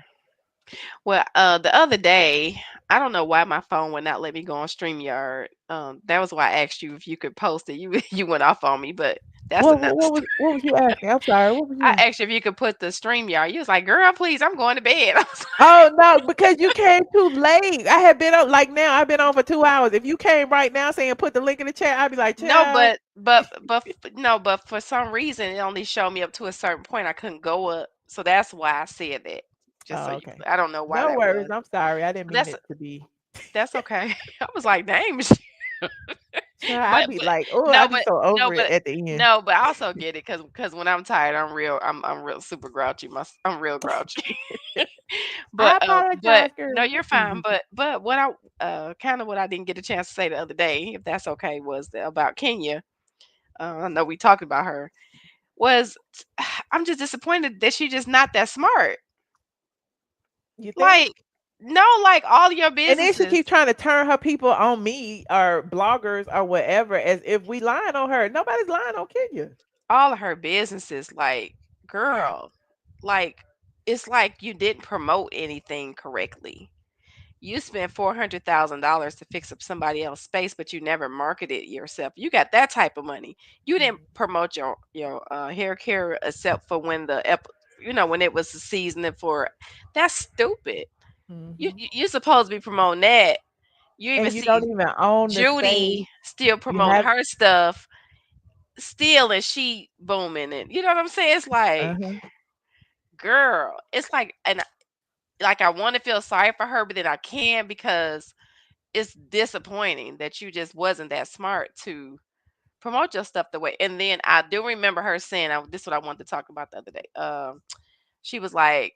Well, the other day, I don't know why my phone would not let me go on StreamYard. That was why I asked you if you could post it. You you went off on me, but that's What another what, what was story. what was you asking? I'm sorry. What was you I asking? asked you if you could put the StreamYard. You was like, "Girl, please, I'm going to bed." I was Oh no, because you came too late. I had been on I've been on for 2 hours. If you came right now saying put the link in the chat, I'd be like, No, child. but for some reason it only showed me up to a certain point. I couldn't go up, so that's why I said that. Just so Oh, you, okay. I don't know why No that worries. was. I'm sorry. I didn't But mean it to be. that's okay. I was like, dang, Child, I'd be but like, oh, no, I'd be but so no, over it but at the end. no, but I also get it because when I'm tired, I'm real super grouchy. I'm real grouchy. I But apologize, no, girl. you're fine. But what I kind of what I didn't get a chance to say the other day, if that's okay, was about Kenya. I know we talked about her. Was I'm just disappointed that she's just not that smart. You think? Like, no, like all your And then she businesses, keep trying to turn her people on me or bloggers or whatever as if we lying on her. Nobody's lying on Kenya. all of her businesses, like, girl, like, it's like you didn't promote anything correctly. You spent $400,000 to fix up somebody else's space, but you never marketed yourself. You got that type of money. You didn't promote your hair care except for when when it was the season for. That's stupid. You're supposed to be promoting that. You even And you see don't even own the Judy space. still You promoting have her stuff, still, and she booming, and you know what I'm saying. It's like, uh-huh. girl, it's like, and like I want to feel sorry for her, but then I can because it's disappointing that you just wasn't that smart to promote your stuff the way. And then I do remember her saying, this is what I wanted to talk about the other day. She was like,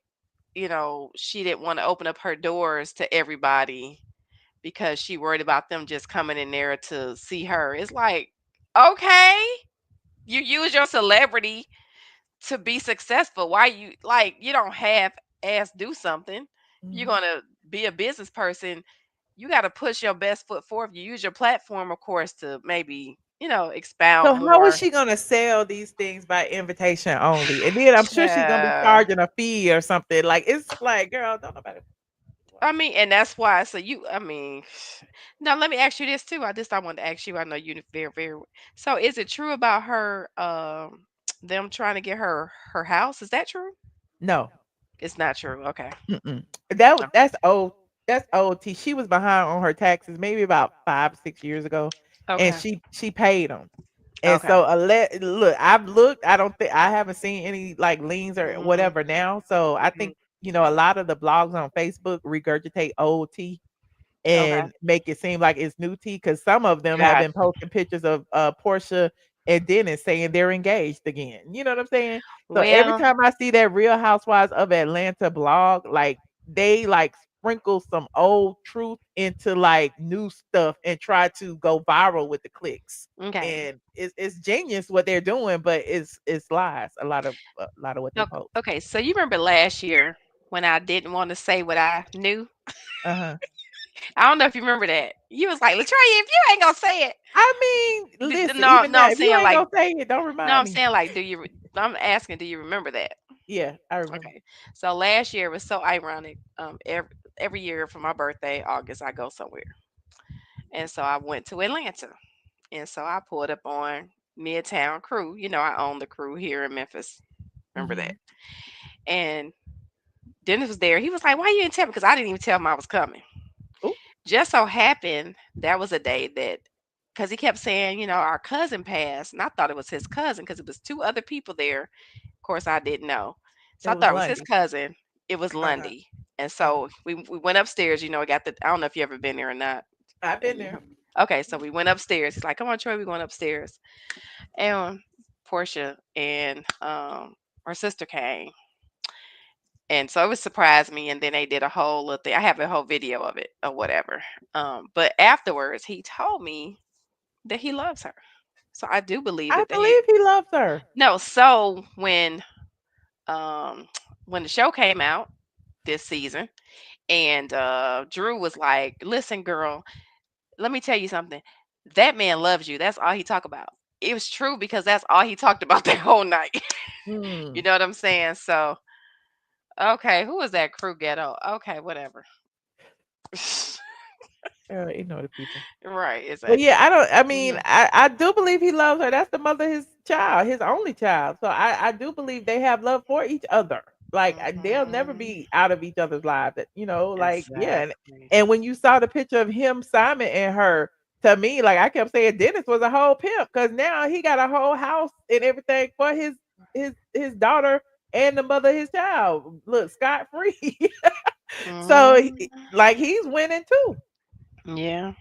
she didn't want to open up her doors to everybody because she worried about them just coming in there to see her. It's like, okay, you use your celebrity to be successful. Why you don't have ass do something. You're gonna be a business person. You got to push your best foot forward. You use your platform, of course, to maybe expound So how is more. she gonna sell these things by invitation only? And then I'm sure she's gonna be Child. charging a fee or something. Like it's like, girl, don't nobody. I mean, and that's why. So I mean, now let me ask you this too. I wanted to ask you. I know you very, very. So is it true about her, them trying to get her house? Is that true? No. It's not true. Okay. Mm-mm. No. That's old. That's old. She was behind on her taxes maybe about 5, 6 years ago, and Okay. she paid them. And Okay. so, look, I've looked. I don't think I haven't seen any like liens or Mhm. whatever now. So I Mhm. think a lot of the blogs on Facebook regurgitate old tea Okay. and make it seem like it's new tea because some of them have been Gotcha. posting pictures of Portia and Dennis saying they're engaged again. You know what I'm saying? So every Well, time I see that Real Housewives of Atlanta blog, like they like sprinkle some old truth into like new stuff and try to go viral with the clicks. okay. And it's genius what they're doing, but it's lies. A lot of what they post. Okay. So you remember last year when I didn't want to say what I knew? Uh huh. I don't know if you remember that. You was like, Latoya, if you ain't gonna say it, I mean, listen, no, even no, I'm now, if you saying ain't like, gonna say it, don't no, remind I'm me. saying like, I'm asking, do you remember that? Yeah, I remember. Okay. So last year was so ironic. Every year for my birthday, August, I go somewhere, and so I went to Atlanta, and so I pulled up on Midtown Crew. I own the Crew here in Memphis. Remember that? Mhm. And Dennis was there. He was like, "Why you didn't tell me?" Because I didn't even tell him I was coming. Ooh. Just so happened that was a day that, because he kept saying, our cousin passed, and I thought it was his cousin because it was two other people there. Of course, I didn't know, so It I was thought it was his Lundy. cousin. It was Uh-huh. Lundy, and Uh-huh. so we went upstairs. I got the. I don't know if you ever been there or not. I've been And there. okay, so we went upstairs. He's like, "Come on, Troy, we're going upstairs." And Portia and her sister came, and so it was surprised me. And then they did a whole little thing. I have a whole video of it or whatever. But afterwards, he told me that he loves her. So I do believe I that he believe he loves her. no. So um when the show came out this season, and Drew was like, "Listen, girl, let me tell you something. That man loves you. That's all he talked about." It was true because that's all he talked about that whole night. You Mm. know what I'm saying? So okay, who was that Crew ghetto? Okay, whatever. Ignore the people. Right, But yeah, exactly. I mean, Mhm. I do believe he loves her. That's the mother of his child, his only child. So I do believe they have love for each other. Like they'll never Mhm. be out of each other's lives. Like yeah. Exactly. And when you saw the picture of him, Simon, and her, to me, like I kept saying, Dennis was a whole pimp because now he got a whole house and everything for his daughter and the mother of his child. Look, scot free. So Mhm. like he's winning too. Yeah.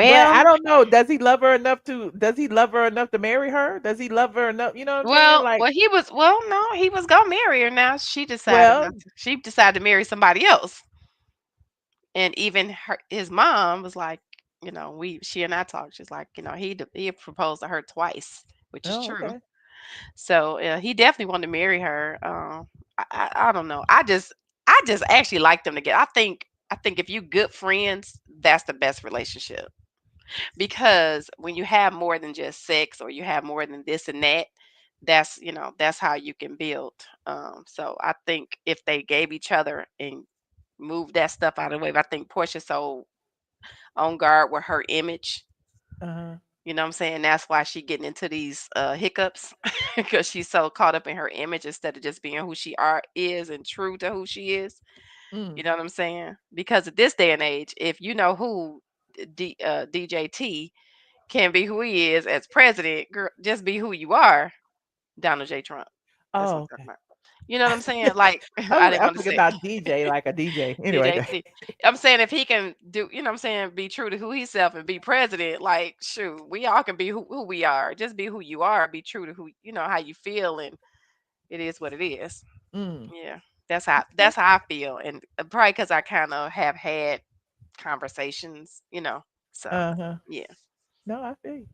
But Well, I don't know. Does he love her enough to marry her? Does he love her enough? You know what I'm saying? well, Like, well, no, he was gonna marry her. Now she decided well, not to. She decided to marry somebody else, and even his mom was like, she and I talked. She's like, he proposed to her twice, which is oh, true. okay. So he definitely wanted to marry her. I don't know. I just actually like them together. I think if you good friends, that's the best relationship, because when you have more than just sex, or you have more than this and that, that's how you can build. So I think if they gave each other and moved that stuff out of the way, but I think Portia's so on guard with her image. Uh-huh. You know what I'm saying? That's why she getting into these hiccups, because she's so caught up in her image instead of just being who she is and true to who she is. You Mm. know what I'm saying? Because at this day and age, if you know who DJT can be who he is as president, girl, just be who you are, Donald J. Trump. That's what Oh, I'm talking okay. about. You know what I'm saying? Like, I didn't I'm want to thinking say about DJ like a DJ. Anyway, go ahead. DJT. I'm saying if he can do, what I'm saying, be true to who himself and be president, like, shoot, we all can be who we are. Just be who you are. Be true to who, how you feel, and it is what it is. Mm. Yeah, that's Okay. how I feel, and probably because I kind of have had conversations, so Uh-huh. yeah. No, I feel you.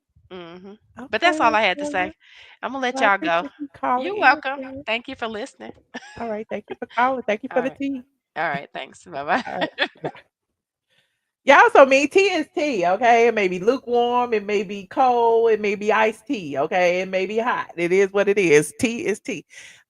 But that's Okay, all well, I had to say. Taylor. I'm gonna let Well, I y'all go. appreciate you calling You're in. welcome. Okay. Thank you for listening. All right. Thank you for calling. Thank you All for the right. tea. All right. Thanks. Bye bye. All right. Bye. Y'all so mean. Tea is tea, okay? It may be lukewarm, it may be cold, it may be iced tea, okay? It may be hot. It is what it is. Tea is tea.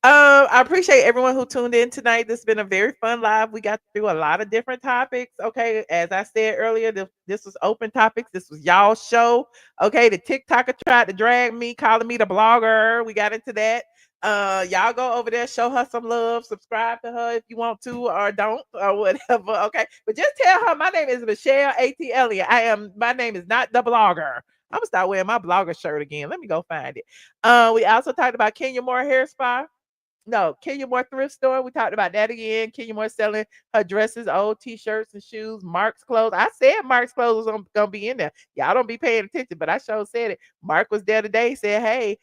I appreciate everyone who tuned in tonight. This has been a very fun live. We got through a lot of different topics. Okay, as I said earlier, this was open topics. This was y'all show. Okay, the TikToker tried to drag me, calling me the blogger. We got into that. Y'all go over there, show her some love, subscribe to her if you want to or don't or whatever. Okay. But just tell her my name is Michelle A.T. Elliott. My name is not the blogger. I'm gonna start wearing my blogger shirt again. Let me go find it. We also talked about Kenya Moore Hair Spa. No, Kenya Moore Thrift Store. We talked about that again. Kenya Moore selling her dresses, old t-shirts and shoes, Mark's clothes. I said Mark's clothes was gonna be in there. Y'all don't be paying attention, but I sure said it. Mark was there today, said, hey.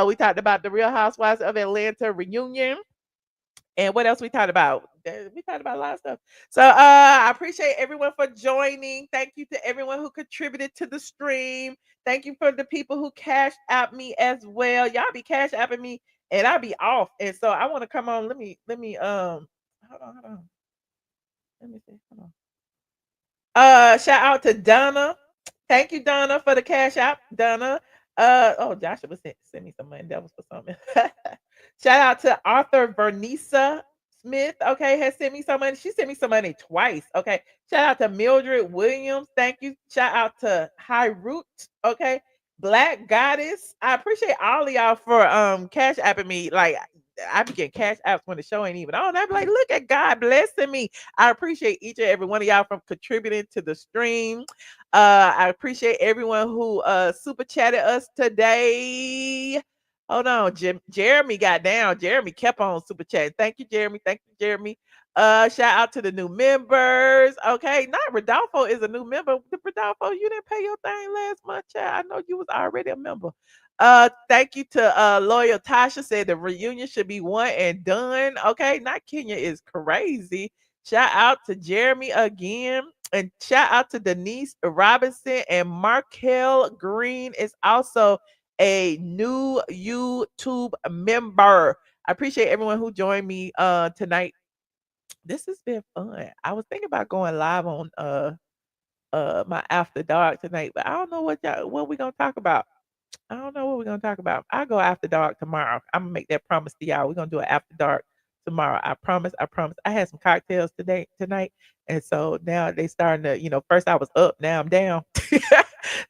We talked about the Real Housewives of Atlanta reunion. And what else we talked about? We talked about a lot of stuff. So I appreciate everyone for joining. Thank you to everyone who contributed to the stream. Thank you for the people who cashed out me as well. Y'all be cash apping me and I'll be off. And so I want to come on. Let me hold on. Let me see. Hold on. Shout out to Donna. Thank you, Donna, for the cash out. Donna. Oh, Joshua sent me some money. That was for something. Shout out to Arthur Vernisa Smith. Okay, has sent me some money. She sent me some money twice. Okay. Shout out to Mildred Williams. Thank you. Shout out to High Root. Okay. Black Goddess. I appreciate all of y'all for cash apping me. Like I be getting cash apps when the show ain't even on. I be like, look at God blessing me. I appreciate each and every one of y'all from contributing to the stream. I appreciate everyone who super chatted us today. Hold on, Jeremy got down. Jeremy kept on super chatting. Thank you, Jeremy. Thank you, Jeremy. Shout out to the new members. Okay, not Rodolfo is a new member. Rodolfo, you didn't pay your thing last month, child. I know you was already a member. Thank you to Loyal Tasha said the reunion should be one and done. Okay, not Kenya is crazy. Shout out to Jeremy again. And shout out to Denise Robinson and Markel Green is also a new YouTube member. I appreciate everyone who joined me tonight. This has been fun. I was thinking about going live on my after dark tonight, but I don't know what we're gonna talk about. I don't know what we're gonna talk about. I'll go after dark tomorrow. I'm gonna make that promise to y'all. We're gonna do it after dark tomorrow. I promise. I promise. I had some cocktails tonight, and so now they starting to. First I was up, now I'm down.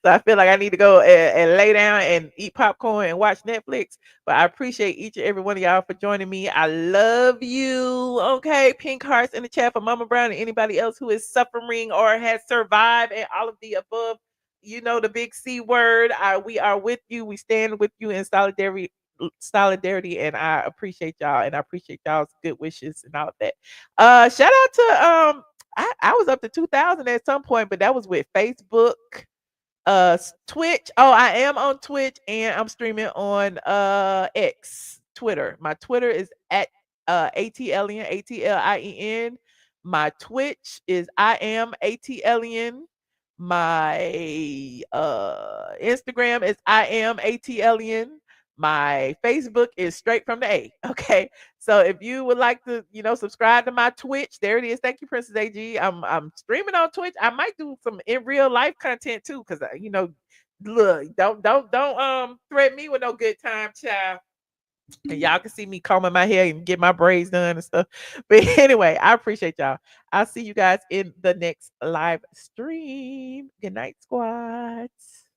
So I feel like I need to go and lay down and eat popcorn and watch Netflix. But I appreciate each and every one of y'all for joining me. I love you. Okay, pink hearts in the chat for Mama Brown and anybody else who is suffering or has survived and all of the above. The big C word. We are with you. We stand with you in solidarity, and I appreciate y'all, and I appreciate y'all's good wishes and all of that. Shout out to I was up to 2,000 at some point, but that was with Facebook, Twitch. Oh, I am on Twitch and I'm streaming on X, Twitter. My Twitter is at ATLien, ATLIEN. My Twitch is I am ATLien. My Instagram is I am ATLien. My Facebook is straight from the A. Okay. So if you would like to, subscribe to my Twitch, there it is. Thank you, Princess AG. I'm streaming on Twitch. I might do some in real life content too, because look, don't threaten me with no good time, child. And y'all can see me combing my hair and get my braids done and stuff. But anyway, I appreciate y'all. I'll see you guys in the next live stream. Good night, squads.